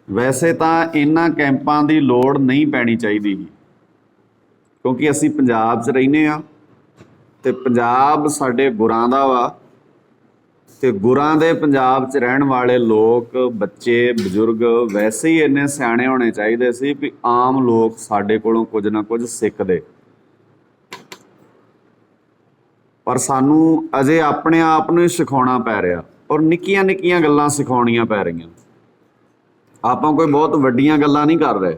ਵੈਸੇ ਤਾਂ ਇਹਨਾਂ ਕੈਂਪਾਂ ਦੀ ਲੋੜ ਨਹੀਂ ਪੈਣੀ ਚਾਹੀਦੀ ਜੀ, ਕਿਉਂਕਿ ਅਸੀਂ ਪੰਜਾਬ 'ਚ ਰਹਿੰਦੇ ਹਾਂ ਤੇ ਪੰਜਾਬ ਸਾਡੇ ਗੁਰਾਂ ਦਾ ਵਾ, ਤੇ ਗੁਰਾਂ ਦੇ ਪੰਜਾਬ 'ਚ ਰਹਿਣ ਵਾਲੇ ਲੋਕ, ਬੱਚੇ, ਬਜ਼ੁਰਗ ਵੈਸੇ ਹੀ ਇੰਨੇ ਸਿਆਣੇ ਹੋਣੇ ਚਾਹੀਦੇ ਸੀ ਵੀ ਆਮ ਲੋਕ ਸਾਡੇ ਕੋਲੋਂ ਕੁਝ ਨਾ ਕੁਝ ਸਿੱਖਦੇ। ਪਰ ਸਾਨੂੰ ਅਜੇ ਆਪਣੇ ਆਪ ਨੂੰ ਹੀ ਸਿਖਾਉਣਾ ਪੈ ਰਿਹਾ, ਔਰ ਨਿੱਕੀਆਂ ਨਿੱਕੀਆਂ ਗੱਲਾਂ ਸਿਖਾਉਣੀਆਂ ਪੈ ਰਹੀਆਂ। ਆਪਾਂ ਕੋਈ ਬਹੁਤ ਵੱਡੀਆਂ ਗੱਲਾਂ ਨਹੀਂ ਕਰ ਰਹੇ,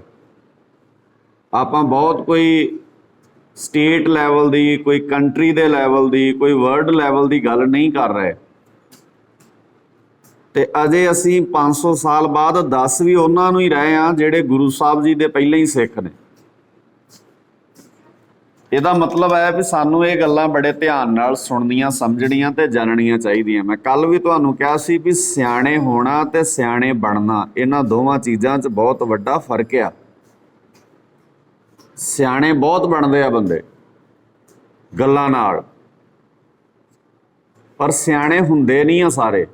ਆਪਾਂ ਬਹੁਤ ਕੋਈ ਸਟੇਟ ਲੈਵਲ ਦੀ, ਕੋਈ ਕੰਟਰੀ ਦੇ ਲੈਵਲ ਦੀ, ਕੋਈ ਵਰਲਡ ਲੈਵਲ ਦੀ ਗੱਲ ਨਹੀਂ ਕਰ ਰਹੇ। ਤੇ ਅਜੇ ਅਸੀਂ 500 ਸਾਲ ਬਾਅਦ ਦੱਸ ਵੀ ਉਹਨਾਂ ਨੂੰ ਹੀ ਰਹੇ ਹਾਂ ਜਿਹੜੇ ਗੁਰੂ ਸਾਹਿਬ ਜੀ ਦੇ ਪਹਿਲਾਂ ਹੀ ਸਿੱਖ ਨੇ। ਇਹਦਾ ਮਤਲਬ ਹੈ ਵੀ ਸਾਨੂੰ ਇਹ ਗੱਲਾਂ ਬੜੇ ਧਿਆਨ ਨਾਲ ਸੁਣਨੀਆਂ, ਸਮਝਣੀਆਂ ਤੇ ਜਾਣਨੀਆਂ ਚਾਹੀਦੀਆਂ। ਮੈਂ ਕੱਲ ਵੀ ਤੁਹਾਨੂੰ ਕਿਹਾ ਸੀ ਵੀ ਸਿਆਣੇ ਹੋਣਾ ਤੇ ਸਿਆਣੇ ਬਣਨਾ, ਇਹਨਾਂ ਦੋਵਾਂ ਚੀਜ਼ਾਂ 'ਚ ਬਹੁਤ ਵੱਡਾ ਫਰਕ ਆ। ਸਿਆਣੇ ਬਹੁਤ ਬਣਦੇ ਆ ਬੰਦੇ ਗੱਲਾਂ ਨਾਲ, ਪਰ ਸਿਆਣੇ ਹੁੰਦੇ ਨਹੀਂ ਆ ਸਾਰੇ।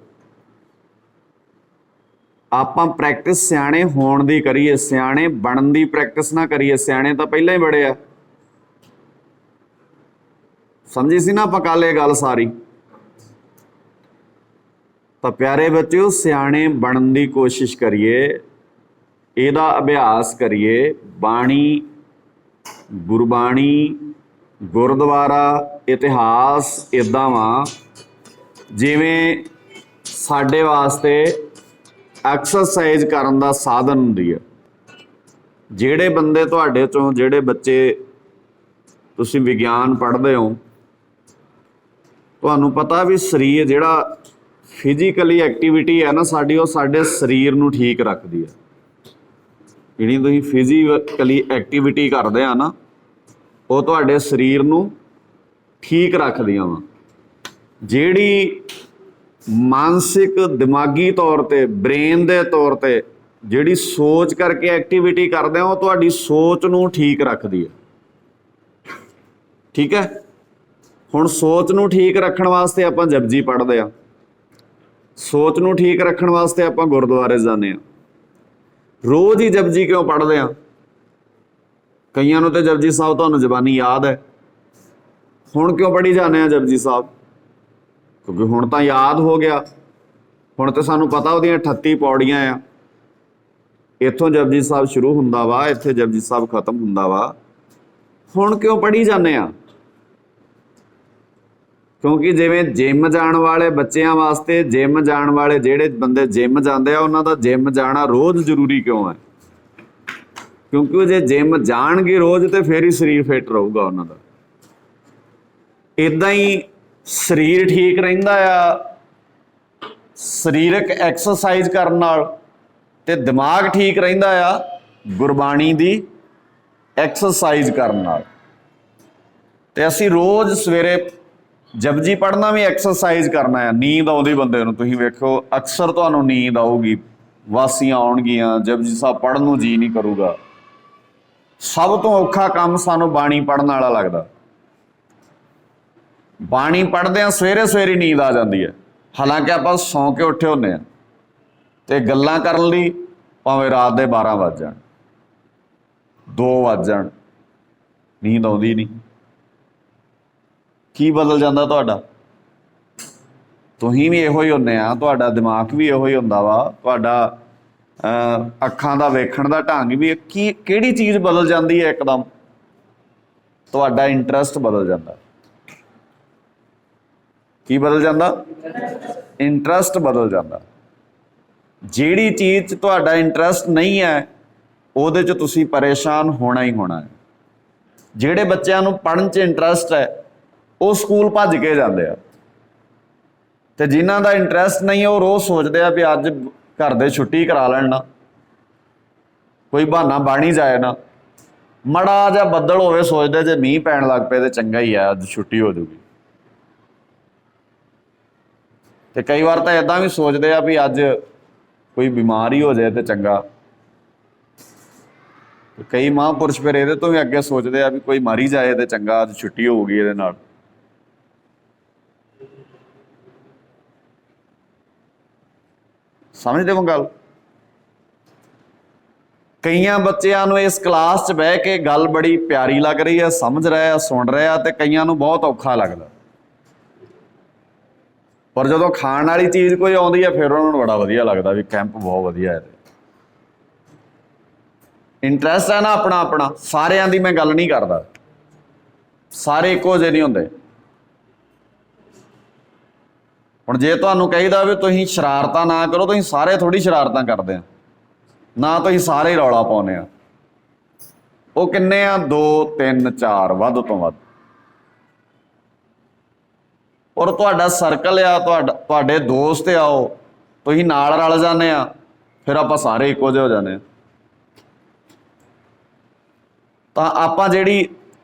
ਆਪਾਂ ਪ੍ਰੈਕਟਿਸ ਸਿਆਣੇ ਹੋਣ ਦੀ ਕਰੀਏ, ਸਿਆਣੇ ਬਣਨ ਦੀ ਪ੍ਰੈਕਟਿਸ ਨਾ ਕਰੀਏ। ਸਿਆਣੇ ਤਾਂ ਪਹਿਲਾਂ ਹੀ ਬੜੇ ਆ, ਸਮਝੀ ਸੀ ਨਾ ਆਪਾਂ ਕੱਲ ਇਹ ਗੱਲ ਸਾਰੀ। ਤਾਂ ਪਿਆਰੇ ਬੱਚਿਓ, ਸਿਆਣੇ ਬਣਨ ਦੀ ਕੋਸ਼ਿਸ਼ ਕਰੀਏ, ਇਹਦਾ ਅਭਿਆਸ ਕਰੀਏ। ਬਾਣੀ, ਗੁਰਬਾਣੀ, ਗੁਰਦੁਆਰਾ, ਇਤਿਹਾਸ ਇੱਦਾਂ ਵਾ ਜਿਵੇਂ ਸਾਡੇ ਵਾਸਤੇ ਐਕਸਰਸਾਈਜ਼ ਕਰਨ ਦਾ ਸਾਧਨ ਹੁੰਦੀ ਹੈ। ਜਿਹੜੇ ਬੰਦੇ ਤੁਹਾਡੇ ਚੋਂ, ਜਿਹੜੇ ਬੱਚੇ ਤੁਸੀਂ ਵਿਗਿਆਨ ਪੜ੍ਹਦੇ ਹੋ, ਤੁਹਾਨੂੰ ਪਤਾ ਵੀ ਸਰੀਰ ਜਿਹੜਾ ਫਿਜ਼ੀਕਲੀ ਐਕਟੀਵਿਟੀ ਹੈ ਨਾ ਸਾਡੀ, ਉਹ ਸਾਡੇ ਸਰੀਰ ਨੂੰ ਠੀਕ ਰੱਖਦੀ ਹੈ। ਜਿਹੜੀ ਤੁਸੀਂ ਫਿਜ਼ੀਕਲੀ ਐਕਟੀਵਿਟੀ ਕਰਦੇ ਆ ਨਾ, ਉਹ ਤੁਹਾਡੇ ਸਰੀਰ ਨੂੰ ਠੀਕ ਰੱਖਦੀਆਂ ਵਾ। ਜਿਹੜੀ ਮਾਨਸਿਕ, ਦਿਮਾਗੀ ਤੌਰ ਤੇ, ਬ੍ਰੇਨ ਦੇ ਤੌਰ ਤੇ ਜਿਹੜੀ ਸੋਚ ਕਰਕੇ ਐਕਟੀਵਿਟੀ ਕਰਦੇ ਆ, ਉਹ ਤੁਹਾਡੀ ਸੋਚ ਨੂੰ ਠੀਕ ਰੱਖਦੀ ਹੈ। ਠੀਕ ਹੈ। ਹੁਣ ਸੋਚ ਨੂੰ ਠੀਕ ਰੱਖਣ ਵਾਸਤੇ ਆਪਾਂ ਜਪਜੀ ਪੜ੍ਹਦੇ ਆ, ਸੋਚ ਨੂੰ ਠੀਕ ਰੱਖਣ ਵਾਸਤੇ ਆਪਾਂ ਗੁਰਦੁਆਰੇ ਜਾਂਦੇ ਆ। ਰੋਜ਼ ਹੀ ਜਪਜੀ ਕਿਉਂ ਪੜ੍ਹਦੇ ਆ? ਕਈਆਂ ਨੂੰ ਤੇ ਜਪਜੀ ਸਾਹਿਬ ਤੁਹਾਨੂੰ ਜ਼ਬਾਨੀ ਯਾਦ ਹੈ, ਹੁਣ ਕਿਉਂ ਪੜ੍ਹੀ ਜਾਂਦੇ ਆ ਜਪਜੀ ਸਾਹਿਬ? ਕਿਉਂਕਿ ਹੁਣ ਤਾਂ ਯਾਦ ਹੋ ਗਿਆ, ਹੁਣ ਤਾਂ ਸਾਨੂੰ ਪਤਾ ਉਹਦੀਆਂ 38 ਪੌੜੀਆਂ ਆ। ਇੱਥੋਂ ਜਪਜੀ ਸਾਹਿਬ ਸ਼ੁਰੂ ਹੁੰਦਾ ਵਾ, ਇੱਥੇ ਜਪਜੀ ਸਾਹਿਬ ਖਤਮ ਹੁੰਦਾ ਵਾ। ਹੁਣ ਕਿਉਂ ਪੜ੍ਹੀ ਜਾਂਦੇ ਆ? ਕਿਉਂਕਿ ਜਿਵੇਂ ਜਿਮ ਜਾਣ ਵਾਲੇ ਬੱਚਿਆਂ ਵਾਸਤੇ, ਜਿਮ ਜਾਣ ਵਾਲੇ ਜਿਹੜੇ ਬੰਦੇ ਜਿਮ ਜਾਂਦੇ ਆ, ਉਹਨਾਂ ਦਾ ਜਿਮ ਜਾਣਾ ਰੋਜ਼ ਜ਼ਰੂਰੀ ਕਿਉਂ ਹੈ? ਕਿਉਂਕਿ ਉਹ ਜੇ ਜਿਮ ਜਾਣਗੇ ਰੋਜ਼ ਤੇ ਫਿਰ ਹੀ ਸਰੀਰ ਫਿੱਟ ਰਹੂਗਾ ਉਹਨਾਂ ਦਾ। ਇੱਦਾਂ ਹੀ ਸਰੀਰ ਠੀਕ ਰਹਿੰਦਾ ਆ ਸਰੀਰਕ ਐਕਸਰਸਾਈਜ਼ ਕਰਨ ਨਾਲ, ਤੇ ਦਿਮਾਗ ਠੀਕ ਰਹਿੰਦਾ ਆ ਗੁਰਬਾਣੀ ਦੀ ਐਕਸਰਸਾਈਜ਼ ਕਰਨ ਨਾਲ। ਤੇ ਅਸੀਂ ਰੋਜ਼ ਸਵੇਰੇ ਜਪਜੀ ਪੜ੍ਹਨਾ ਵੀ ਐਕਸਰਸਾਈਜ਼ ਕਰਨਾ ਹੈ। ਨੀਂਦ ਆਉਂਦੀ ਬੰਦੇ ਨੂੰ, ਤੁਸੀਂ ਵੇਖੋ ਅਕਸਰ ਤੁਹਾਨੂੰ ਨੀਂਦ ਆਊਗੀ, ਵਾਸੀਆਂ ਆਉਣਗੀਆਂ, ਜਪਜੀ ਸਾਹਿਬ ਪੜ੍ਹਨ ਨੂੰ ਜੀ ਨਹੀਂ ਕਰੂਗਾ। ਸਭ ਤੋਂ ਔਖਾ ਕੰਮ ਸਾਨੂੰ ਬਾਣੀ ਪੜ੍ਹਨ ਵਾਲਾ ਲੱਗਦਾ। ਬਾਣੀ ਪੜ੍ਹਦਿਆਂ ਸਵੇਰੇ ਸਵੇਰੇ ਨੀਂਦ ਆ ਜਾਂਦੀ ਹੈ, ਹਾਲਾਂਕਿ ਆਪਾਂ ਸੌਂ ਕੇ ਉੱਠੇ ਹੁੰਦੇ ਹਾਂ, ਤੇ ਗੱਲਾਂ ਕਰਨ ਲਈ ਭਾਵੇਂ ਰਾਤ ਦੇ 12 ਵੱਜ ਜਾਣ, 2 ਵੱਜ ਜਾਣ, ਨੀਂਦ ਆਉਂਦੀ ਨਹੀਂ। ਕੀ ਬਦਲ ਜਾਂਦਾ ਤੁਹਾਡਾ? ਤੁਸੀਂ ਵੀ ਇਹੋ ਹੀ ਹੁੰਦੇ ਆ, ਤੁਹਾਡਾ ਦਿਮਾਗ ਵੀ ਇਹੋ ਹੀ ਹੁੰਦਾ ਵਾ, ਤੁਹਾਡਾ ਅੱਖਾਂ ਦਾ ਵੇਖਣ ਦਾ ਢੰਗ ਵੀ। ਕਿਹੜੀ ਚੀਜ਼ ਬਦਲ ਜਾਂਦੀ ਹੈ ਇੱਕਦਮ? ਤੁਹਾਡਾ ਇੰਟਰਸਟ ਬਦਲ ਜਾਂਦਾ। ਕੀ ਬਦਲ ਜਾਂਦਾ? ਇੰਟਰਸਟ ਬਦਲ ਜਾਂਦਾ। ਜਿਹੜੀ ਚੀਜ਼ 'ਚ ਤੁਹਾਡਾ ਇੰਟਰਸਟ ਨਹੀਂ ਹੈ, ਉਹਦੇ 'ਚ ਤੁਸੀਂ ਪਰੇਸ਼ਾਨ ਹੋਣਾ ਹੀ ਹੋਣਾ ਹੈ। ਜਿਹੜੇ ਬੱਚਿਆਂ ਨੂੰ ਪੜ੍ਹਨ 'ਚ ਇੰਟਰਸਟ ਹੈ, ਉਹ ਸਕੂਲ ਭੱਜ ਕੇ ਜਾਂਦੇ ਆ, ਤੇ ਜਿਨ੍ਹਾਂ ਦਾ ਇੰਟਰਸਟ ਨਹੀਂ, ਉਹ ਰੋਜ਼ ਸੋਚਦੇ ਆ ਵੀ ਅੱਜ ਘਰ ਦੇ ਛੁੱਟੀ ਕਰਾ ਲੈਣ ਨਾ, ਕੋਈ ਬਹਾਨਾ ਬਣ ਹੀ ਜਾਏ ਨਾ। ਮਾੜਾ ਜਿਹਾ ਬੱਦਲ ਹੋਵੇ, ਸੋਚਦੇ ਜੇ ਮੀਂਹ ਪੈਣ ਲੱਗ ਪਏ ਤੇ ਚੰਗਾ ਹੀ ਆ, ਅੱਜ ਛੁੱਟੀ ਹੋ ਜਾਊਗੀ। ਤੇ ਕਈ ਵਾਰ ਤਾਂ ਏਦਾਂ ਵੀ ਸੋਚਦੇ ਆ ਵੀ ਅੱਜ ਕੋਈ ਬਿਮਾਰ ਹੀ ਹੋ ਜਾਏ ਤੇ ਚੰਗਾ। ਕਈ ਮਹਾਂਪੁਰਸ਼ ਫਿਰ ਇਹਦੇ ਤੋਂ ਵੀ ਅੱਗੇ ਸੋਚਦੇ ਆ ਵੀ ਕੋਈ ਮਰ ਹੀ ਜਾਏ ਤੇ ਚੰਗਾ, ਅੱਜ ਛੁੱਟੀ ਹੋਊਗੀ ਇਹਦੇ ਨਾਲ। समझते हो गल? कईयां बच्चों नूं इस क्लास च बह के गल बड़ी प्यारी लग रही है, समझ रहे आ, सुन रहे आ, ते कईयां नूं बहुत औखा लगदा, पर जदों खाण वाली चीज़ कोई आउंदी है फिर उन्हां नूं बड़ा वधिया लगदा भी कैंप बहुत वधिया है। इंटरस्ट है ना अपना अपना, सारिਆਂ ਦੀ मैं गल नहीं करदा, सारे इक्को ਜਿਹੇ नहीं हुंदे। ਹੁਣ ਜੇ ਤੁਹਾਨੂੰ ਕਹੀਦਾ ਵੀ ਤੁਸੀਂ ਸ਼ਰਾਰਤਾਂ ਨਾ ਕਰੋ, ਤੁਸੀਂ ਸਾਰੇ ਥੋੜੀ ਸ਼ਰਾਰਤਾਂ ਕਰਦੇ ਆ ਨਾ, ਤੁਸੀਂ ਸਾਰੇ ਹੀ ਰੌਲਾ ਪਾਉਂਦੇ ਆ। ਉਹ ਕਿੰਨੇ ਆ? 2 3 4 ਵੱਧ ਤੋਂ ਵੱਧ। ਔਰ ਤੁਹਾਡਾ ਸਰਕਲ ਆ, ਤੁਹਾਡੇ ਦੋਸਤ ਆ, ਉਹ ਤੁਸੀਂ ਨਾਲ ਰਲ ਜਾਂਦੇ ਆ, ਫਿਰ ਆਪਾਂ ਸਾਰੇ ਇੱਕੋ ਜਿਹੇ ਹੋ ਜਾਂਦੇ ਆ। ਤਾਂ ਆਪਾਂ ਜਿਹੜੀ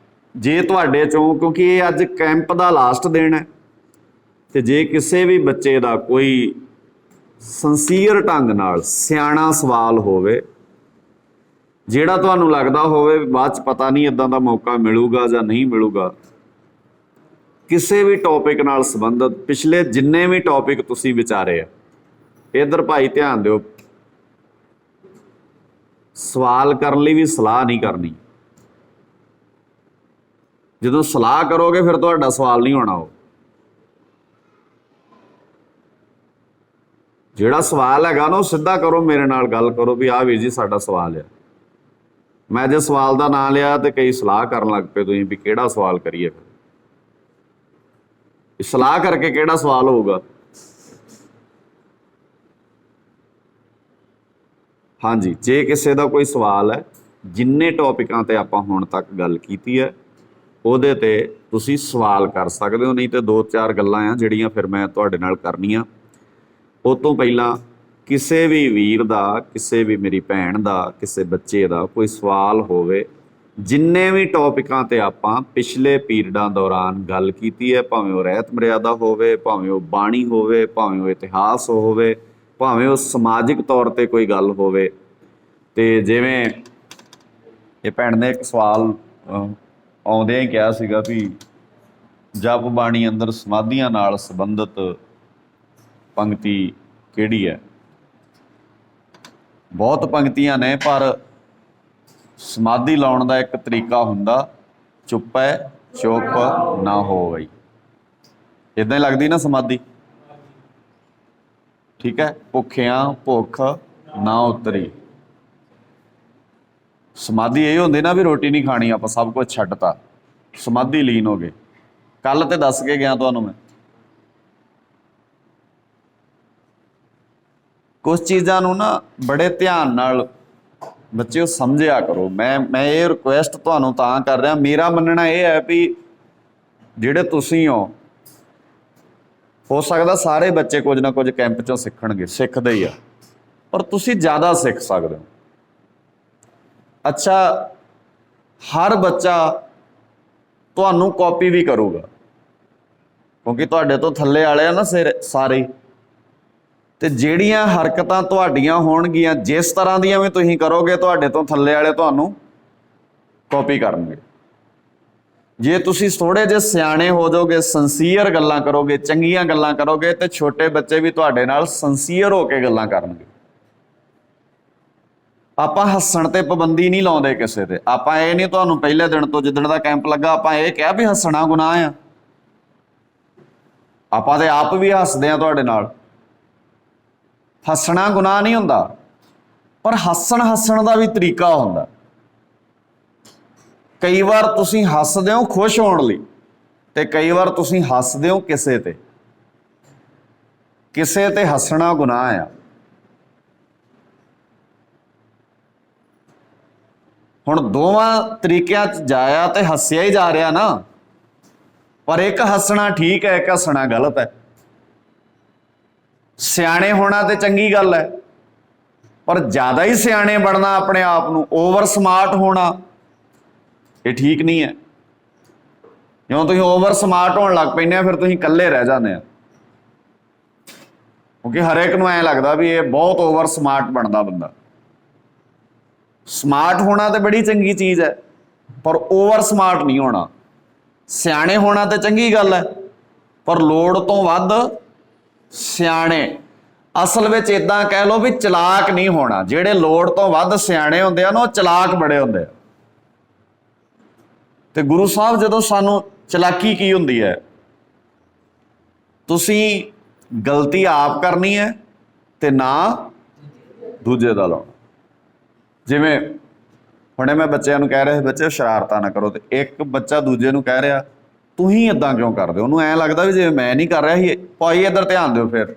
ਜੇ ਤੁਹਾਡੇ ਚੋਂ, ਕਿਉਂਕਿ ਇਹ ਅੱਜ ਕੈਂਪ ਦਾ ਲਾਸਟ ਦਿਨ ਹੈ, ਤੇ ਜੇ ਕਿਸੇ ਵੀ ਬੱਚੇ ਦਾ ਕੋਈ ਸੰਸੀਅਰ ਢੰਗ ਨਾਲ ਸਿਆਣਾ ਸਵਾਲ ਹੋਵੇ, ਜਿਹੜਾ ਤੁਹਾਨੂੰ ਲੱਗਦਾ ਹੋਵੇ ਬਾਅਦ 'ਚ ਪਤਾ ਨਹੀਂ ਇੱਦਾਂ ਦਾ ਮੌਕਾ ਮਿਲੂਗਾ ਜਾਂ ਨਹੀਂ ਮਿਲੂਗਾ, ਕਿਸੇ ਵੀ ਟੌਪਿਕ ਨਾਲ ਸੰਬੰਧਿਤ ਪਿਛਲੇ ਜਿੰਨੇ ਵੀ ਟੌਪਿਕ ਤੁਸੀਂ ਵਿਚਾਰੇ ਆ, ਇੱਧਰ ਭਾਈ ਧਿਆਨ ਦਿਓ, ਸਵਾਲ ਕਰਨ ਲਈ ਵੀ ਸਲਾਹ ਨਹੀਂ ਕਰਨੀ। ਜਦੋਂ ਸਲਾਹ ਕਰੋਗੇ ਫਿਰ ਤੁਹਾਡਾ ਸਵਾਲ ਨਹੀਂ ਹੋਣਾ। ਉਹ ਜਿਹੜਾ ਸਵਾਲ ਹੈਗਾ ਨਾ ਉਹ ਸਿੱਧਾ ਕਰੋ, ਮੇਰੇ ਨਾਲ ਗੱਲ ਕਰੋ ਵੀ ਆਹ ਵੀਰ ਜੀ ਸਾਡਾ ਸਵਾਲ ਆ। ਮੈਂ ਜੇ ਸਵਾਲ ਦਾ ਨਾਂ ਲਿਆ ਤੇ ਕਈ ਸਲਾਹ ਕਰਨ ਲੱਗ ਪਏ ਤੁਸੀਂ ਵੀ ਕਿਹੜਾ ਸਵਾਲ ਕਰੀਏ, ਫਿਰ ਸਲਾਹ ਕਰਕੇ ਕਿਹੜਾ ਸਵਾਲ ਹੋਊਗਾ। ਹਾਂਜੀ, ਜੇ ਕਿਸੇ ਦਾ ਕੋਈ ਸਵਾਲ ਹੈ, ਜਿੰਨੇ ਟੌਪਿਕਾਂ ਤੇ ਆਪਾਂ ਹੁਣ ਤੱਕ ਗੱਲ ਕੀਤੀ ਹੈ ਉਹਦੇ ਤੇ ਤੁਸੀਂ ਸਵਾਲ ਕਰ ਸਕਦੇ ਹੋ, ਨਹੀਂ ਤੇ 2-4 ਗੱਲਾਂ ਆ ਜਿਹੜੀਆਂ ਫਿਰ ਮੈਂ ਤੁਹਾਡੇ ਨਾਲ ਕਰਨੀਆਂ। ਉਹ ਤੋਂ ਪਹਿਲਾਂ ਕਿਸੇ ਵੀ ਵੀਰ ਦਾ, ਕਿਸੇ ਵੀ ਮੇਰੀ ਭੈਣ ਦਾ, ਕਿਸੇ ਬੱਚੇ ਦਾ ਕੋਈ ਸਵਾਲ ਹੋਵੇ, ਜਿੰਨੇ ਵੀ ਟੌਪਿਕਾਂ ਤੇ ਆਪਾਂ ਪਿਛਲੇ ਪੀਰੀਅਡਾਂ ਦੌਰਾਨ ਗੱਲ ਕੀਤੀ ਹੈ, ਭਾਵੇਂ ਉਹ ਰਹਿਤ ਮਰਿਆਦਾ ਹੋਵੇ, ਭਾਵੇਂ ਉਹ ਬਾਣੀ ਹੋਵੇ, ਭਾਵੇਂ ਉਹ ਇਤਿਹਾਸ ਹੋਵੇ, ਭਾਵੇਂ ਉਹ ਸਮਾਜਿਕ ਤੌਰ ਤੇ ਕੋਈ ਗੱਲ ਹੋਵੇ। ਤੇ ਜਿਵੇਂ ਇਹ ਭੈਣ ਨੇ ਇੱਕ ਸਵਾਲ ਆਉਂਦਿਆਂ ਹੀ ਕਿਹਾ ਸੀਗਾ ਵੀ ਜਪ ਬਾਣੀ ਅੰਦਰ ਸਮਾਧੀਆਂ ਨਾਲ ਸੰਬੰਧਿਤ ਪੰਕਤੀ ਕਿਹੜੀ ਹੈ? ਬਹੁਤ ਪੰਕਤੀਆਂ ਨੇ, ਪਰ ਸਮਾਧੀ ਲਾਉਣ ਦਾ ਇੱਕ ਤਰੀਕਾ ਹੁੰਦਾ, ਚੁੱਪੈ ਚੁੱਪ ਨਾ ਹੋਵਈ। ਇੱਦਾਂ ਹੀ ਲੱਗਦੀ ਨਾ ਸਮਾਧੀ, ਠੀਕ ਹੈ? ਭੁੱਖਿਆਂ ਭੁੱਖ ਨਾ ਉਤਰੀ। ਸਮਾਧੀ ਇਹ ਹੁੰਦੀ ਨਾ ਵੀ ਰੋਟੀ ਨਹੀਂ ਖਾਣੀ, ਆਪਾਂ ਸਭ ਕੁਝ ਛੱਡਤਾ, ਸਮਾਧੀ ਲੀਨ ਹੋ ਗਏ। ਕੱਲ ਤੇ ਦੱਸ ਕੇ ਗਿਆ ਤੁਹਾਨੂੰ ਮੈਂ, ਕੁਛ ਚੀਜ਼ਾਂ ਨੂੰ ਨਾ ਬੜੇ ਧਿਆਨ ਨਾਲ ਬੱਚਿਓ ਸਮਝਿਆ ਕਰੋ। ਮੈਂ ਇਹ ਰਿਕੁਐਸਟ ਤੁਹਾਨੂੰ ਤਾਂ ਕਰ ਰਿਹਾ, ਮੇਰਾ ਮੰਨਣਾ ਇਹ ਹੈ ਵੀ ਜਿਹੜੇ ਤੁਸੀਂ ਹੋ ਸਕਦਾ ਸਾਰੇ ਬੱਚੇ ਕੁਝ ਨਾ ਕੁਝ ਕੈਂਪ 'ਚੋਂ ਸਿੱਖਣਗੇ, ਸਿੱਖਦੇ ਹੀ ਆ, ਪਰ ਤੁਸੀਂ ਜ਼ਿਆਦਾ ਸਿੱਖ ਸਕਦੇ ਹੋ। ਅੱਛਾ, ਹਰ ਬੱਚਾ ਤੁਹਾਨੂੰ ਕਾਪੀ ਵੀ ਕਰੂਗਾ, ਕਿਉਂਕਿ ਤੁਹਾਡੇ ਤੋਂ ਥੱਲੇ ਵਾਲੇ ਆ ਨਾ ਸਾਰੇ, ਤੇ ਜਿਹੜੀਆਂ ਹਰਕਤਾਂ ਤੁਹਾਡੀਆਂ ਹੋਣਗੀਆਂ, ਜਿਸ ਤਰ੍ਹਾਂ ਦੀਆਂ ਵੀ ਤੁਸੀਂ ਕਰੋਗੇ, ਤੁਹਾਡੇ ਤੋਂ ਥੱਲੇ ਵਾਲੇ ਤੁਹਾਨੂੰ ਕਾਪੀ ਕਰਨਗੇ। ਜੇ ਤੁਸੀਂ ਥੋੜੇ ਜਿਹੇ ਸਿਆਣੇ ਹੋ ਜਾਓਗੇ, ਸੰਸੀਅਰ ਗੱਲਾਂ ਕਰੋਗੇ, ਚੰਗੀਆਂ ਗੱਲਾਂ ਕਰੋਗੇ, ਤੇ ਛੋਟੇ ਬੱਚੇ ਵੀ ਤੁਹਾਡੇ ਨਾਲ ਸੰਸੀਅਰ ਹੋ ਕੇ ਗੱਲਾਂ ਕਰਨਗੇ। ਆਪਾਂ ਹੱਸਣ ਤੇ ਪਾਬੰਦੀ ਨਹੀਂ ਲਾਉਂਦੇ ਕਿਸੇ ਤੇ। ਆਪਾਂ ਇਹ ਨਹੀਂ ਤੁਹਾਨੂੰ ਪਹਿਲੇ ਦਿਨ ਤੋਂ, ਜਿੱਦਣ ਦਾ ਕੈਂਪ ਲੱਗਾ, ਆਪਾਂ ਇਹ ਕਿਹਾ ਵੀ ਹੱਸਣਾ ਗੁਨਾਹ ਆ। ਆਪਾਂ ਤੇ ਆਪ ਵੀ ਹੱਸਦੇ ਆ ਤੁਹਾਡੇ ਨਾਲ। ਹੱਸਣਾ ਗੁਨਾਹ ਨਹੀਂ ਹੁੰਦਾ, ਪਰ ਹੱਸਣ ਦਾ ਵੀ ਤਰੀਕਾ ਹੁੰਦਾ। ਕਈ ਵਾਰ ਤੁਸੀਂ ਹੱਸਦੇ ਹੋ ਖੁਸ਼ ਹੋਣ ਲਈ, ਤੇ ਕਈ ਵਾਰ ਤੁਸੀਂ ਹੱਸਦੇ ਹੋ ਕਿਸੇ ਤੇ। ਕਿਸੇ ਤੇ ਹੱਸਣਾ ਗੁਨਾਹ ਆ। ਹੁਣ ਦੋਵਾਂ ਤਰੀਕਿਆਂ 'ਚ ਜਾਇਆ ਤੇ ਹੱਸਿਆ ਹੀ ਜਾ ਰਿਹਾ ਨਾ, ਪਰ ਇੱਕ ਹੱਸਣਾ ਠੀਕ ਹੈ, ਇੱਕ ਹੱਸਣਾ ਗਲਤ ਹੈ। ਸਿਆਣੇ ਹੋਣਾ ਤੇ ਚੰਗੀ ਗੱਲ ਹੈ, ਪਰ ਜ਼ਿਆਦਾ ਹੀ ਸਿਆਣੇ ਬਣਨਾ, ਆਪਣੇ ਆਪ ਨੂੰ ਓਵਰ ਸਮਾਰਟ ਹੋਣਾ, ਇਹ ਠੀਕ ਨਹੀਂ ਹੈ। ਜਦੋਂ ਤੁਸੀਂ ਓਵਰ ਸਮਾਰਟ ਹੋਣ ਲੱਗ ਪੈਂਦੇ ਆ, ਫਿਰ ਤੁਸੀਂ ਇਕੱਲੇ ਰਹਿ ਜਾਂਦੇ ਆ, ਕਿਉਂਕਿ ਹਰੇਕ ਨੂੰ ਐਂ ਲੱਗਦਾ ਵੀ ਇਹ ਬਹੁਤ ਓਵਰ ਸਮਾਰਟ ਬਣਦਾ ਬੰਦਾ। ਸਮਾਰਟ ਹੋਣਾ ਤੇ ਬੜੀ ਚੰਗੀ ਚੀਜ਼ ਹੈ, ਪਰ ਓਵਰ ਸਮਾਰਟ ਨਹੀਂ ਹੋਣਾ। ਸਿਆਣੇ ਹੋਣਾ ਤੇ ਚੰਗੀ ਗੱਲ ਹੈ, ਪਰ ਲੋੜ ਤੋਂ ਵੱਧ ਸਿਆਣੇ। ਅਸਲ ਵਿੱਚ ਇਦਾਂ ਕਹਿ ਲਓ ਵੀ ਚਲਾਕ ਨਹੀਂ ਹੋਣਾ। ਜਿਹੜੇ ਲੋੜ ਤੋਂ ਵੱਧ ਸਿਆਣੇ ਹੁੰਦੇ ਆ ਨਾ, ਉਹ ਚਲਾਕ ਬੜੇ ਹੁੰਦੇ ਆ। ਤੇ ਗੁਰੂ ਸਾਹਿਬ ਜਦੋਂ ਸਾਨੂੰ ਚਲਾਕੀ ਕੀ ਹੁੰਦੀ ਹੈ, ਤੁਸੀਂ ਗਲਤੀ ਆਪ ਕਰਨੀ ਹੈ ਤੇ ਨਾ ਦੂਜੇ ਦਾ ਲਾਉਣਾ। ਜਿਵੇਂ ਹੁਣੇ ਮੈਂ ਬੱਚਿਆਂ ਨੂੰ ਕਹਿ ਰਿਹਾ, ਬੱਚੇ ਸ਼ਰਾਰਤਾਂ ਨਾ ਕਰੋ, ਤੇ ਇੱਕ ਬੱਚਾ ਦੂਜੇ ਨੂੰ ਕਹਿ ਰਿਹਾ ਤੁਸੀਂ ਏਦਾਂ ਕਿਉਂ ਕਰਦੇ ਹੋ, ਉਹਨੂੰ ਐਂ ਲੱਗਦਾ ਵੀ ਜੇ ਮੈਂ ਨਹੀਂ ਕਰ ਰਿਹਾ ਸੀ, ਭਾਈ ਇੱਧਰ ਧਿਆਨ ਦਿਓ। ਫਿਰ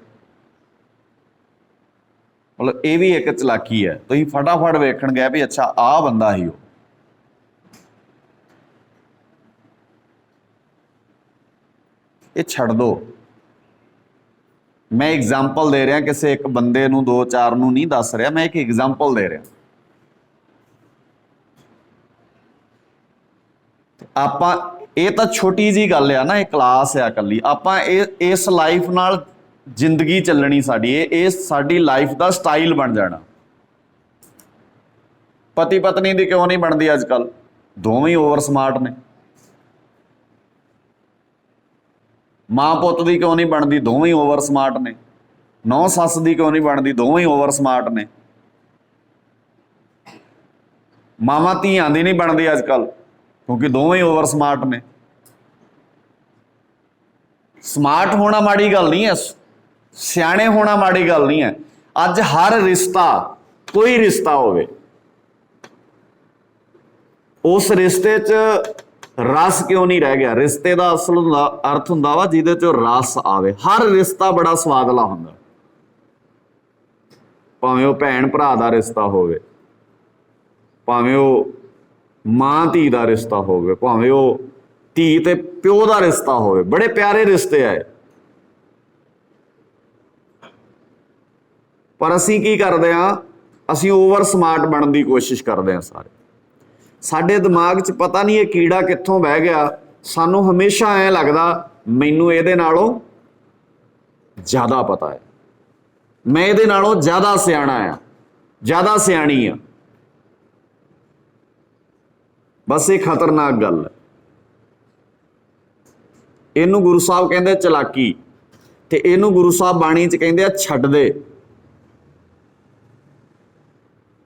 ਮਤਲਬ ਇਹ ਵੀ ਇੱਕ ਚਲਾਕੀ ਹੈ। ਤੁਸੀਂ ਫਟਾਫਟ ਵੇਖਣ ਗਏ ਵੀ ਅੱਛਾ ਆਹ ਬੰਦਾ ਹੀ ਉਹ। ਇਹ ਛੱਡ ਦੋ। ਮੈਂ ਐਗਜ਼ਾਮਪਲ ਦੇ ਰਿਹਾ, ਕਿਸੇ ਇੱਕ ਬੰਦੇ ਨੂੰ, ਦੋ ਚਾਰ ਨੂੰ ਨਹੀਂ ਦੱਸ ਰਿਹਾ, ਮੈਂ ਇੱਕ ਐਗਜ਼ਾਮਪਲ ਦੇ ਰਿਹਾ। ਆਪਾਂ ਇਹ ਤਾਂ ਛੋਟੀ ਜੀ ਗੱਲ ਆ ਨਾ, ਇਹ ਕਲਾਸ ਆ ਇਕੱਲੀ। ਆਪਾਂ ਇਸ ਲਾਈਫ ਨਾਲ ਜ਼ਿੰਦਗੀ ਚੱਲਣੀ ਸਾਡੀ, ਇਹ ਸਾਡੀ ਲਾਈਫ ਦਾ ਸਟਾਈਲ ਬਣ ਜਾਣਾ। ਪਤੀ ਪਤਨੀ ਦੀ ਕਿਉਂ ਨਹੀਂ ਬਣਦੀ ਅੱਜ ਕੱਲ? ਦੋਵੇਂ ਓਵਰ ਸਮਾਰਟ ਨੇ। ਮਾਂ ਪੁੱਤ ਦੀ ਕਿਉਂ ਨਹੀਂ ਬਣਦੀ? ਦੋਵੇਂ ਓਵਰ ਸਮਾਰਟ ਨੇ। ਨੌ ਸੱਸ ਦੀ ਕਿਉਂ ਨਹੀਂ ਬਣਦੀ? ਦੋਵੇਂ ਓਵਰ ਸਮਾਰਟ ਨੇ। ਮਾਵਾਂ ਧੀਆਂ ਦੀ ਨਹੀਂ ਬਣਦੀ ਅੱਜ ਕੱਲ, ਕਿਉਂਕਿ ਦੋਵੇਂ ਓਵਰ ਸਮਾਰਟ ਨੇ। ਸਮਾਰਟ ਹੋਣਾ ਮਾੜੀ ਗੱਲ ਨਹੀਂ ਹੈ, ਸਿਆਣੇ ਹੋਣਾ ਮਾੜੀ ਗੱਲ ਨਹੀਂ ਹੈ। ਅੱਜ ਹਰ ਰਿਸ਼ਤਾ, ਕੋਈ ਰਿਸ਼ਤਾ ਹੋਵੇ, ਉਸ ਰਿਸ਼ਤੇ 'ਚ ਰਸ ਕਿਉਂ ਨਹੀਂ ਰਹਿ ਗਿਆ? ਰਿਸ਼ਤੇ ਦਾ ਅਸਲ ਅਰਥ ਹੁੰਦਾ ਵਾ ਜਿਹਦੇ 'ਚ ਰਸ ਆਵੇ। ਹਰ ਰਿਸ਼ਤਾ ਬੜਾ ਸਵਾਦਲਾ ਹੁੰਦਾ, ਭਾਵੇਂ ਉਹ ਭੈਣ ਭਰਾ ਦਾ ਰਿਸ਼ਤਾ ਹੋਵੇ, ਭਾਵੇਂ ਉਹ ਮਾਂ ਧੀ ਦਾ ਰਿਸ਼ਤਾ ਹੋਵੇ, ਭਾਵੇਂ ਉਹ ਧੀ ਤੇ ਪਿਓ ਦਾ ਰਿਸ਼ਤਾ ਹੋਵੇ। ਬੜੇ ਪਿਆਰੇ ਰਿਸ਼ਤੇ ਆਏ। ਪਰ ਅਸੀਂ ਕੀ ਕਰਦੇ ਹਾਂ? ਅਸੀਂ ਓਵਰ ਸਮਾਰਟ ਬਣਨ ਦੀ ਕੋਸ਼ਿਸ਼ ਕਰਦੇ ਹਾਂ ਸਾਰੇ। ਸਾਡੇ ਦਿਮਾਗ 'ਚ ਪਤਾ ਨਹੀਂ ਇਹ ਕੀੜਾ ਕਿੱਥੋਂ ਬਹਿ ਗਿਆ। ਸਾਨੂੰ ਹਮੇਸ਼ਾ ਐਂ ਲੱਗਦਾ ਮੈਨੂੰ ਇਹਦੇ ਨਾਲੋਂ ਜ਼ਿਆਦਾ ਪਤਾ ਹੈ, ਮੈਂ ਇਹਦੇ ਨਾਲੋਂ ਜ਼ਿਆਦਾ ਸਿਆਣਾ ਆ, ਜ਼ਿਆਦਾ ਸਿਆਣੀ ਆ। ਬਸ ਇਹ ਖਤਰਨਾਕ ਗੱਲ ਹੈ। ਇਹਨੂੰ ਗੁਰੂ ਸਾਹਿਬ ਕਹਿੰਦੇ ਚਲਾਕੀ, ਤੇ ਇਹਨੂੰ ਗੁਰੂ ਸਾਹਿਬ ਬਾਣੀ 'ਚ ਕਹਿੰਦੇ ਆ ਛੱਡ ਦੇ।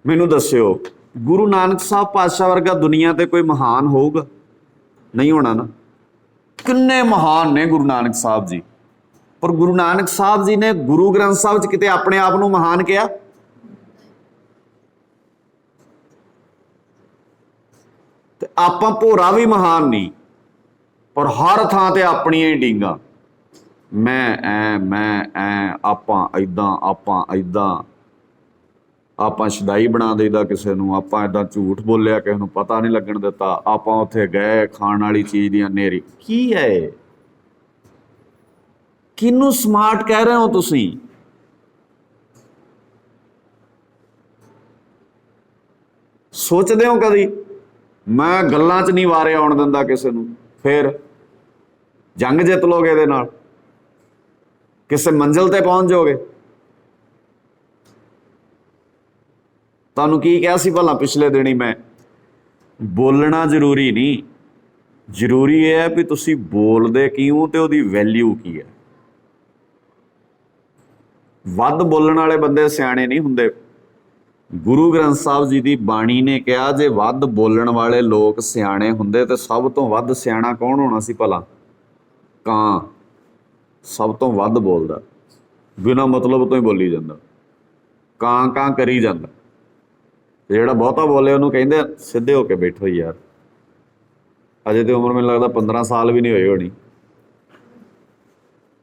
ਮੈਨੂੰ ਦੱਸਿਓ, ਗੁਰੂ ਨਾਨਕ ਸਾਹਿਬ ਪਾਤਸ਼ਾਹ ਵਰਗਾ ਦੁਨੀਆ ਤੇ ਕੋਈ ਮਹਾਨ ਹੋਊਗਾ? ਨਹੀਂ ਹੋਣਾ ਨਾ। ਕਿੰਨੇ ਮਹਾਨ ਨੇ ਗੁਰੂ ਨਾਨਕ ਸਾਹਿਬ ਜੀ, ਪਰ ਗੁਰੂ ਨਾਨਕ ਸਾਹਿਬ ਜੀ ਨੇ ਗੁਰੂ ਗ੍ਰੰਥ ਸਾਹਿਬ 'ਚ ਕਿਤੇ ਆਪਣੇ ਆਪ ਨੂੰ ਮਹਾਨ ਕਿਹਾ? ਤੇ ਆਪਾਂ ਭੋਰਾ ਵੀ ਮਹਾਨ ਨਹੀਂ, ਪਰ ਹਰ ਥਾਂ ਤੇ ਆਪਣੀਆਂ ਹੀ ਡੀਂਗਾਂ। ਮੈਂ ਐ, ਆਪਾਂ ਏਦਾਂ, ਆਪਾਂ ਏਦਾਂ, ਆਪਾਂ ਸ਼ਦਾਈ ਬਣਾ ਦੇਈਦਾ ਕਿਸੇ ਨੂੰ, ਆਪਾਂ ਏਦਾਂ ਝੂਠ ਬੋਲਿਆ ਕਿਸੇ ਨੂੰ ਪਤਾ ਨਹੀਂ ਲੱਗਣ ਦਿੱਤਾ, ਆਪਾਂ ਉੱਥੇ ਗਏ ਖਾਣ ਵਾਲੀ ਚੀਜ਼ ਦੀਆਂ ਨੇਰੀ। ਕੀ ਹੈ? ਕਿਹਨੂੰ ਸਮਾਰਟ ਕਹਿ ਰਹੇ ਹੋ ਤੁਸੀਂ? ਸੋਚਦੇ ਹੋ ਕਦੀ? ਮੈਂ ਗੱਲਾਂ 'ਚ ਨਹੀਂ ਵਾਰੇ ਆਉਣ ਦਿੰਦਾ ਕਿਸੇ ਨੂੰ। ਫਿਰ ਜੰਗ ਜਿੱਤ ਲੋਗੇ ਇਹਦੇ ਨਾਲ, ਕਿਸੇ ਮੰਜ਼ਿਲ ਤੇ ਪਹੁੰਚ ਜਾਓਗੇ। ਤੁਹਾਨੂੰ ਕੀ ਕਿਹਾ ਸੀ ਭਲਾ ਪਿਛਲੇ ਦਿਨੀ? ਮੈਂ ਬੋਲਣਾ ਜ਼ਰੂਰੀ ਨਹੀਂ, ਜ਼ਰੂਰੀ ਇਹ ਹੈ ਵੀ ਤੁਸੀਂ ਬੋਲਦੇ ਕੀ ਹੋ ਤੇ ਉਹਦੀ ਵੈਲਿਊ ਕੀ ਹੈ। ਵੱਧ ਬੋਲਣ ਵਾਲੇ ਬੰਦੇ ਸਿਆਣੇ ਨਹੀਂ ਹੁੰਦੇ। ਗੁਰੂ ਗ੍ਰੰਥ ਸਾਹਿਬ ਜੀ ਦੀ ਬਾਣੀ ਨੇ ਕਿਹਾ ਜੇ ਵੱਧ ਬੋਲਣ ਵਾਲੇ ਲੋਕ ਸਿਆਣੇ ਹੁੰਦੇ ਤੇ ਸਭ ਤੋਂ ਵੱਧ ਸਿਆਣਾ ਕੌਣ ਹੋਣਾ ਸੀ ਭਲਾ? ਕਾਂ। ਸਭ ਤੋਂ ਵੱਧ ਬੋਲਦਾ, ਬਿਨਾਂ ਮਤਲਬ ਤੋਂ ਹੀ ਬੋਲੀ ਜਾਂਦਾ, ਕਾਂ ਕਾਂ ਕਰੀ ਜਾਂਦਾ। ਜਿਹੜਾ ਬਹੁਤਾ ਬੋਲੇ ਉਹਨੂੰ ਕਹਿੰਦੇ ਸਿੱਧੇ ਹੋ ਕੇ ਬੈਠੋ ਯਾਰ। ਅਜੇ ਤੇ ਉਮਰ ਮੈਨੂੰ ਲੱਗਦਾ 15 ਸਾਲ ਵੀ ਨਹੀਂ ਹੋਈ ਹੋਣੀ।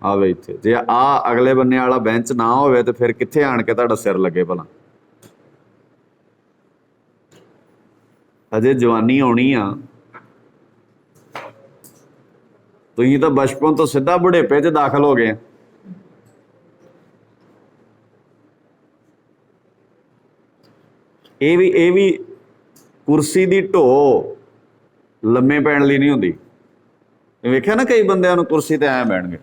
ਆਵੇ ਇੱਥੇ ਜੇ ਆ ਅਗਲੇ ਬੰਨੇ ਵਾਲਾ ਬੈਂਚ ਨਾ ਹੋਵੇ ਤੇ ਫਿਰ ਕਿੱਥੇ ਆਣ ਕੇ ਤੁਹਾਡਾ ਸਿਰ ਲੱਗੇ ਭਲਾ? ਅਜੇ ਜਵਾਨੀ ਆਉਣੀ ਆ, ਤੁਸੀਂ ਤਾਂ ਬਚਪਨ ਤੋਂ ਸਿੱਧਾ ਬੁਢੇਪੇ 'ਚ ਦਾਖਲ ਹੋ ਗਏ। ਇਹ ਵੀ ਕੁਰਸੀ ਦੀ ਢੋ ਲੰਮੇ ਪੈਣ ਲਈ ਨਹੀਂ ਹੁੰਦੀ। ਵੇਖਿਆ ਨਾ ਕਈ ਬੰਦਿਆਂ ਨੂੰ ਕੁਰਸੀ ਤੇ ਐਂ ਬਹਿਣਗੇ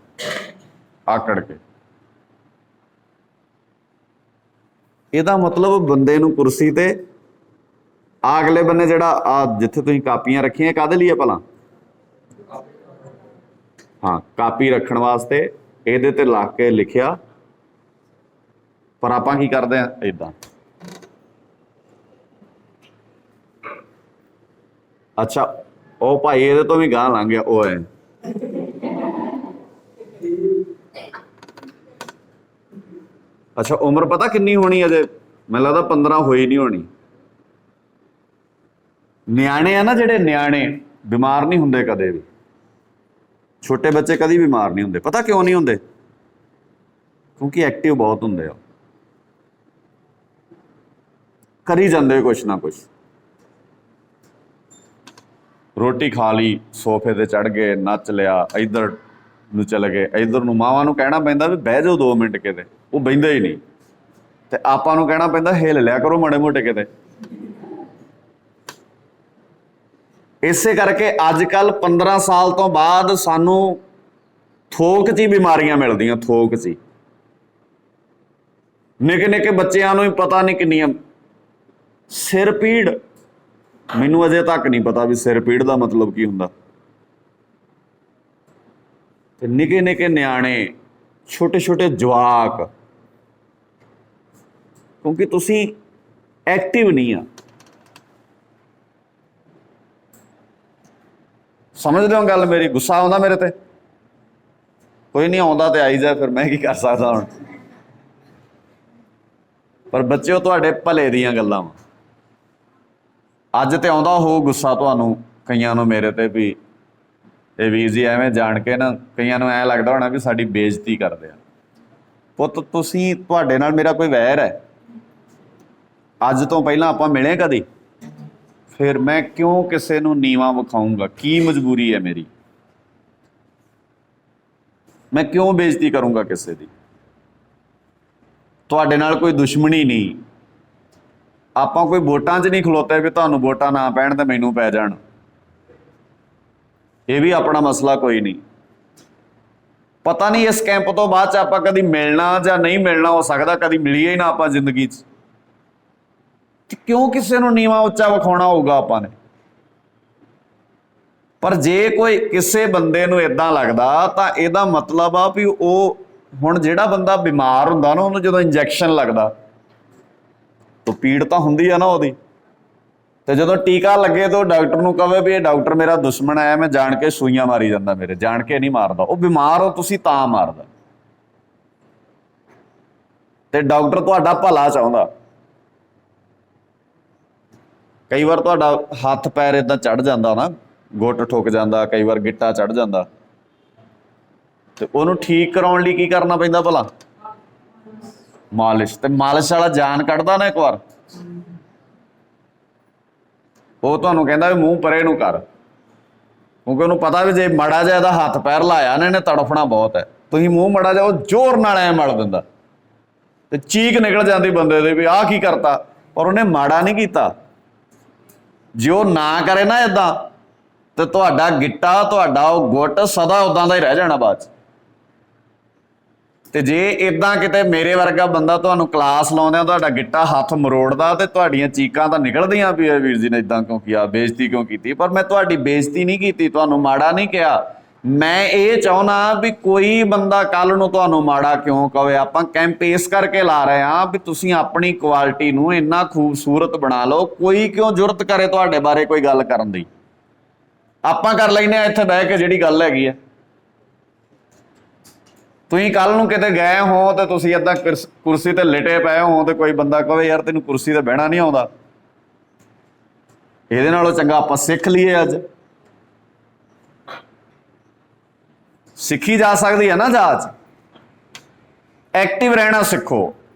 ਆਕੜ ਕੇ। ਇਹਦਾ ਮਤਲਬ ਬੰਦੇ ਨੂੰ ਕੁਰਸੀ ਤੇ ਅਗਲੇ ਬੰਨੇ ਜਿਹੜਾ ਆ ਜਿੱਥੇ ਤੁਸੀਂ ਕਾਪੀਆਂ ਰੱਖੀਆਂ ਕਾਹਦੇ ਲਈ ਆ ਭਲਾ? ਹਾਂ, ਕਾਪੀ ਰੱਖਣ ਵਾਸਤੇ। ਇਹਦੇ ਤੇ ਲਾ ਕੇ ਲਿਖਿਆ पर आपां की करदे आ इदां। अच्छा ਉਹ ਭਾਈ ਇਹਦੇ ਤੋਂ ਵੀ ਗਾਂਹ ਲੰਘ ਗਿਆ ਉਹ ਹੈ। ਅੱਛਾ ਉਮਰ ਪਤਾ ਕਿੰਨੀ ਹੋਣੀ ਅਜੇ? ਮੈਨੂੰ ਲੱਗਦਾ 15 ਹੋਈ ਨਹੀਂ ਹੋਣੀ। ਨਿਆਣੇ ਆ ਨਾ ਜਿਹੜੇ ਨਿਆਣੇ ਬਿਮਾਰ ਨਹੀਂ ਹੁੰਦੇ ਕਦੇ ਵੀ। ਛੋਟੇ ਬੱਚੇ ਕਦੀ ਬਿਮਾਰ ਨਹੀਂ ਹੁੰਦੇ। ਪਤਾ ਕਿਉਂ ਨਹੀਂ ਹੁੰਦੇ? ਕਿਉਂਕਿ ਐਕਟਿਵ ਬਹੁਤ ਹੁੰਦੇ ਆ, ਕਰੀ ਜਾਂਦੇ ਕੁਛ ਨਾ ਕੁਛ। ਰੋਟੀ ਖਾ ਲਈ, ਸੋਫੇ ਤੇ ਚੜ ਗਏ, ਨੱਚ ਲਿਆ, ਇੱਧਰ ਨੂੰ ਚਲੇ ਗਏ, ਇੱਧਰ ਨੂੰ। ਮਾਵਾਂ ਨੂੰ ਕਹਿਣਾ ਪੈਂਦਾ ਵੀ ਬਹਿ ਜਾਓ 2 ਮਿੰਟ ਕਿਤੇ, ਉਹ ਬਹਿੰਦੇ ਹੀ ਨਹੀਂ। ਤੇ ਆਪਾਂ ਨੂੰ ਕਹਿਣਾ ਪੈਂਦਾ ਹਿੱਲ ਲਿਆ ਕਰੋ ਮਾੜੇ ਮੋਟੇ ਕਿਤੇ। ਇਸੇ ਕਰਕੇ ਅੱਜ ਕੱਲ 15 ਸਾਲ ਤੋਂ ਬਾਅਦ ਸਾਨੂੰ ਥੋਕ 'ਚ ਹੀ ਬਿਮਾਰੀਆਂ ਮਿਲਦੀਆਂ, ਥੋਕ 'ਚ ਹੀ। ਨਿੱਕੇ ਨਿੱਕੇ ਬੱਚਿਆਂ ਨੂੰ ਹੀ ਪਤਾ ਨਹੀਂ ਕਿੰਨੀਆਂ। ਸਿਰ ਪੀੜ, ਮੈਨੂੰ ਅਜੇ ਤੱਕ ਨਹੀਂ ਪਤਾ ਵੀ ਸਿਰ ਪੀੜ ਦਾ ਮਤਲਬ ਕੀ ਹੁੰਦਾ। ਤੇ ਨਿੱਕੇ ਨਿੱਕੇ ਨਿਆਣੇ, ਛੋਟੇ ਛੋਟੇ ਜਵਾਕ, ਕਿਉਂਕਿ ਤੁਸੀਂ ਐਕਟਿਵ ਨਹੀਂ ਆ। ਸਮਝਦੇ ਹੋ ਗੱਲ ਮੇਰੀ? ਗੁੱਸਾ ਆਉਂਦਾ ਮੇਰੇ ਤੇ? ਕੋਈ ਨਹੀਂ ਆਉਂਦਾ ਤੇ ਆਈ ਜਾ, ਫਿਰ ਮੈਂ ਕੀ ਕਰ ਸਕਦਾ ਹੁਣ। ਪਰ ਬੱਚਿਓ ਤੁਹਾਡੇ ਭਲੇ ਦੀਆਂ ਗੱਲਾਂ ਵਾ। ਅੱਜ ਤੇ ਆਉਂਦਾ ਹੋ ਗੁੱਸਾ ਤੁਹਾਨੂੰ ਕਈਆਂ ਨੂੰ ਮੇਰੇ ਤੇ ਵੀ ਇਹ ਵੀਰ ਜੀ ਐਵੇਂ ਜਾਣ ਕੇ ਨਾ, ਕਈਆਂ ਨੂੰ ਐਂ ਲੱਗਦਾ ਹੋਣਾ ਵੀ ਸਾਡੀ ਬੇਇੱਜ਼ਤੀ ਕਰਦੇ ਆ। ਪੁੱਤ ਤੁਸੀਂ, ਤੁਹਾਡੇ ਨਾਲ ਮੇਰਾ ਕੋਈ ਵੈਰ ਹੈ? ਅੱਜ ਤੋਂ ਪਹਿਲਾਂ ਆਪਾਂ ਮਿਲੇ ਕਦੀ? ਫਿਰ ਮੈਂ ਕਿਉਂ ਕਿਸੇ ਨੂੰ ਨੀਵਾਂ ਵਿਖਾਊਂਗਾ? ਕੀ ਮਜਬੂਰੀ ਹੈ ਮੇਰੀ? ਮੈਂ ਕਿਉਂ ਬੇਇੱਜ਼ਤੀ ਕਰੂੰਗਾ ਕਿਸੇ ਦੀ? ਤੁਹਾਡੇ ਨਾਲ ਕੋਈ ਦੁਸ਼ਮਣੀ ਨਹੀਂ। ਆਪਾਂ ਕੋਈ ਵੋਟਾਂ 'ਚ ਨਹੀਂ ਖਲੋਤੇ ਵੀ ਤੁਹਾਨੂੰ ਵੋਟਾਂ ਨਾ ਪੈਣ ਤੇ ਮੈਨੂੰ ਪੈ ਜਾਣ। ਇਹ ਵੀ ਆਪਣਾ ਮਸਲਾ ਕੋਈ ਨਹੀਂ। ਪਤਾ ਨਹੀਂ ਇਸ ਕੈਂਪ ਤੋਂ ਬਾਅਦ 'ਚ ਆਪਾਂ ਕਦੀ ਮਿਲਣਾ ਜਾਂ ਨਹੀਂ ਮਿਲਣਾ, ਹੋ ਸਕਦਾ ਕਦੀ ਮਿਲੀਏ ਹੀ ਨਾ ਆਪਾਂ ਜ਼ਿੰਦਗੀ 'ਚ। ਕਿਉਂ ਕਿਸੇ ਨੂੰ ਨੀਵਾਂ ਉੱਚਾ ਵਿਖਾਉਣਾ ਹੋਊਗਾ ਆਪਾਂ ਨੇ? ਪਰ ਜੇ ਕੋਈ ਕਿਸੇ ਬੰਦੇ ਨੂੰ ਇਦਾਂ ਲੱਗਦਾ ਤਾਂ ਇਹਦਾ ਮਤਲਬ ਆ ਵੀ ਉਹ, ਹੁਣ ਜਿਹੜਾ ਬੰਦਾ ਬਿਮਾਰ ਹੁੰਦਾ ਨਾ, ਉਹਨੂੰ ਜਦੋਂ ਇੰਜੈਕਸ਼ਨ ਲੱਗਦਾ ਤਾਂ ਪੀੜ ਤਾਂ ਹੁੰਦੀ ਆ ਨਾ ਉਹਦੀ। ਤੇ ਜਦੋਂ ਟੀਕਾ ਲੱਗੇ ਤਾਂ ਡਾਕਟਰ ਨੂੰ ਕਹੇ ਵੀ ਇਹ ਡਾਕਟਰ ਮੇਰਾ ਦੁਸ਼ਮਣ ਹੈ, ਮੈਂ ਜਾਣ ਕੇ ਸੂਈਆਂ ਮਾਰੀ ਜਾਂਦਾ, ਮੇਰੇ ਜਾਣ ਕੇ ਨਹੀਂ ਮਾਰਦਾ। ਉਹ ਬਿਮਾਰ ਹੋ ਤੁਸੀਂ ਤਾਂ ਮਾਰਦਾ, ਤੇ ਡਾਕਟਰ ਤੁਹਾਡਾ ਭਲਾ ਚਾਹੁੰਦਾ। ਕਈ ਵਾਰ ਤੁਹਾਡਾ ਹੱਥ ਪੈਰ ਏਦਾਂ ਚੜ ਜਾਂਦਾ ਨਾ, ਗੁੱਟ ਠੁੱਕ ਜਾਂਦਾ, ਕਈ ਵਾਰ ਗਿੱਟਾ ਚੜ ਜਾਂਦਾ, ਤੇ ਉਹਨੂੰ ਠੀਕ ਕਰਾਉਣ ਲਈ ਕੀ ਕਰਨਾ ਪੈਂਦਾ ਭਲਾ? ਮਾਲਿਸ਼। ਤੇ ਮਾਲਿਸ਼ ਵਾਲਾ ਜਾਨ ਕੱਢਦਾ ਨਾ ਇੱਕ ਵਾਰ, ਉਹ ਤੁਹਾਨੂੰ ਕਹਿੰਦਾ ਵੀ ਮੂੰਹ ਪਰੇ ਨੂੰ ਕਰ, ਕਿਉਂਕਿ ਉਹਨੂੰ ਪਤਾ ਵੀ ਜੇ ਮਾੜਾ ਜਿਹਾ ਇਹਦਾ ਹੱਥ ਪੈਰ ਲਾਇਆ ਨਾ, ਇਹਨੇ ਤੜਫਣਾ ਬਹੁਤ ਹੈ। ਤੁਸੀਂ ਮੂੰਹ ਮਾੜਾ ਜਿਹਾ ਉਹ ਜ਼ੋਰ ਨਾਲ ਐ ਮਲ ਦਿੰਦਾ ਤੇ ਚੀਕ ਨਿਕਲ ਜਾਂਦੀ ਬੰਦੇ ਦੇ ਵੀ ਆਹ ਕੀ ਕਰਤਾ, ਪਰ ਉਹਨੇ ਮਾੜਾ ਨਹੀਂ ਕੀਤਾ। ਜੇ ਉਹ ਨਾ ਕਰੇ ਨਾ ਏਦਾਂ, ਤੇ ਤੁਹਾਡਾ ਗਿੱਟਾ, ਤੁਹਾਡਾ ਉਹ ਗੁੱਟ ਸਦਾ ਉਦਾਂ ਦਾ ਹੀ ਰਹਿ ਜਾਣਾ ਬਾਅਦ 'ਚ। ਤੇ ਜੇ ਇਦਾਂ ਕਿਤੇ ਮੇਰੇ ਵਰਗਾ ਬੰਦਾ ਤੁਹਾਨੂੰ ਕਲਾਸ ਲਾਉਂਦਿਆਂ ਤੁਹਾਡਾ ਗਿੱਟਾ ਹੱਥ ਮਰੋੜਦਾ, ਤੇ ਤੁਹਾਡੀਆਂ ਚੀਕਾਂ ਤਾਂ ਨਿਕਲਦੀਆਂ ਵੀ ਵੀਰ ਜੀ ਨੇ ਇਦਾਂ ਕਿਉਂ ਕੀਤਾ, ਬੇਇੱਜ਼ਤੀ ਕਿਉਂ ਕੀਤੀ। ਪਰ ਮੈਂ ਤੁਹਾਡੀ ਬੇਇੱਜ਼ਤੀ ਨਹੀਂ ਕੀਤੀ, ਤੁਹਾਨੂੰ ਮਾੜਾ ਨਹੀਂ ਕਿਹਾ। ਮੈਂ ਇਹ ਚਾਹੁੰਦਾ ਵੀ ਕੋਈ ਬੰਦਾ ਕੱਲ ਨੂੰ ਤੁਹਾਨੂੰ ਮਾੜਾ ਕਿਉਂ ਕਹੇ। ਆਪਾਂ ਕੈਂਪ ਇਸ ਕਰਕੇ ਲਾ ਰਹੇ ਹਾਂ ਵੀ ਤੁਸੀਂ ਆਪਣੀ ਕੁਆਲਿਟੀ ਨੂੰ ਇੰਨਾ ਖੂਬਸੂਰਤ ਬਣਾ ਲਓ। ਕੋਈ ਕਿਉਂ ਜੁਰਤ ਕਰੇ ਤੁਹਾਡੇ ਬਾਰੇ ਕੋਈ ਗੱਲ ਕਰਨ ਦੀ? ਆਪਾਂ ਕਰ ਲੈਂਦੇ ਹਾਂ ਇੱਥੇ ਬਹਿ ਕੇ ਜਿਹੜੀ ਗੱਲ ਹੈਗੀ ਹੈ। ਤੁਸੀਂ ਕੱਲ ਨੂੰ ਕਿਤੇ ਗਏ ਹੋ ਤੇ ਤੁਸੀਂ ਏਦਾਂ ਕੁਰਸੀ ਤੇ ਲਿਟੇ ਪਏ ਹੋ ਤੇ ਕੋਈ ਬੰਦਾ ਕਹੇ ਯਾਰ ਤੈਨੂੰ ਕੁਰਸੀ ਤੇ ਬਹਿਣਾ ਨਹੀਂ ਆਉਂਦਾ, ਇਹਦੇ ਨਾਲੋਂ ਚੰਗਾ ਆਪਾਂ ਸਿੱਖ ਲਈਏ। ਅੱਜ ਸਿੱਖੀ ਜਾ ਸਕਦੀ ਹੈ ਨਾ ਜਾਚ। ਐਕਟਿਵ ਰਹਿਣਾ ਸਿੱਖੋ।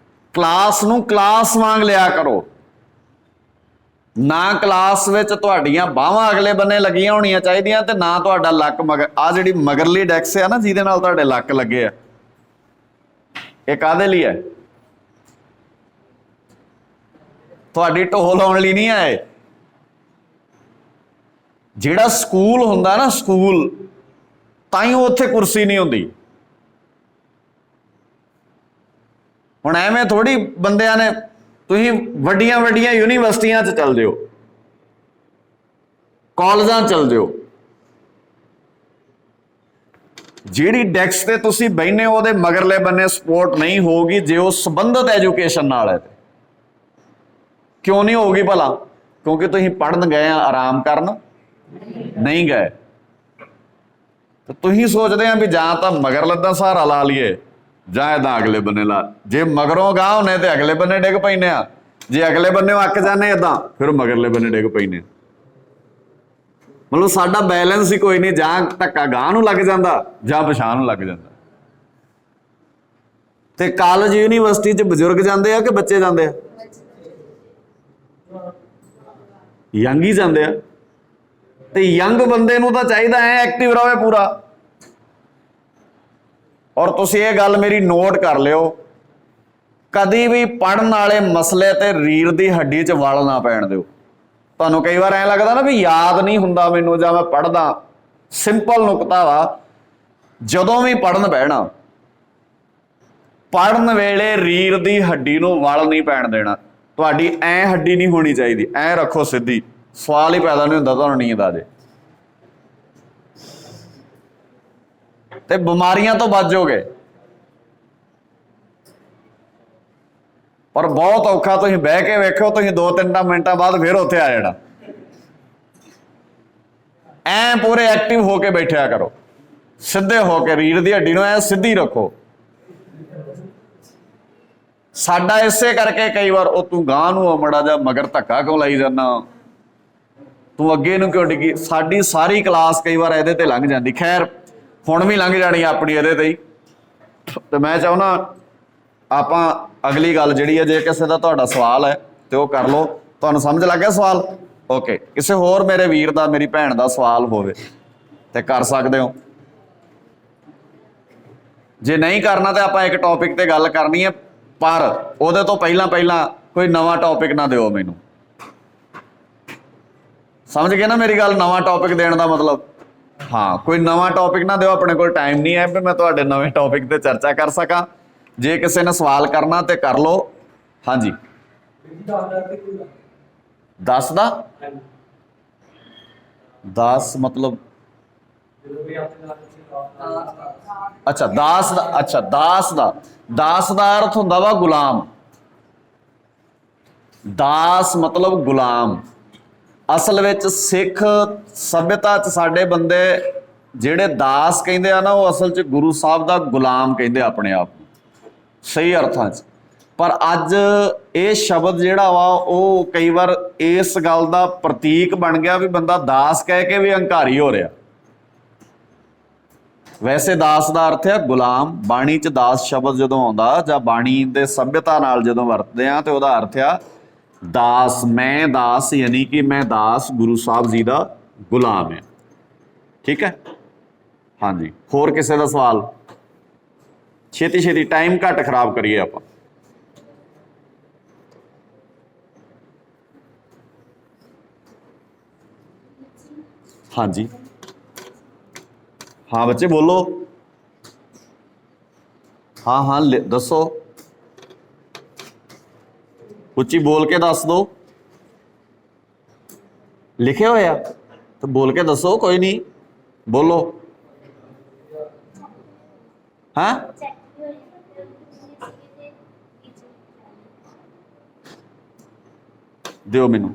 ਕਲਾਸ ਨੂੰ ਕਲਾਸ ਵਾਂਗ ਲਿਆ ਕਰੋ, ਨਾ ਕਲਾਸ ਵਿੱਚ ਤੁਹਾਡੀਆਂ ਬਾਹਾਂ ਅਗਲੇ ਬੰਨੇ ਲੱਗੀਆਂ ਹੋਣੀਆਂ ਚਾਹੀਦੀਆਂ ਤੇ ਨਾ ਤੁਹਾਡਾ ਲੱਕ ਮਗਰ। ਆ ਜਿਹੜੀ ਮਗਰਲੀ ਡੈਕਸ ਆ ਨਾ, ਜਿਹਦੇ ਨਾਲ ਤੁਹਾਡੇ ਲੱਕ ਲੱਗੇ ਆ, ਇਹ ਕਾਹਦੇ ਲਈ ਹੈ? ਤੁਹਾਡੀ ਢੋਹ ਲਾਉਣ ਲਈ ਨਹੀਂ ਆਏ। ਜਿਹੜਾ ਸਕੂਲ ਹੁੰਦਾ ਨਾ, ਸਕੂਲ, ਤਾਂ ਹੀ ਉੱਥੇ ਕੁਰਸੀ ਨਹੀਂ ਹੁੰਦੀ। ਹੁਣ ਐਵੇਂ ਥੋੜੀ ਬੰਦਿਆਂ ਨੇ, ਤੁਸੀਂ ਵੱਡੀਆਂ ਵੱਡੀਆਂ ਯੂਨੀਵਰਸਿਟੀਆਂ 'ਚ ਚੱਲ ਜਿਓ, ਕਾਲਜਾਂ 'ਚ ਚੱਲ ਜਿਓ, ਜਿਹੜੀ ਡੈਕਸ ਤੇ ਤੁਸੀਂ ਬਹਿਨੇ ਹੋ ਉਹਦੇ ਮਗਰਲੇ ਬੰਨੇ ਸਪੋਰਟ ਨਹੀਂ ਹੋਊਗੀ ਜੇ ਉਹ ਸੰਬੰਧਿਤ ਐਜੂਕੇਸ਼ਨ ਨਾਲ ਹੈ। ਕਿਉਂ ਨਹੀਂ ਹੋਊਗੀ ਭਲਾ? ਕਿਉਂਕਿ ਤੁਸੀਂ ਪੜ੍ਹਨ ਗਏ ਆ, ਆਰਾਮ ਕਰਨ ਨਹੀਂ ਗਏ। ਤੇ ਤੁਸੀਂ ਸੋਚਦੇ ਆ ਵੀ ਜਾਂ ਤਾਂ ਮਗਰ ਲੱਦਾ ਸਹਾਰਾ ਲਾ ਲਈਏ ਜਾਂ ਇਹਦਾ ਅਗਲੇ ਬੰਨੇ ਲਾ। ਜੇ ਮਗਰੋਂ ਗਾਹ ਹੋਣੇ ਤੇ ਅਗਲੇ ਬੰਨੇ ਡਿੱਗ ਪੈਨੇ ਆ, ਜੇ ਅਗਲੇ ਬੰਨੇ ਅੱਕ ਜਾਂਦੇ ਏਦਾਂ ਫਿਰ ਮਗਰਲੇ ਬੰਨੇ ਡਿੱਗ ਪੈਨੇ। ਮਤਲਬ ਸਾਡਾ ਬੈਲੈਂਸ ਹੀ ਕੋਈ ਨਹੀਂ, ਜਾਂ ਧੱਕਾ ਗਾਹ ਨੂੰ ਲੱਗ ਜਾਂਦਾ ਜਾਂ ਪਛਾਣ ਨੂੰ ਲੱਗ ਜਾਂਦਾ। ਤੇ ਕਾਲਜ ਯੂਨੀਵਰਸਿਟੀ 'ਚ ਬਜ਼ੁਰਗ ਜਾਂਦੇ ਆ ਕਿ ਬੱਚੇ ਜਾਂਦੇ ਆ? ਯੰਗ ਹੀ ਜਾਂਦੇ ਆ। ਤੇ ਯੰਗ ਬੰਦੇ ਨੂੰ ਤਾਂ ਚਾਹੀਦਾ ਐ ਐਕਟਿਵ ਰਹੇ ਪੂਰਾ। ਔਰ ਤੁਸੀਂ ਇਹ ਗੱਲ ਮੇਰੀ ਨੋਟ ਕਰ ਲਿਓ, ਕਦੀ ਵੀ ਪੜ੍ਹਨ ਵਾਲੇ ਮਸਲੇ ਤੇ ਰੀੜ ਦੀ ਹੱਡੀ 'ਚ ਵਲ ਨਾ ਪੈਣ ਦਿਓ। ਤੁਹਾਨੂੰ ਕਈ ਵਾਰ ਐਂ ਲੱਗਦਾ ਨਾ ਵੀ ਯਾਦ ਨਹੀਂ ਹੁੰਦਾ ਮੈਨੂੰ ਜਾਂ ਮੈਂ ਪੜ੍ਹਦਾ। ਸਿੰਪਲ ਨੁਕਤਾ ਵਾ, ਜਦੋਂ ਵੀ ਪੜ੍ਹਨ ਬਹਿਣਾ, ਪੜ੍ਹਨ ਵੇਲੇ ਰੀੜ ਦੀ ਹੱਡੀ ਨੂੰ ਵਲ ਨਹੀਂ ਪੈਣ ਦੇਣਾ। ਤੁਹਾਡੀ ਐ ਹੱਡੀ ਨਹੀਂ ਹੋਣੀ ਚਾਹੀਦੀ, ਐ ਰੱਖੋ ਸਿੱਧੀ, ਸਵਾਲ ਹੀ ਪੈਦਾ ਨਹੀਂ ਹੁੰਦਾ ਤੁਹਾਨੂੰ ਨੀਂਦ ਆ ਜੇ। ਤੇ ਬਿਮਾਰੀਆਂ ਤੋਂ ਬਚ ਜਾਓਗੇ। ਪਰ ਬਹੁਤ ਔਖਾ, ਤੁਸੀਂ ਬਹਿ ਕੇ ਵੇਖੋ, ਤੁਸੀਂ 2-3 ਮਿੰਟਾਂ ਬਾਅਦ ਫਿਰ ਉੱਥੇ ਆ ਜਾਣਾ। ਐ ਪੂਰੇ ਐਕਟਿਵ ਹੋ ਕੇ ਬੈਠਿਆ ਕਰੋ, ਸਿੱਧੇ ਹੋ ਕੇ ਰੀੜ ਦੀ ਹੱਡੀ ਨੂੰ ਐ ਸਿੱਧੀ ਰੱਖੋ। ਸਾਡਾ ਇਸੇ ਕਰਕੇ ਕਈ ਵਾਰ ਉਹ ਤੂੰ ਗਾਂ ਨੂੰ ਅਮੜਾ ਜਾ ਮਗਰ ਧੱਕਾ ਕਿਉਂ ਲਾਈ ਜਾਂਦਾ, ਤੂੰ ਅੱਗੇ ਨੂੰ ਕਿਉਂ ਡਿੱਗੀ। ਸਾਡੀ ਸਾਰੀ ਕਲਾਸ ਕਈ ਵਾਰ ਇਹਦੇ ਤੇ ਲੰਘ ਜਾਂਦੀ। ਖੈਰ ਹੁਣ ਵੀ ਲੰਘ ਜਾਣੀ ਆਪਣੀ ਇਹਦੇ ਤੇ ਹੀ। ਤੇ ਮੈਂ ਚਾਹੁੰਦਾ ਆਪਾਂ ਅਗਲੀ ਗੱਲ ਜਿਹੜੀ ਹੈ, ਜੇ ਕਿਸੇ ਦਾ ਤੁਹਾਡਾ ਸਵਾਲ ਹੈ ਤੇ ਉਹ ਕਰ ਲਓ। ਤੁਹਾਨੂੰ ਸਮਝ ਲੱਗ ਗਿਆ ਸਵਾਲ? ਓਕੇ। ਕਿਸੇ ਹੋਰ ਮੇਰੇ ਵੀਰ ਦਾ, ਮੇਰੀ ਭੈਣ ਦਾ ਸਵਾਲ ਹੋਵੇ ਤੇ ਕਰ ਸਕਦੇ ਹੋ। ਜੇ ਨਹੀਂ ਕਰਨਾ ਤੇ ਆਪਾਂ ਇੱਕ ਟੌਪਿਕ ਤੇ ਗੱਲ ਕਰਨੀ ਹੈ, ਪਰ ਉਹਦੇ ਤੋਂ ਪਹਿਲਾਂ ਕੋਈ ਨਵਾਂ ਟੌਪਿਕ ਨਾ ਦਿਓ ਮੈਨੂੰ। ਸਮਝ ਗਏ ਨਾ ਮੇਰੀ ਗੱਲ? ਨਵਾਂ ਟੌਪਿਕ ਦੇਣ ਦਾ ਮਤਲਬ, ਹਾਂ, ਕੋਈ ਨਵਾਂ ਟੌਪਿਕ ਨਾ ਦਿਓ। ਆਪਣੇ ਕੋਲ ਟਾਈਮ ਨਹੀਂ ਹੈ ਵੀ ਮੈਂ ਤੁਹਾਡੇ ਨਵੇਂ ਟੌਪਿਕ ਤੇ ਚਰਚਾ ਕਰ ਸਕਾਂ। ਜੇ ਕਿਸੇ ਨੇ ਸਵਾਲ ਕਰਨਾ ਤੇ ਕਰ ਲਓ। ਹਾਂਜੀ, 10 ਦਾ 10 ਮਤਲਬ ਅੱਛਾ, ਦਾਸ ਦਾ, ਅੱਛਾ ਦਾਸ ਦਾ ਅਰਥ ਹੁੰਦਾ ਵਾ ਗੁਲਾਮ। ਦਾਸ ਮਤਲਬ ਗੁਲਾਮ। ਅਸਲ ਵਿੱਚ ਸਿੱਖ ਸਭਿਅਤਾ 'ਚ ਸਾਡੇ ਬੰਦੇ ਜਿਹੜੇ ਦਾਸ ਕਹਿੰਦੇ ਆ ਨਾ, ਉਹ ਅਸਲ 'ਚ ਗੁਰੂ ਸਾਹਿਬ ਦਾ ਗੁਲਾਮ ਕਹਿੰਦੇ ਆਪਣੇ ਆਪ ਨੂੰ, ਸਹੀ ਅਰਥਾਂ 'ਚ। ਪਰ ਅੱਜ ਇਹ ਸ਼ਬਦ ਜਿਹੜਾ ਵਾ ਉਹ ਕਈ ਵਾਰ ਇਸ ਗੱਲ ਦਾ ਪ੍ਰਤੀਕ ਬਣ ਗਿਆ ਵੀ ਬੰਦਾ ਦਾਸ ਕਹਿ ਕੇ ਵੀ ਹੰਕਾਰੀ ਹੋ ਰਿਹਾ। ਵੈਸੇ ਦਾਸ ਦਾ ਅਰਥ ਹੈ ਗੁਲਾਮ। ਬਾਣੀ 'ਚ ਦਾਸ ਸ਼ਬਦ ਜਦੋਂ ਆਉਂਦਾ ਜਾਂ ਬਾਣੀ ਦੇ ਸਭਿਅਤਾ ਨਾਲ ਜਦੋਂ ਵਰਤਦੇ ਆ ਤੇ ਉਹਦਾ ਅਰਥ ਆ ਦਾਸ। ਮੈਂ ਦਾਸ, ਯਾਨੀ ਕਿ ਮੈਂ ਦਾਸ ਗੁਰੂ ਸਾਹਿਬ ਜੀ ਦਾ ਗੁਲਾਮ ਹੈ। ਠੀਕ ਹੈ, ਹਾਂਜੀ। ਹੋਰ ਕਿਸੇ ਦਾ ਸਵਾਲ? ਛੇਤੀ ਟਾਈਮ ਘੱਟ ਖਰਾਬ ਕਰੀਏ ਆਪਾਂ। ਹਾਂਜੀ, ਹਾਂ ਬੱਚੇ ਬੋਲੋ। ਹਾਂ ਦੱਸੋ, ਉੱਚੀ ਬੋਲ ਕੇ ਦੱਸ ਦੋ। ਲਿਖੇ ਹੋਏ ਆ ਤਾਂ ਬੋਲ ਕੇ ਦੱਸੋ, ਕੋਈ ਨਹੀਂ, ਬੋਲੋ। ਹਾਂ, ਦਿਓ ਮੈਨੂੰ।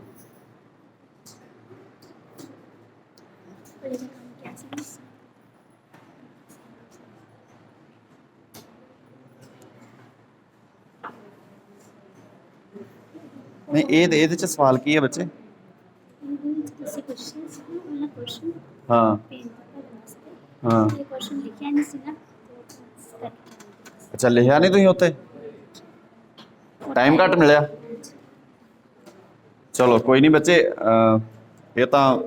ਨਹੀਂ, ਇਹਦੇ ਚ ਸਵਾਲ ਕੀ ਹੈ ਬੱਚੇ? ਹਾਂ ਹਾਂ, ਅੱਛਾ ਲਿਖਿਆ ਨਹੀਂ ਤੁਸੀਂ ਉੱਥੇ? ਟਾਈਮ ਘੱਟ ਮਿਲਿਆ? ਚਲੋ ਕੋਈ ਨਹੀਂ ਬੱਚੇ, ਇਹ ਤਾਂ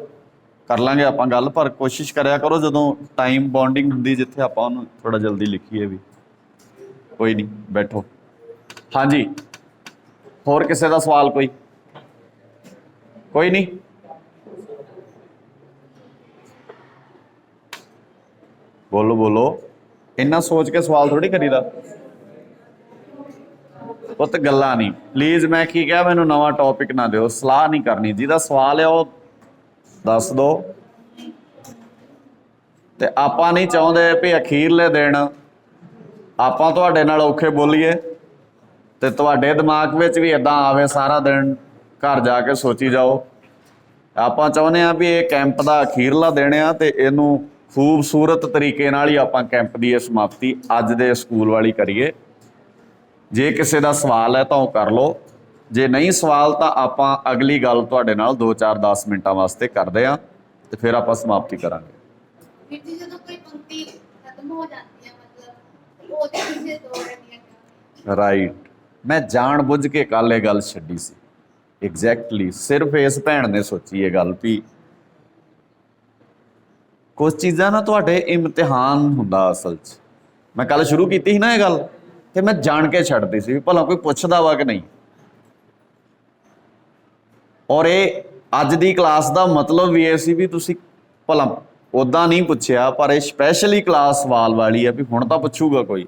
ਕਰ ਲਾਂਗੇ ਆਪਾਂ ਗੱਲ, ਪਰ ਕੋਸ਼ਿਸ਼ ਕਰਿਆ ਕਰੋ ਜਦੋਂ ਟਾਈਮ ਬੌਂਡਿੰਗ ਹੁੰਦੀ ਜਿੱਥੇ ਆਪਾਂ ਉਹਨੂੰ ਥੋੜਾ ਜਲਦੀ ਲਿਖੀਏ ਵੀ। ਕੋਈ ਨਹੀਂ, ਬੈਠੋ। ਹਾਂਜੀ, ਹੋਰ ਕਿਸੇ ਦਾ ਸਵਾਲ? ਕੋਈ ਨਹੀਂ, ਬੋਲੋ। ਇੰਨਾ ਸੋਚ ਕੇ ਸਵਾਲ ਥੋੜੀ ਕਰੀਦਾ। ਉਹ ਤਾਂ ਗੱਲਾਂ ਨਹੀਂ। ਪਲੀਜ਼, ਮੈਂ ਕੀ ਕਿਹਾ, ਮੈਨੂੰ ਨਵਾਂ ਟੌਪਿਕ ਨਾ ਦਿਓ, ਸਲਾਹ ਨਹੀਂ ਕਰਨੀ। ਜਿਹਦਾ ਸਵਾਲ ਹੈ ਉਹ ਦੱਸ ਦਿਓ। ਤੇ ਆਪਾਂ ਨਹੀਂ ਚਾਹੁੰਦੇ ਵੀ ਅਖੀਰਲੇ ਦਿਨ ਆਪਾਂ ਤੁਹਾਡੇ ਨਾਲ ਔਖੇ ਬੋਲੀਏ ਤੇ ਤੁਹਾਡੇ ਦਿਮਾਗ ਵਿੱਚ ਵੀ ਇਦਾਂ ਆਵੇ ਸਾਰਾ ਦਿਨ ਘਰ ਜਾ ਕੇ ਸੋਚੀ ਜਾਓ। ਆਪਾਂ ਚਾਹੁੰਦੇ ਹਾਂ ਵੀ ਇਹ ਕੈਂਪ ਦਾ ਅਖੀਰਲਾ ਦਿਨ ਆ ਤੇ ਇਹਨੂੰ ਖੂਬਸੂਰਤ ਤਰੀਕੇ ਨਾਲ ਹੀ ਆਪਾਂ ਕੈਂਪ ਦੀ ਇਹ ਸਮਾਪਤੀ ਅੱਜ ਦੇ ਸਕੂਲ ਵਾਲੀ ਕਰੀਏ। ਜੇ ਕਿਸੇ ਦਾ ਸਵਾਲ ਹੈ ਤਾਂ ਉਹ ਕਰ ਲਓ, ਜੇ ਨਹੀਂ ਸਵਾਲ ਤਾਂ ਆਪਾਂ ਅਗਲੀ ਗੱਲ ਤੁਹਾਡੇ ਨਾਲ 2-4-10 ਮਿੰਟਾਂ ਵਾਸਤੇ ਕਰਦੇ ਹਾਂ ਤੇ ਫਿਰ ਆਪਾਂ ਸਮਾਪਤੀ ਕਰਾਂਗੇ। ਜਦੋਂ ਕੋਈ ਪੰਕਤੀ ਖਤਮ ਹੋ ਜਾਂਦੀ ਹੈ ਮਤਲਬ ਉਹ ਚੀਜ਼ੇ ਦੋ ਰਹਿੰਦੀਆਂ। ਰਾਈਟ, ਮੈਂ ਜਾਣ ਬੁੱਝ ਕੇ ਕੱਲ ਇਹ ਗੱਲ ਛੱਡੀ ਸੀ। ਐਗਜ਼ੈਕਟਲੀ ਸਿਰਫ ਇਸ ਭੈਣ ਨੇ ਸੋਚੀ ਇਹ ਗੱਲ ਵੀ ਕੁਝ ਚੀਜ਼ਾਂ ਨਾ ਤੁਹਾਡੇ ਇਮਤਿਹਾਨ ਹੁੰਦਾ ਅਸਲ 'ਚ। ਮੈਂ ਕੱਲ ਸ਼ੁਰੂ ਕੀਤੀ ਸੀ ਨਾ ਇਹ ਗੱਲ ਤੇ ਮੈਂ ਜਾਣ ਕੇ ਛੱਡਦੀ ਸੀ ਵੀ ਭਲਾ ਕੋਈ ਪੁੱਛਦਾ ਵਾ ਕਿ ਨਹੀਂ। ਔਰ ਇਹ ਅੱਜ ਦੀ ਕਲਾਸ ਦਾ ਮਤਲਬ ਵੀ ਇਹ ਸੀ ਵੀ ਤੁਸੀਂ ਭਲਾ ਉੱਦਾਂ ਨਹੀਂ ਪੁੱਛਿਆ, ਪਰ ਇਹ ਸਪੈਸ਼ਲੀ ਕਲਾਸ ਸਵਾਲ ਵਾਲੀ ਹੈ ਵੀ ਹੁਣ ਤਾਂ ਪੁੱਛੂਗਾ ਕੋਈ।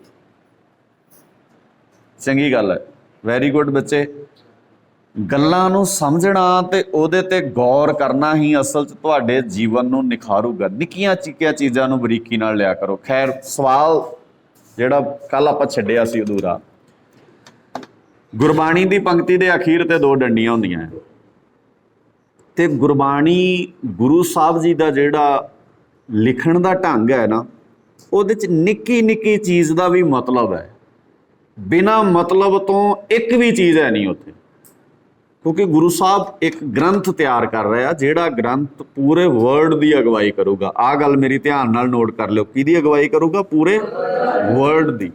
ਚੰਗੀ ਗੱਲ ਹੈ, ਵੈਰੀ ਗੁੱਡ ਬੱਚੇ। ਗੱਲਾਂ ਨੂੰ ਸਮਝਣਾ ਤੇ ਉਹਦੇ ਤੇ ਗੌਰ ਕਰਨਾ ਹੀ ਅਸਲ 'ਚ ਤੁਹਾਡੇ ਜੀਵਨ ਨੂੰ ਨਿਖਾਰੂਗਾ। ਨਿੱਕੀਆਂ ਚਿੱਕੀਆਂ ਚੀਜ਼ਾਂ ਨੂੰ ਬਰੀਕੀ ਨਾਲ ਲਿਆ ਕਰੋ। ਖੈਰ, ਸਵਾਲ ਜਿਹੜਾ ਕੱਲ ਆਪਾਂ ਛੱਡਿਆ ਸੀ ਅਧੂਰਾ, ਗੁਰਬਾਣੀ ਦੀ ਪੰਕਤੀ ਦੇ ਅਖੀਰ ਤੇ 2 ਡੰਡੀਆਂ ਹੁੰਦੀਆਂ ਤੇ ਗੁਰਬਾਣੀ ਗੁਰੂ ਸਾਹਿਬ ਜੀ ਦਾ ਜਿਹੜਾ ਲਿਖਣ ਦਾ ਢੰਗ ਹੈ ਨਾ, ਉਹਦੇ 'ਚ ਨਿੱਕੀ ਨਿੱਕੀ ਚੀਜ਼ ਦਾ ਵੀ ਮਤਲਬ ਹੈ। ਬਿਨਾਂ ਮਤਲਬ ਤੋਂ ਇੱਕ ਵੀ ਚੀਜ਼ ਹੈ ਨਹੀਂ ਉੱਥੇ, ਕਿਉਂਕਿ ਗੁਰੂ ਸਾਹਿਬ ਇੱਕ ਗ੍ਰੰਥ ਤਿਆਰ ਕਰ ਰਿਹਾ ਜਿਹੜਾ ਗ੍ਰੰਥ ਪੂਰੇ ਵਰਲਡ ਦੀ ਅਗਵਾਈ ਕਰੂਗਾ। ਆਹ ਗੱਲ ਮੇਰੀ ਧਿਆਨ ਨਾਲ ਨੋਟ ਕਰ ਲਿਓ, ਕਿਹਦੀ ਅਗਵਾਈ ਕਰੂਗਾ? ਪੂਰੇ ਵਰਲਡ ਦੀ।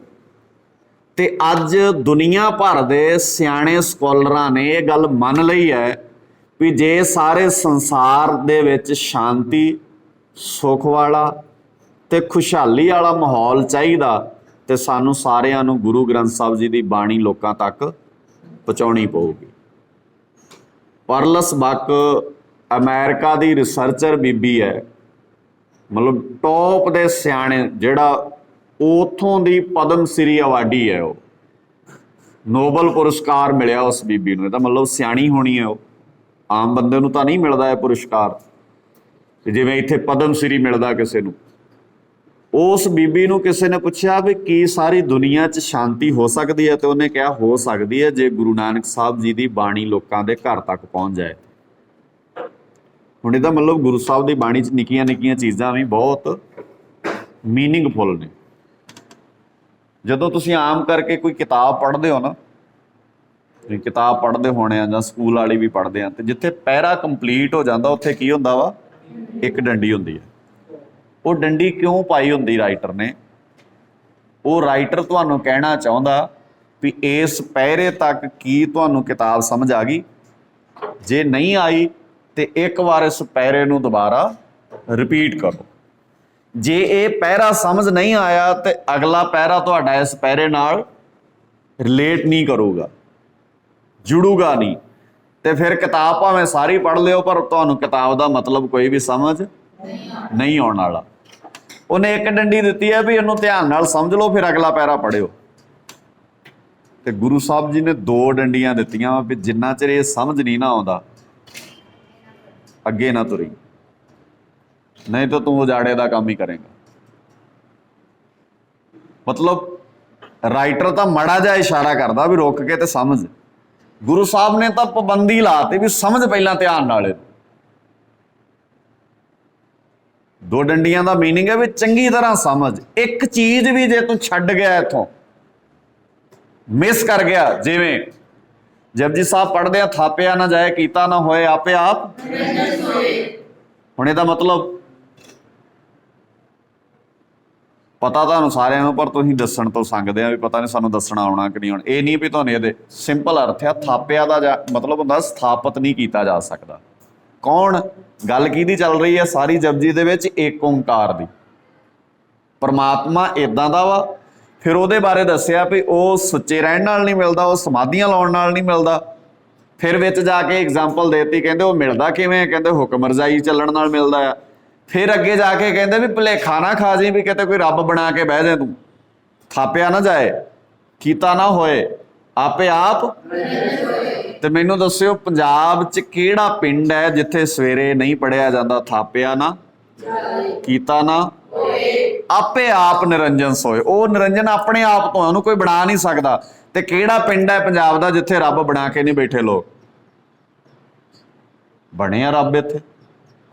ਤੇ ਅੱਜ ਦੁਨੀਆ ਭਰ ਦੇ ਸਿਆਣੇ ਸਕੋਲਰਾਂ ਨੇ ਇਹ ਗੱਲ ਮੰਨ ਲਈ ਹੈ ਵੀ ਜੇ ਸਾਰੇ ਸੰਸਾਰ ਦੇ ਵਿੱਚ ਸ਼ਾਂਤੀ, ਸੁੱਖ ਵਾਲਾ ਤੇ ਖੁਸ਼ਹਾਲੀ ਵਾਲਾ ਮਾਹੌਲ ਚਾਹੀਦਾ ਤੇ ਸਾਨੂੰ ਸਾਰਿਆਂ ਨੂੰ ਗੁਰੂ ਗ੍ਰੰਥ ਸਾਹਿਬ ਜੀ ਦੀ ਬਾਣੀ ਲੋਕਾਂ ਤੱਕ ਪਹੁੰਚਾਉਣੀ ਪਊਗੀ। ਪਰਲਸ ਬਕ ਅਮਰੀਕਾ ਦੀ ਰਿਸਰਚਰ ਬੀਬੀ ਹੈ, ਮਤਲਬ ਟੌਪ ਦੇ ਸਿਆਣੇ, ਜਿਹੜਾ ਉਥੋਂ ਦੀ ਪਦਮ ਸ੍ਰੀ ਅਵਾਰਡੀ ਹੈ। ਉਹ ਨੋਬਲ ਪੁਰਸਕਾਰ ਮਿਲਿਆ ਉਸ ਬੀਬੀ ਨੂੰ। ਇਹਦਾ ਮਤਲਬ ਸਿਆਣੀ ਹੋਣੀ ਹੈ ਉਹ, ਆਮ ਬੰਦੇ ਨੂੰ ਤਾਂ ਨਹੀਂ ਮਿਲਦਾ ਇਹ ਪੁਰਸਕਾਰ ਜਿਵੇਂ ਇੱਥੇ ਪਦਮ ਸ੍ਰੀ ਮਿਲਦਾ ਕਿਸੇ ਨੂੰ। ਉਸ ਬੀਬੀ ਨੂੰ ਕਿਸੇ ਨੇ ਪੁੱਛਿਆ ਵੀ ਕੀ ਸਾਰੀ ਦੁਨੀਆ 'ਚ ਸ਼ਾਂਤੀ ਹੋ ਸਕਦੀ ਹੈ, ਤੇ ਉਹਨੇ ਕਿਹਾ ਹੋ ਸਕਦੀ ਹੈ ਜੇ ਗੁਰੂ ਨਾਨਕ ਸਾਹਿਬ ਜੀ ਦੀ ਬਾਣੀ ਲੋਕਾਂ ਦੇ ਘਰ ਤੱਕ ਪਹੁੰਚ ਜਾਏ। ਹੁਣ ਇਹਦਾ ਮਤਲਬ ਗੁਰੂ ਸਾਹਿਬ ਦੀ ਬਾਣੀ 'ਚ ਨਿੱਕੀਆਂ ਨਿੱਕੀਆਂ ਚੀਜ਼ਾਂ ਵੀ ਬਹੁਤ ਮੀਨਿੰਗਫੁਲ ਨੇ। ਜਦੋਂ ਤੁਸੀਂ ਆਮ ਕਰਕੇ ਕੋਈ ਕਿਤਾਬ ਪੜ੍ਹਦੇ ਹੋ ਨਾ, ਕਿਤਾਬ ਪੜ੍ਹਦੇ ਹੋਣੇ ਆ ਜਾਂ ਸਕੂਲ ਵਾਲੀ ਵੀ ਪੜ੍ਹਦੇ ਆ, ਤੇ ਜਿੱਥੇ ਪੈਰਾ ਕੰਪਲੀਟ ਹੋ ਜਾਂਦਾ ਉੱਥੇ ਕੀ ਹੁੰਦਾ ਵਾ? ਇੱਕ ਡੰਡੀ ਹੁੰਦੀ ਹੈ। ਉਹ ਡੰਡੀ ਕਿਉਂ ਪਾਈ ਹੁੰਦੀ ਰਾਈਟਰ ਨੇ? ਉਹ ਰਾਈਟਰ ਤੁਹਾਨੂੰ ਕਹਿਣਾ ਚਾਹੁੰਦਾ ਵੀ ਇਸ ਪੈਰੇ ਤੱਕ ਕੀ ਤੁਹਾਨੂੰ ਕਿਤਾਬ ਸਮਝ ਆ ਗਈ? ਜੇ ਨਹੀਂ ਆਈ ਤੇ ਇੱਕ ਵਾਰ ਇਸ ਪੈਰੇ ਨੂੰ ਦੁਬਾਰਾ ਰਿਪੀਟ ਕਰੋ। ਜੇ ਇਹ ਪੈਰਾ ਸਮਝ ਨਹੀਂ ਆਇਆ ਤੇ ਅਗਲਾ ਪੈਰਾ ਤੁਹਾਡਾ ਇਸ ਪੈਰੇ ਨਾਲ ਰਿਲੇਟ ਨਹੀਂ ਕਰੂਗਾ, ਜੁੜੂਗਾ ਨਹੀਂ, ਤੇ ਫਿਰ ਕਿਤਾਬ ਭਾਵੇਂ ਸਾਰੀ ਪੜ੍ਹ ਲਿਓ ਪਰ ਤੁਹਾਨੂੰ ਕਿਤਾਬ ਦਾ ਮਤਲਬ ਕੋਈ ਵੀ ਸਮਝ ਨਹੀਂ ਆਉਣ ਵਾਲਾ। ਉਹਨੇ ਇੱਕ ਡੰਡੀ ਦਿੱਤੀ ਹੈ ਵੀ ਇਹਨੂੰ ਧਿਆਨ ਨਾਲ ਸਮਝ ਲਓ, ਫਿਰ ਅਗਲਾ ਪੈਰਾ ਪੜ੍ਹਿਓ। ਤੇ ਗੁਰੂ ਸਾਹਿਬ ਜੀ ਨੇ 2 ਡੰਡੀਆਂ ਦਿੱਤੀਆਂ ਵੀ ਜਿੰਨਾ ਚਿਰ ਇਹ ਸਮਝ ਨਹੀਂ ਨਾ ਆਉਂਦਾ ਅੱਗੇ ਨਾ ਤੁਰੀ, ਨਹੀਂ ਤਾਂ ਤੂੰ ਉਜਾੜੇ ਦਾ ਕੰਮ ਹੀ ਕਰੇਗਾ। ਮਤਲਬ ਰਾਈਟਰ ਤਾਂ ਮਾੜਾ ਜਿਹਾ ਇਸ਼ਾਰਾ ਕਰਦਾ ਵੀ ਰੁਕ ਕੇ ਤੇ ਸਮਝ। ਗੁਰੂ ਸਾਹਿਬ ਨੇ ਤਾਂ ਪਾਬੰਦੀ ਲਾਤੀ ਵੀ ਸਮਝ ਪਹਿਲਾਂ ਧਿਆਨ ਨਾਲ। 2 ਡੰਡੀਆਂ ਦਾ ਮੀਨਿੰਗ ਹੈ ਵੀ ਚੰਗੀ ਤਰ੍ਹਾਂ ਸਮਝ। ਇੱਕ ਚੀਜ਼ ਵੀ ਜੇ ਤੂੰ ਛੱਡ ਗਿਆ ਇੱਥੋਂ, ਮਿਸ ਕਰ ਗਿਆ, ਜਿਵੇਂ ਜਪਜੀ ਸਾਹਿਬ ਪੜ੍ਹਦੇ ਆ, ਥਾਪਿਆ ਨਾ ਜਾਏ ਕੀਤਾ ਨਾ ਹੋਏ ਆਪੇ ਆਪ। ਹੁਣ ਇਹਦਾ ਮਤਲਬ ਪਤਾ ਤੁਹਾਨੂੰ ਸਾਰਿਆਂ ਨੂੰ, ਪਰ ਤੁਸੀਂ ਦੱਸਣ ਤੋਂ ਸੰਗਦੇ ਆ ਵੀ ਪਤਾ ਨਹੀਂ ਸਾਨੂੰ ਦੱਸਣਾ ਆਉਣਾ ਕਿ ਨਹੀਂ ਆਉਣਾ। ਇਹ ਨਹੀਂ ਵੀ ਤੁਹਾਨੂੰ ਇਹਦੇ ਸਿੰਪਲ ਅਰਥ ਆ। ਥਾਪਿਆ ਦਾ ਮਤਲਬ ਹੁੰਦਾ ਸਥਾਪਿਤ ਨਹੀਂ ਕੀਤਾ ਜਾ ਸਕਦਾ। ਕੌਣ? ਗੱਲ ਕਿਹਦੀ ਚੱਲ ਰਹੀ ਹੈ ਸਾਰੀ ਜਪਜੀ ਦੇ ਵਿੱਚ? ਏਕ ਓਂਕਾਰ ਦੀ। ਪਰਮਾਤਮਾ ਇਦਾਂ ਦਾ ਵਾ। ਫਿਰ ਉਹਦੇ ਬਾਰੇ ਦੱਸਿਆ ਵੀ ਉਹ ਸੁੱਚੇ ਰਹਿਣ ਨਾਲ ਨਹੀਂ ਮਿਲਦਾ, ਉਹ ਸਮਾਧੀਆਂ ਲਾਉਣ ਨਾਲ ਨਹੀਂ ਮਿਲਦਾ। ਫਿਰ ਵਿੱਚ ਜਾ ਕੇ ਐਗਜ਼ਾਮਪਲ ਦੇਤੀ, ਕਹਿੰਦੇ ਉਹ ਮਿਲਦਾ ਕਿਵੇਂ? ਕਹਿੰਦੇ ਹੁਕਮ ਰਜ਼ਾਈ ਚੱਲਣ ਨਾਲ ਮਿਲਦਾ ਆ। ਫਿਰ ਅੱਗੇ ਜਾ ਕੇ ਕਹਿੰਦੇ ਵੀ ਭੁਲੇਖਾ ਨਾ ਖਾ ਜੀ ਵੀ ਕਿਤੇ ਕੋਈ ਰੱਬ ਬਣਾ ਕੇ ਬਹਿ ਜਾ ਤੂੰ। ਥਾਪਿਆ ਨਾ ਜਾਏ ਕੀਤਾ ਨਾ ਹੋਏ ਆਪੇ ਆਪ। ਤੇ ਮੈਨੂੰ ਦੱਸਿਓ ਪੰਜਾਬ 'ਚ ਕਿਹੜਾ ਪਿੰਡ ਹੈ ਜਿੱਥੇ ਸਵੇਰੇ ਨਹੀਂ ਪੜ੍ਹਿਆ ਜਾਂਦਾ ਥਾਪਿਆ ਨਾ ਕੀਤਾ ਨਾ ਆਪੇ ਆਪ ਨਿਰੰਜਨ ਸੋਏ। ਉਹ ਨਿਰੰਜਨ ਆਪਣੇ ਆਪ ਤੋਂ, ਉਹਨੂੰ ਕੋਈ ਬਣਾ ਨਹੀਂ ਸਕਦਾ। ਤੇ ਕਿਹੜਾ ਪਿੰਡ ਹੈ ਪੰਜਾਬ ਦਾ ਜਿੱਥੇ ਰੱਬ ਬਣਾ ਕੇ ਨਹੀਂ ਬੈਠੇ ਲੋਕ? ਬਣੇ ਆ ਰੱਬ ਇੱਥੇ।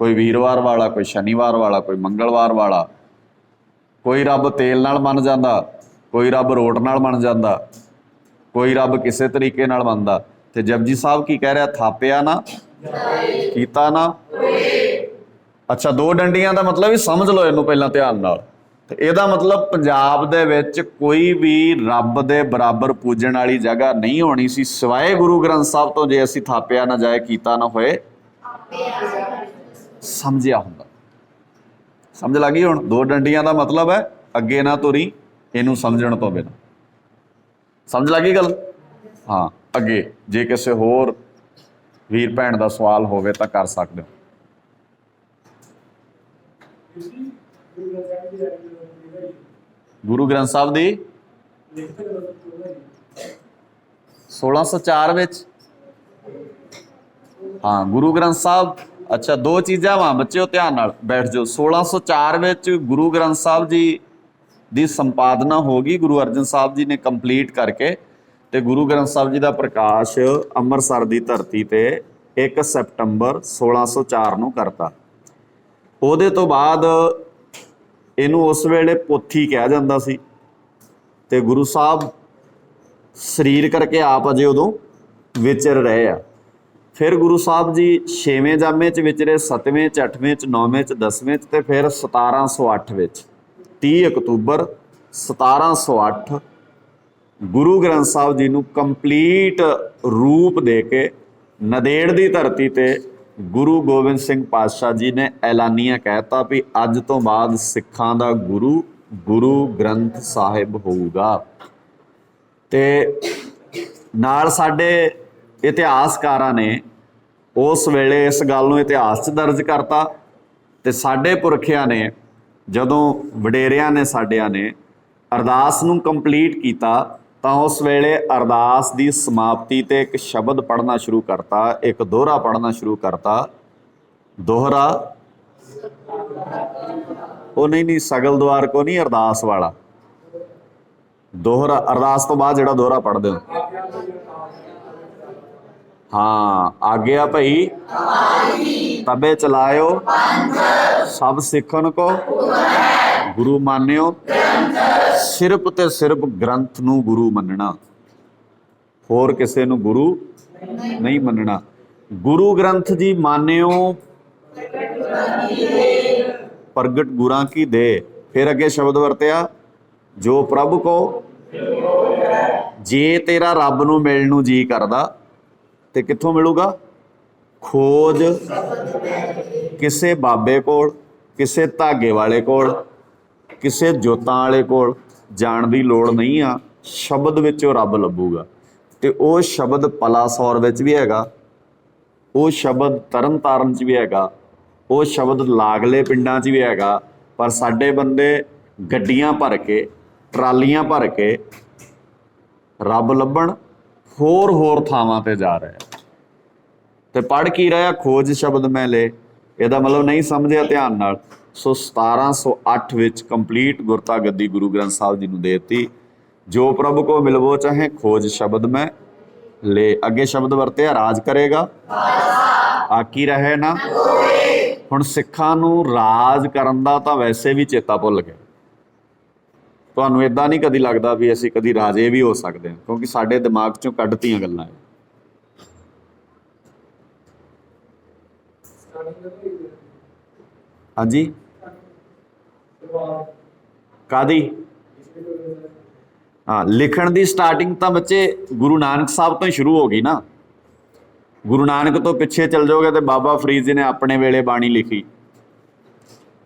ਕੋਈ ਵੀਰਵਾਰ ਵਾਲਾ, ਕੋਈ ਸ਼ਨੀਵਾਰ ਵਾਲਾ, ਕੋਈ ਮੰਗਲਵਾਰ ਵਾਲਾ। ਕੋਈ ਰੱਬ ਤੇਲ ਨਾਲ ਮੰਨ ਜਾਂਦਾ, ਕੋਈ ਰੱਬ ਰੋਟ ਨਾਲ ਮੰਨ ਜਾਂਦਾ, ਕੋਈ ਰੱਬ ਕਿਸੇ ਤਰੀਕੇ ਨਾਲ ਮੰਨਦਾ। ਤੇ ਜਪਜੀ ਸਾਹਿਬ ਕੀ ਕਹਿ ਰਿਹਾ? ਥਾਪਿਆ ਨਾ ਕੀਤਾ ਨਾ। ਅੱਛਾ, ਦੋ ਡੰਡੀਆਂ ਦਾ ਮਤਲਬ ਵੀ ਸਮਝ ਲਓ ਇਹਨੂੰ ਪਹਿਲਾਂ ਧਿਆਨ ਨਾਲ। ਤੇ ਇਹਦਾ ਮਤਲਬ ਪੰਜਾਬ ਦੇ ਵਿੱਚ ਕੋਈ ਵੀ ਰੱਬ ਦੇ ਬਰਾਬਰ ਪੂਜਣ ਵਾਲੀ ਜਗ੍ਹਾ ਨਹੀਂ ਹੋਣੀ ਸੀ ਸਿਵਾਏ ਗੁਰੂ ਗ੍ਰੰਥ ਸਾਹਿਬ ਤੋਂ, ਜੇ ਅਸੀਂ ਥਾਪਿਆ ਨਾ ਜਾਏ ਕੀਤਾ ਨਾ ਹੋਏ ਸਮਝਿਆ ਹੁੰਦਾ। ਸਮਝ ਲੱਗੀ ਹੁਣ? ਦੋ ਡੰਡੀਆਂ ਦਾ ਮਤਲਬ ਹੈ ਅੱਗੇ ਨਾ ਤੁਰੀ ਇਹਨੂੰ ਸਮਝਣ ਤੋਂ ਬਿਨਾਂ। ਸਮਝ ਲੱਗੀ ਗੱਲ? ਹਾਂ, ਅੱਗੇ ਜੇ ਕਿਸੇ ਹੋਰ ਵੀਰ ਭੈਣ ਦਾ ਸਵਾਲ ਹੋਵੇ ਤਾਂ ਕਰ ਸਕਦੇ ਹੋ। ਗੁਰੂ ਗ੍ਰੰਥ ਸਾਹਿਬ ਦੀ 1604 ਵਿੱਚ। ਹਾਂ, ਗੁਰੂ ਗ੍ਰੰਥ ਸਾਹਿਬ। ਅੱਛਾ, ਦੋ ਚੀਜ਼ਾਂ ਵਾ ਬੱਚਿਓ, ਧਿਆਨ ਨਾਲ ਬੈਠ ਜਾਓ। 1604 ਵਿੱਚ ਗੁਰੂ ਗ੍ਰੰਥ ਸਾਹਿਬ ਜੀ ਦੀ ਸੰਪਾਦਨਾ ਹੋ ਗਈ, ਗੁਰੂ ਅਰਜਨ ਸਾਹਿਬ ਜੀ ਨੇ ਕੰਪਲੀਟ ਕਰਕੇ। ਤੇ ਗੁਰੂ ਗ੍ਰੰਥ ਸਾਹਿਬ ਜੀ ਦਾ ਪ੍ਰਕਾਸ਼ ਅੰਮ੍ਰਿਤਸਰ ਦੀ ਧਰਤੀ ਤੇ 1 ਸਤੰਬਰ 1604 ਨੂੰ ਕਰਤਾ। ਉਹਦੇ ਤੋਂ ਬਾਅਦ ਇਹਨੂੰ ਉਸ ਵੇਲੇ ਪੋਥੀ ਕਿਹਾ ਜਾਂਦਾ ਸੀ। ਤੇ ਗੁਰੂ ਸਾਹਿਬ ਸਰੀਰ ਕਰਕੇ ਆਪ ਅਜੇ ਉਦੋਂ ਵਿਚਰ ਰਹੇ ਆ। ਫਿਰ ਗੁਰੂ ਸਾਹਿਬ ਜੀ 6ਵੇਂ ਜਾਮੇ 'ਚ ਵਿਚਰੇ, 7ਵੇਂ 'ਚ, 8ਵੇਂ 'ਚ, 9ਵੇਂ 'ਚ, 10ਵੇਂ 'ਚ, ਤੇ ਫਿਰ 1708 ਵਿੱਚ 30 ਅਕਤੂਬਰ 1708 ਗੁਰੂ ਗ੍ਰੰਥ ਸਾਹਿਬ ਜੀ ਨੂੰ ਕੰਪਲੀਟ ਰੂਪ ਦੇ ਕੇ ਨੰਦੇੜ ਦੀ ਧਰਤੀ ਤੇ ਗੁਰੂ ਗੋਬਿੰਦ ਸਿੰਘ ਪਾਤਸ਼ਾਹ ਜੀ ਨੇ ਐਲਾਨੀਆ ਕਹਿਤਾ ਵੀ ਅੱਜ ਤੋਂ ਬਾਅਦ ਸਿੱਖਾਂ ਦਾ ਗੁਰੂ ਗੁਰੂ ਗ੍ਰੰਥ ਸਾਹਿਬ ਹੋਊਗਾ। ਤੇ ਨਾਲ ਸਾਡੇ ਇਤਿਹਾਸਕਾਰਾਂ ਨੇ ਉਸ ਵੇਲੇ ਇਸ ਗੱਲ ਨੂੰ ਇਤਿਹਾਸ 'ਚ ਦਰਜ ਕਰਤਾ। ਤੇ ਸਾਡੇ ਪੁਰਖਿਆਂ ਨੇ ਜਦੋਂ ਵਡੇਰਿਆਂ ਨੇ ਸਾਡਿਆਂ ਨੇ ਅਰਦਾਸ ਨੂੰ ਕੰਪਲੀਟ ਕੀਤਾ ਤਾਂ ਉਸ ਵੇਲੇ ਅਰਦਾਸ ਦੀ ਸਮਾਪਤੀ ਤੇ ਇੱਕ ਸ਼ਬਦ ਪੜ੍ਹਨਾ ਸ਼ੁਰੂ ਕਰਤਾ, ਇੱਕ ਦੋਹਰਾ ਪੜ੍ਹਨਾ ਸ਼ੁਰੂ ਕਰਤਾ। ਦੋਹਰਾ ਉਹ ਨਹੀਂ ਸਗਲ ਦੁਆਰ ਕੋ ਨਹੀਂ, ਅਰਦਾਸ ਵਾਲਾ ਦੋਹਰਾ। ਅਰਦਾਸ ਤੋਂ ਬਾਅਦ ਜਿਹੜਾ ਦੋਹਰਾ ਪੜ੍ਹਦੇ ਹੋ। ਹਾਂ, ਆਗਿਆ ਭਈ ਤਬੇ ਚਲਾਇਓ ਸਭ ਸਿੱਖਣ ਕੋ ਗੁਰੂ ਮਾਨਿਓ। ਸਿਰਫ ਤੇ ਸਿਰਫ ਗ੍ਰੰਥ ਨੂੰ ਗੁਰੂ ਮੰਨਣਾ, ਹੋਰ ਕਿਸੇ ਨੂੰ ਗੁਰੂ ਨਹੀਂ ਮੰਨਣਾ। ਗੁਰੂ ਗ੍ਰੰਥ ਜੀ ਮਾਨਿਓ ਪ੍ਰਗਟ ਗੁਰਾਂ ਕੀ ਦੇ। ਫਿਰ ਅੱਗੇ ਸ਼ਬਦ ਵਰਤਿਆ, ਜੋ ਪ੍ਰਭੂ ਕੋ। ਜੇ ਤੇਰਾ ਰੱਬ ਨੂੰ ਮਿਲਣ ਨੂੰ ਜੀ ਕਰਦਾ ਤੇ ਕਿੱਥੋਂ ਮਿਲੂਗਾ? ਖੋਜ ਕਿਸੇ ਬਾਬੇ ਕੋਲ, ਕਿਸੇ ਧਾਗੇ ਵਾਲੇ ਕੋਲ, ਕਿਸੇ ਜੋਤਾਂ ਵਾਲੇ ਕੋਲ ਜਾਣ ਦੀ ਲੋੜ ਨਹੀਂ ਆ। ਸ਼ਬਦ ਵਿੱਚੋਂ ਰੱਬ ਲੱਭੂਗਾ। ਤੇ ਉਹ ਸ਼ਬਦ ਪਲਾਸੌਰ ਵਿੱਚ ਵੀ ਹੈਗਾ, ਉਹ ਸ਼ਬਦ ਤਰਨ ਤਾਰਨ 'ਚ ਵੀ ਹੈਗਾ, ਉਹ ਸ਼ਬਦ ਲਾਗਲੇ ਪਿੰਡਾਂ 'ਚ ਵੀ ਹੈਗਾ। ਪਰ ਸਾਡੇ ਬੰਦੇ ਗੱਡੀਆਂ ਭਰ ਕੇ, ਟਰਾਲੀਆਂ ਭਰ ਕੇ ਰੱਬ ਲੱਭਣ ਹੋਰ ਥਾਵਾਂ ਤੇ ਜਾ ਰਹੇ ਤੇ ਪੜ੍ਹ ਕੀ ਰਿਹਾ? ਖੋਜ ਸ਼ਬਦ ਮੈਂ ਲੈ। ਇਹਦਾ ਮਤਲਬ ਨਹੀਂ ਸਮਝਿਆ ਧਿਆਨ ਨਾਲ। ਸੋ 1708 ਵਿੱਚ ਕੰਪਲੀਟ ਗੁਰਤਾ ਗੱਦੀ ਗੁਰੂ ਗ੍ਰੰਥ ਸਾਹਿਬ ਜੀ ਨੂੰ ਦੇ ਦਿੱਤੀ। ਜੋ ਪ੍ਰਭੂ ਕੋ ਮਿਲਵੋ ਚਾਹੇ ਖੋਜ ਸ਼ਬਦ ਮੈਂ ਲੈ। ਅੱਗੇ ਸ਼ਬਦ ਵਰਤਿਆ, ਰਾਜ ਕਰੇਗਾ ਆਕੀ ਰਹੇ ਨਾ। ਹੁਣ ਸਿੱਖਾਂ ਨੂੰ ਰਾਜ ਕਰਨ ਦਾ ਤਾਂ ਵੈਸੇ ਵੀ ਚੇਤਾ ਭੁੱਲ ਗਿਆ। ਤੁਹਾਨੂੰ ਇਦਾਂ ਨਹੀਂ ਕਦੀ ਲੱਗਦਾ ਵੀ ਅਸੀਂ ਕਦੀ ਰਾਜੇ ਵੀ ਹੋ ਸਕਦੇ ਹਾਂ, ਕਿਉਂਕਿ ਸਾਡੇ ਦਿਮਾਗ 'ਚੋਂ ਕੱਢਤੀਆਂ ਗੱਲਾਂ ਹੈ। ਹਾਂਜੀ, ਕਾਦੀ? ਹਾਂ, ਲਿਖਣ ਦੀ ਸਟਾਰਟਿੰਗ ਤਾਂ ਬੱਚੇ ਗੁਰੂ ਨਾਨਕ ਸਾਹਿਬ ਤੋਂ ਹੀ ਸ਼ੁਰੂ ਹੋ ਗਈ ਨਾ। ਗੁਰੂ ਨਾਨਕ ਤੋਂ ਪਿੱਛੇ ਚੱਲ ਜਾਓਗੇ ਤੇ ਬਾਬਾ ਫਰੀਦ ਜੀ ਨੇ ਆਪਣੇ ਵੇਲੇ ਬਾਣੀ ਲਿਖੀ।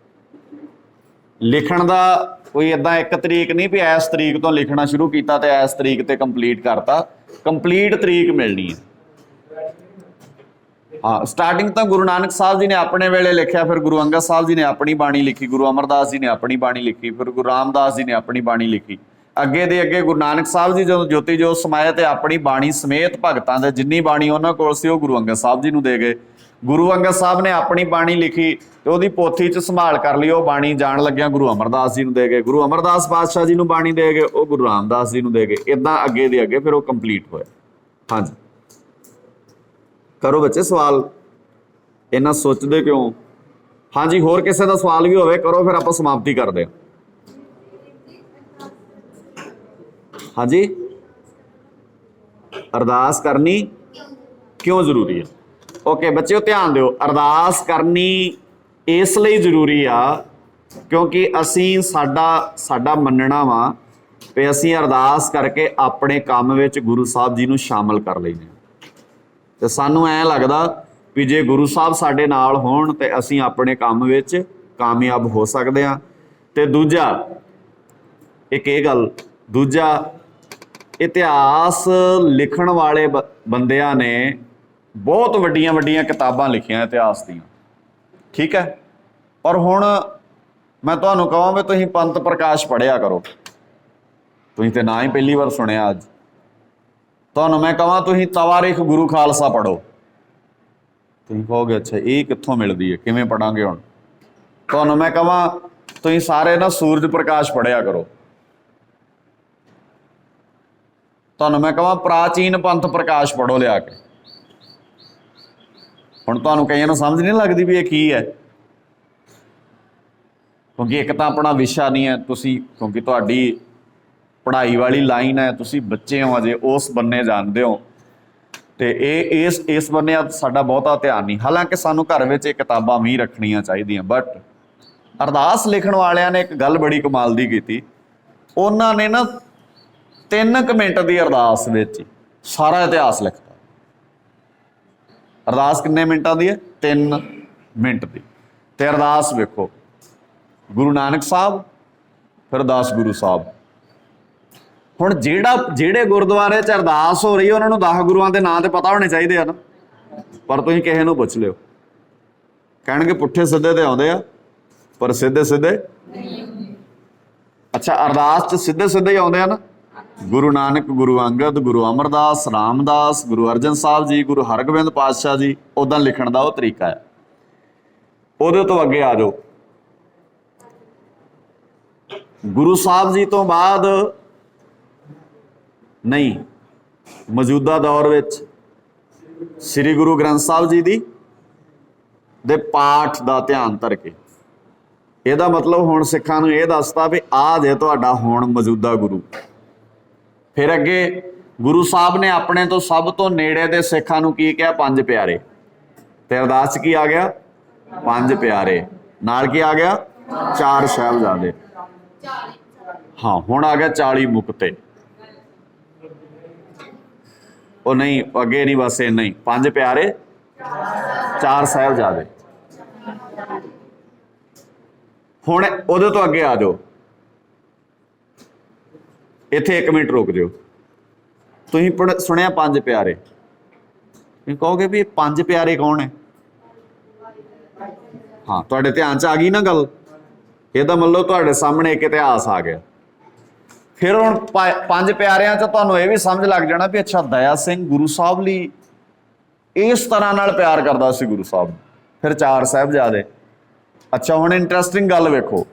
ਲਿਖਣ ਦਾ ਕੋਈ ਏਦਾਂ ਇੱਕ ਤਰੀਕ ਨਹੀਂ ਵੀ ਇਸ ਤਰੀਕ ਤੋਂ ਲਿਖਣਾ ਸ਼ੁਰੂ ਕੀਤਾ ਤੇ ਇਸ ਤਰੀਕ ਤੇ ਕੰਪਲੀਟ ਕਰਤਾ। ਕੰਪਲੀਟ ਤਰੀਕ ਮਿਲਣੀ ਹੈ। ਹਾਂ, ਸਟਾਰਟਿੰਗ ਤਾਂ ਗੁਰੂ ਨਾਨਕ ਸਾਹਿਬ ਜੀ ਨੇ ਆਪਣੇ ਵੇਲੇ ਲਿਖਿਆ, ਫਿਰ ਗੁਰੂ ਅੰਗਦ ਸਾਹਿਬ ਜੀ ਨੇ ਆਪਣੀ ਬਾਣੀ ਲਿਖੀ, ਗੁਰੂ ਅਮਰਦਾਸ ਜੀ ਨੇ ਆਪਣੀ ਬਾਣੀ ਲਿਖੀ, ਫਿਰ ਗੁਰੂ ਰਾਮਦਾਸ ਜੀ ਨੇ ਆਪਣੀ ਬਾਣੀ ਲਿਖੀ। ਅੱਗੇ ਦੇ ਅੱਗੇ ਗੁਰੂ ਨਾਨਕ ਸਾਹਿਬ ਜੀ ਜਦੋਂ ਜੋਤੀ ਜੋਤ ਸਮਾਏ ਤੇ ਆਪਣੀ ਬਾਣੀ ਸਮੇਤ ਭਗਤਾਂ ਦੇ ਜਿੰਨੀ ਬਾਣੀ ਉਹਨਾਂ ਕੋਲ ਸੀ ਉਹ ਗੁਰੂ ਅੰਗਦ ਸਾਹਿਬ ਜੀ ਨੂੰ ਦੇ ਗਏ। ਗੁਰੂ ਅੰਗਦ ਸਾਹਿਬ ਨੇ ਆਪਣੀ ਬਾਣੀ ਲਿਖੀ ਤੇ ਉਹਦੀ ਪੋਥੀ 'ਚ ਸੰਭਾਲ ਕਰ ਲਈ, ਉਹ ਬਾਣੀ ਜਾਣ ਲੱਗਿਆ ਗੁਰੂ ਅਮਰਦਾਸ ਜੀ ਨੂੰ ਦੇ ਗਏ। ਗੁਰੂ ਅਮਰਦਾਸ ਪਾਤਸ਼ਾਹ ਜੀ ਨੂੰ ਬਾਣੀ ਦੇ ਗਏ, ਉਹ ਗੁਰੂ ਰਾਮਦਾਸ ਜੀ ਨੂੰ ਦੇ ਗਏ। ਇਦਾਂ ਅੱਗੇ ਦੇ ਅੱਗੇ ਫਿਰ ਉਹ ਕੰਪਲੀਟ ਹੋਇਆ। ਹਾਂਜੀ, ਕਰੋ ਬੱਚੇ ਸਵਾਲ, ਇੰਨਾ ਸੋਚਦੇ ਕਿਉਂ? ਹਾਂਜੀ, ਹੋਰ ਕਿਸੇ ਦਾ ਸਵਾਲ ਵੀ ਹੋਵੇ ਕਰੋ, ਫਿਰ ਆਪਾਂ ਸਮਾਪਤੀ ਕਰਦੇ ਹਾਂ। ਹਾਂਜੀ, ਅਰਦਾਸ ਕਰਨੀ ਕਿਉਂ ਜ਼ਰੂਰੀ ਹੈ? ਓਕੇ ਬੱਚਿਓ ਧਿਆਨ ਦਿਓ, ਅਰਦਾਸ ਕਰਨੀ ਇਸ ਲਈ ਜ਼ਰੂਰੀ ਆ ਕਿਉਂਕਿ ਅਸੀਂ ਸਾਡਾ ਮੰਨਣਾ ਵਾ ਵੀ ਅਸੀਂ ਅਰਦਾਸ ਕਰਕੇ ਆਪਣੇ ਕੰਮ ਵਿੱਚ ਗੁਰੂ ਸਾਹਿਬ ਜੀ ਨੂੰ ਸ਼ਾਮਲ ਕਰ ਲੈਂਦੇ ਹਾਂ। ਤੇ ਸਾਨੂੰ ਐਂ ਲੱਗਦਾ ਵੀ ਜੇ ਗੁਰੂ ਸਾਹਿਬ ਸਾਡੇ ਨਾਲ ਹੋਣ ਤੇ ਅਸੀਂ ਆਪਣੇ ਕੰਮ ਵਿੱਚ ਕਾਮਯਾਬ ਹੋ ਸਕਦੇ ਹਾਂ। ਤੇ ਦੂਜਾ ਇੱਕ ਇਹ ਗੱਲ, ਦੂਜਾ ਇਤਿਹਾਸ ਲਿਖਣ ਵਾਲੇ ਬੰਦਿਆਂ ਨੇ ਬਹੁਤ ਵੱਡੀਆਂ ਵੱਡੀਆਂ ਕਿਤਾਬਾਂ ਲਿਖੀਆਂ ਇਤਿਹਾਸ ਦੀਆਂ, ਠੀਕ ਹੈ। ਪਰ ਹੁਣ ਮੈਂ ਤੁਹਾਨੂੰ ਕਹਾਂ ਵੀ ਤੁਸੀਂ ਪੰਥ ਪ੍ਰਕਾਸ਼ ਪੜ੍ਹਿਆ ਕਰੋ, ਤੁਸੀਂ ਤੇ ਨਾ ਹੀ ਪਹਿਲੀ ਵਾਰ ਸੁਣਿਆ ਅੱਜ। ਤੁਹਾਨੂੰ ਮੈਂ ਕਹਾਂ ਤੁਸੀਂ ਤਵਾਰੀਖ ਗੁਰੂ ਖਾਲਸਾ ਪੜ੍ਹੋ, ਤੁਸੀਂ ਕਹੋਗੇ ਅੱਛਾ ਇਹ ਕਿੱਥੋਂ ਮਿਲਦੀ ਹੈ, ਕਿਵੇਂ ਪੜਾਂਗੇ ਹੁਣ? ਤੁਹਾਨੂੰ ਮੈਂ ਕਹਾਂ ਤੁਸੀਂ ਸਾਰੇ ਨਾ ਸੂਰਜ ਪ੍ਰਕਾਸ਼ ਪੜ੍ਹਿਆ ਕਰੋ। ਤੁਹਾਨੂੰ ਮੈਂ ਕਹਾਂ ਪ੍ਰਾਚੀਨ ਪੰਥ ਪ੍ਰਕਾਸ਼ ਪੜ੍ਹੋ ਲਿਆ ਕੇ। ਹੁਣ ਤੁਹਾਨੂੰ ਕਈਆਂ ਨੂੰ ਸਮਝ ਨਹੀਂ ਲੱਗਦੀ ਵੀ ਇਹ ਕੀ ਹੈ, ਕਿਉਂਕਿ ਇੱਕ ਤਾਂ ਆਪਣਾ ਵਿਸ਼ਾ ਨਹੀਂ ਹੈ, ਤੁਸੀਂ ਕਿਉਂਕਿ ਤੁਹਾਡੀ ਪੜ੍ਹਾਈ ਵਾਲੀ ਲਾਈਨ ਹੈ, ਤੁਸੀਂ ਬੱਚੇ ਹੋ ਅਜੇ, ਉਸ ਬੰਨੇ ਜਾਣਦੇ ਹੋ, ਤੇ ਇਹ ਇਸ ਬੰਨੇ ਸਾਡਾ ਬਹੁਤਾ ਧਿਆਨ ਨਹੀਂ। ਹਾਲਾਂਕਿ ਸਾਨੂੰ ਘਰ ਵਿੱਚ ਇਹ ਕਿਤਾਬਾਂ ਵੀ ਰੱਖਣੀਆਂ ਚਾਹੀਦੀਆਂ। ਬਟ ਅਰਦਾਸ ਲਿਖਣ ਵਾਲਿਆਂ ਨੇ ਇੱਕ ਗੱਲ ਬੜੀ ਕਮਾਲ ਦੀ ਕੀਤੀ, ਉਹਨਾਂ ਨੇ ਨਾ 3 ਮਿੰਟ ਦੀ ਅਰਦਾਸ ਵਿੱਚ ਸਾਰਾ ਇਤਿਹਾਸ ਲਿਖਤਾ। ਅਰਦਾਸ ਕਿੰਨੇ ਮਿੰਟਾਂ ਦੀ ਹੈ? 3 ਮਿੰਟ ਦੀ। ਤੇ ਅਰਦਾਸ ਵੇਖੋ, ਗੁਰੂ ਨਾਨਕ ਸਾਹਿਬ, ਫਿਰ 10 ਗੁਰੂ ਸਾਹਿਬ। ਹੁਣ ਜਿਹੜੇ ਗੁਰਦੁਆਰੇ 'ਚ ਅਰਦਾਸ ਹੋ ਰਹੀ ਹੈ ਉਹਨਾਂ ਨੂੰ 10 ਗੁਰੂਆਂ ਦੇ ਨਾਂ ਤੇ ਪਤਾ ਹੋਣੇ ਚਾਹੀਦੇ ਆ ਨਾ। ਪਰ ਤੁਸੀਂ ਕਿਸੇ ਨੂੰ ਪੁੱਛ ਲਿਓ, ਕਹਿਣਗੇ ਪੁੱਠੇ ਸਿੱਧੇ ਤੇ ਆਉਂਦੇ ਆ ਪਰ ਸਿੱਧੇ ਸਿੱਧੇ। ਅੱਛਾ, ਅਰਦਾਸ 'ਚ ਸਿੱਧੇ ਸਿੱਧੇ ਹੀ ਆਉਂਦੇ ਆ ਨਾ। ਗੁਰੂ ਨਾਨਕ, ਗੁਰੂ ਅੰਗਦ, ਗੁਰੂ ਅਮਰਦਾਸ, ਰਾਮਦਾਸ, ਗੁਰੂ ਅਰਜਨ ਸਾਹਿਬ ਜੀ, ਗੁਰੂ ਹਰਗੋਬਿੰਦ ਪਾਤਸ਼ਾਹ ਜੀ, ਉੱਦਾਂ ਲਿਖਣ ਦਾ ਉਹ ਤਰੀਕਾ ਹੈ। ਉਹਦੇ ਤੋਂ ਅੱਗੇ ਆ ਜਾਓ, ਗੁਰੂ ਸਾਹਿਬ ਜੀ ਤੋਂ ਬਾਅਦ ਨਹੀਂ, ਮੌਜੂਦਾ ਦੌਰ ਵਿੱਚ ਸ੍ਰੀ ਗੁਰੂ ਗ੍ਰੰਥ ਸਾਹਿਬ ਜੀ ਦੇ ਪਾਠ ਦਾ ਧਿਆਨ ਧਰ ਕੇ। ਇਹਦਾ ਮਤਲਬ ਹੁਣ ਸਿੱਖਾਂ ਨੂੰ ਇਹ ਦੱਸਤਾ ਵੀ ਆਹ ਜੇ ਤੁਹਾਡਾ ਹੁਣ ਮੌਜੂਦਾ ਗੁਰੂ। ਫਿਰ ਅੱਗੇ ਗੁਰੂ ਸਾਹਿਬ ਨੇ ਆਪਣੇ ਤੋਂ ਸਭ ਤੋਂ ਨੇੜੇ ਦੇ ਸਿੱਖਾਂ ਨੂੰ ਕੀ ਕਿਹਾ? 5 ਪਿਆਰੇ। ਤੇ ਅਰਦਾਸ 'ਚ ਕੀ ਆ ਗਿਆ? 5 ਪਿਆਰੇ। ਨਾਲ ਕੀ ਆ ਗਿਆ? 4 ਸਾਹਿਬਜ਼ਾਦੇ। ਹਾਂ, ਹੁਣ ਆ ਗਿਆ 40 ਮੁਕਤੇ। ਉਹ ਨਹੀਂ, ਅੱਗੇ ਨਹੀਂ, ਬਸ ਇਹ ਨਹੀਂ, 5 ਪਿਆਰੇ 4 ਸਾਹਿਬਜ਼ਾਦੇ। ਹੁਣ ਉਹਦੇ ਤੋਂ ਅੱਗੇ ਆ ਜਾਓ, ਇੱਥੇ 1 ਮਿੰਟ ਰੁਕ ਦਿਓ। ਤੁਸੀਂ ਸੁਣਿਆ 5 ਪਿਆਰੇ, ਤੁਸੀਂ ਕਹੋਗੇ ਵੀ ਇਹ 5 ਪਿਆਰੇ ਕੌਣ ਹੈ? ਹਾਂ, ਤੁਹਾਡੇ ਧਿਆਨ 'ਚ ਆ ਗਈ ਨਾ ਗੱਲ। ਇਹਦਾ ਮਤਲਬ ਤੁਹਾਡੇ ਸਾਹਮਣੇ ਇੱਕ ਇਤਿਹਾਸ ਆ ਗਿਆ। ਫਿਰ ਹੁਣ 5 ਪਿਆਰਿਆਂ 'ਚ ਤੁਹਾਨੂੰ ਇਹ ਵੀ ਸਮਝ ਲੱਗ ਜਾਣਾ ਵੀ ਅੱਛਾ, ਦਇਆ ਸਿੰਘ ਗੁਰੂ ਸਾਹਿਬ ਲਈ ਇਸ ਤਰ੍ਹਾਂ ਨਾਲ ਪਿਆਰ ਕਰਦਾ ਸੀ ਗੁਰੂ ਸਾਹਿਬ। ਫਿਰ 4 ਸਾਹਿਬਜ਼ਾਦੇ। ਅੱਛਾ, ਹੁਣ ਇੰਟਰਸਟਿੰਗ ਗੱਲ ਵੇਖੋ,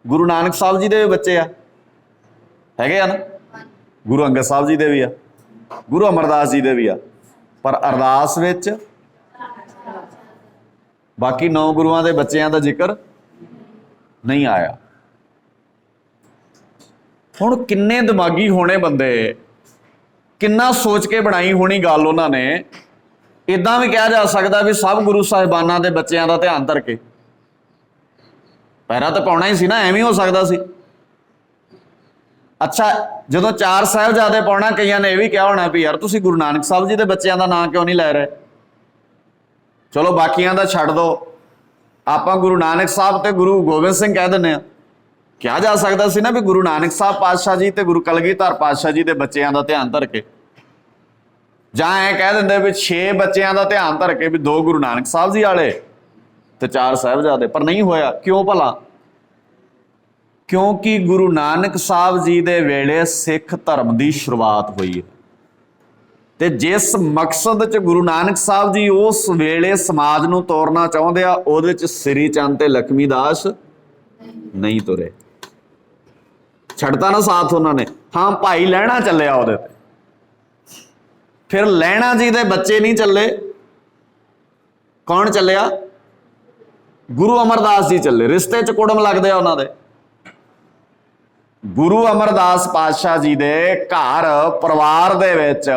ਗੁਰੂ ਨਾਨਕ ਸਾਹਿਬ ਜੀ ਦੇ ਵੀ ਬੱਚੇ ਆ, ਹੈਗੇ ਆ ਨਾ। ਗੁਰੂ ਅੰਗਦ ਸਾਹਿਬ ਜੀ ਦੇ ਵੀ ਆ, ਗੁਰੂ ਅਮਰਦਾਸ ਜੀ ਦੇ ਵੀ ਆ। ਪਰ ਅਰਦਾਸ ਵਿੱਚ ਬਾਕੀ 9 ਗੁਰੂਆਂ ਦੇ ਬੱਚਿਆਂ ਦਾ ਜ਼ਿਕਰ ਨਹੀਂ ਆਇਆ। ਹੁਣ ਕਿੰਨੇ ਦਿਮਾਗੀ ਹੋਣੇ ਬੰਦੇ, ਕਿੰਨਾ ਸੋਚ ਕੇ ਬਣਾਈ ਹੋਣੀ ਗੱਲ ਉਹਨਾਂ ਨੇ। ਇਦਾਂ ਵੀ ਕਿਹਾ ਜਾ ਸਕਦਾ ਵੀ ਸਭ ਗੁਰੂ ਸਾਹਿਬਾਨਾਂ ਦੇ ਬੱਚਿਆਂ ਦਾ ਧਿਆਨ ਧਰ ਕੇ ਪੈਰਾ ਤਾਂ ਪਾਉਣਾ ਹੀ ਸੀ ਨਾ, ਐਵੇਂ ਹੋ ਸਕਦਾ ਸੀ। ਅੱਛਾ, ਜਦੋਂ 4 ਸਾਹਿਬਜ਼ਾਦੇ ਪਾਉਣਾ, ਕਈਆਂ ਨੇ ਇਹ ਵੀ ਕਿਹਾ ਹੋਣਾ ਵੀ ਯਾਰ ਤੁਸੀਂ ਗੁਰੂ ਨਾਨਕ ਸਾਹਿਬ ਜੀ ਦੇ ਬੱਚਿਆਂ ਦਾ ਨਾਂ ਕਿਉਂ ਨਹੀਂ ਲੈ ਰਹੇ? ਚਲੋ ਬਾਕੀਆਂ ਦਾ ਛੱਡ ਦਿਓ, ਆਪਾਂ ਗੁਰੂ ਨਾਨਕ ਸਾਹਿਬ ਤੇ ਗੁਰੂ ਗੋਬਿੰਦ ਸਿੰਘ ਕਹਿ ਦਿੰਦੇ ਆ। ਕਿਹਾ ਜਾ ਸਕਦਾ ਸੀ ਨਾ ਵੀ ਗੁਰੂ ਨਾਨਕ ਸਾਹਿਬ ਪਾਤਸ਼ਾਹ ਜੀ ਤੇ ਗੁਰੂ ਕਲਗੀਧਰ ਪਾਤਸ਼ਾਹ ਜੀ ਦੇ ਬੱਚਿਆਂ ਦਾ ਧਿਆਨ ਧਰ ਕੇ, ਜਾਂ ਐ ਕਹਿ ਦਿੰਦੇ ਵੀ 6 ਬੱਚਿਆਂ ਦਾ ਧਿਆਨ ਧਰ ਕੇ ਵੀ 2 ਗੁਰੂ ਨਾਨਕ ਸਾਹਿਬ ਜੀ ਵਾਲੇ ਤੇ 4 ਸਾਹਿਬਜ਼ਾਦੇ। ਪਰ ਨਹੀਂ ਹੋਇਆ, ਕਿਉਂ ਭਲਾ? ਕਿਉਂਕਿ ਗੁਰੂ ਨਾਨਕ ਸਾਹਿਬ ਜੀ ਦੇ ਵੇਲੇ ਸਿੱਖ ਧਰਮ ਦੀ ਸ਼ੁਰੂਆਤ ਹੋਈ ਹੈ ਤੇ ਜਿਸ ਮਕਸਦ 'ਚ ਗੁਰੂ ਨਾਨਕ ਸਾਹਿਬ ਜੀ ਉਸ ਵੇਲੇ ਸਮਾਜ ਨੂੰ ਤੋਰਨਾ ਚਾਹੁੰਦੇ ਆ, ਉਹਦੇ 'ਚ ਸ੍ਰੀ ਚੰਦ ਤੇ ਲక్ష్ਮੀ ਦਾਸ ਨਹੀਂ ਤੁਰੇ। ਛੱਡਤਾ ਨਾ ਸਾਥ ਉਹਨਾਂ ਨੇ। ਹਾਂ, ਭਾਈ ਲਹਿਣਾ ਚੱਲਿਆ ਉਹਦੇ ਤੇ, ਫਿਰ ਲਹਿਣਾ ਜੀ ਦੇ ਬੱਚੇ ਨਹੀਂ ਚੱਲੇ। ਕੌਣ ਚੱਲਿਆ? ਗੁਰੂ ਅਮਰਦਾਸ ਜੀ ਚੱਲੇ। ਰਿਸ਼ਤੇ 'ਚ ਕੁੜਮ ਲੱਗਦੇ ਆ ਉਹਨਾਂ ਦੇ। ਗੁਰੂ ਅਮਰਦਾਸ ਪਾਤਸ਼ਾਹ ਜੀ ਦੇ ਘਰ ਪਰਿਵਾਰ ਦੇ ਵਿੱਚ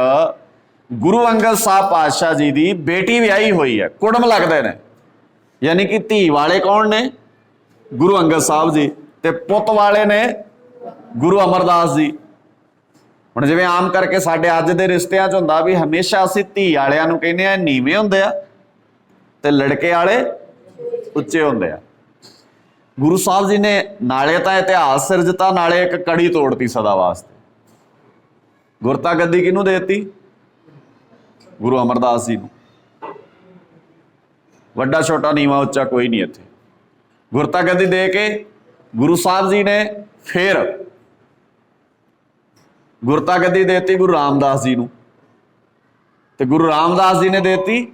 ਗੁਰੂ ਅੰਗਦ ਸਾਹਿਬ ਪਾਤਸ਼ਾਹ ਜੀ ਦੀ ਬੇਟੀ ਵਿਆਹੀ ਹੋਈ ਹੈ, ਕੁੜਮ ਲੱਗਦੇ ਨੇ। ਯਾਨੀ ਕਿ ਧੀ ਵਾਲੇ ਕੌਣ ਨੇ? ਗੁਰੂ ਅੰਗਦ ਸਾਹਿਬ ਜੀ, ਤੇ ਪੁੱਤ ਵਾਲੇ ਨੇ ਗੁਰੂ ਅਮਰਦਾਸ ਜੀ। ਹੁਣ ਜਿਵੇਂ ਆਮ ਕਰਕੇ ਸਾਡੇ ਅੱਜ ਦੇ ਰਿਸ਼ਤਿਆਂ 'ਚ ਹੁੰਦਾ ਵੀ ਹਮੇਸ਼ਾ ਅਸੀਂ ਧੀ ਵਾਲਿਆਂ ਨੂੰ ਕਹਿੰਦੇ ਆ ਨੀਵੇਂ ਹੁੰਦੇ ਆ ਤੇ ਲੜਕੇ ਵਾਲੇ ਉੱਚੇ ਹੁੰਦੇ ਆ। ਗੁਰੂ ਸਾਹਿਬ ਜੀ ਨੇ ਨਾਲੇ ਤਾਂ ਇਤਿਹਾਸ ਸਿਰਜਤਾ, ਨਾਲੇ ਇੱਕ ਕੜੀ ਤੋੜਤੀ ਸਦਾ ਵਾਸਤੇ। ਗੁਰਤਾ ਗੱਦੀ ਕਿਹਨੂੰ ਦੇਤੀ? ਗੁਰੂ ਅਮਰਦਾਸ ਜੀ ਨੂੰ। ਵੱਡਾ ਛੋਟਾ ਨੀਵਾਂ ਉੱਚਾ ਕੋਈ ਨਹੀਂ ਇੱਥੇ। ਗੁਰਤਾ ਗੱਦੀ ਦੇ ਕੇ ਗੁਰੂ ਸਾਹਿਬ ਜੀ ਨੇ ਫਿਰ ਗੁਰਤਾ ਗੱਦੀ ਦੇਤੀ ਗੁਰੂ ਰਾਮਦਾਸ ਜੀ ਨੂੰ, ਤੇ ਗੁਰੂ ਰਾਮਦਾਸ ਜੀ ਨੇ ਦੇਤੀ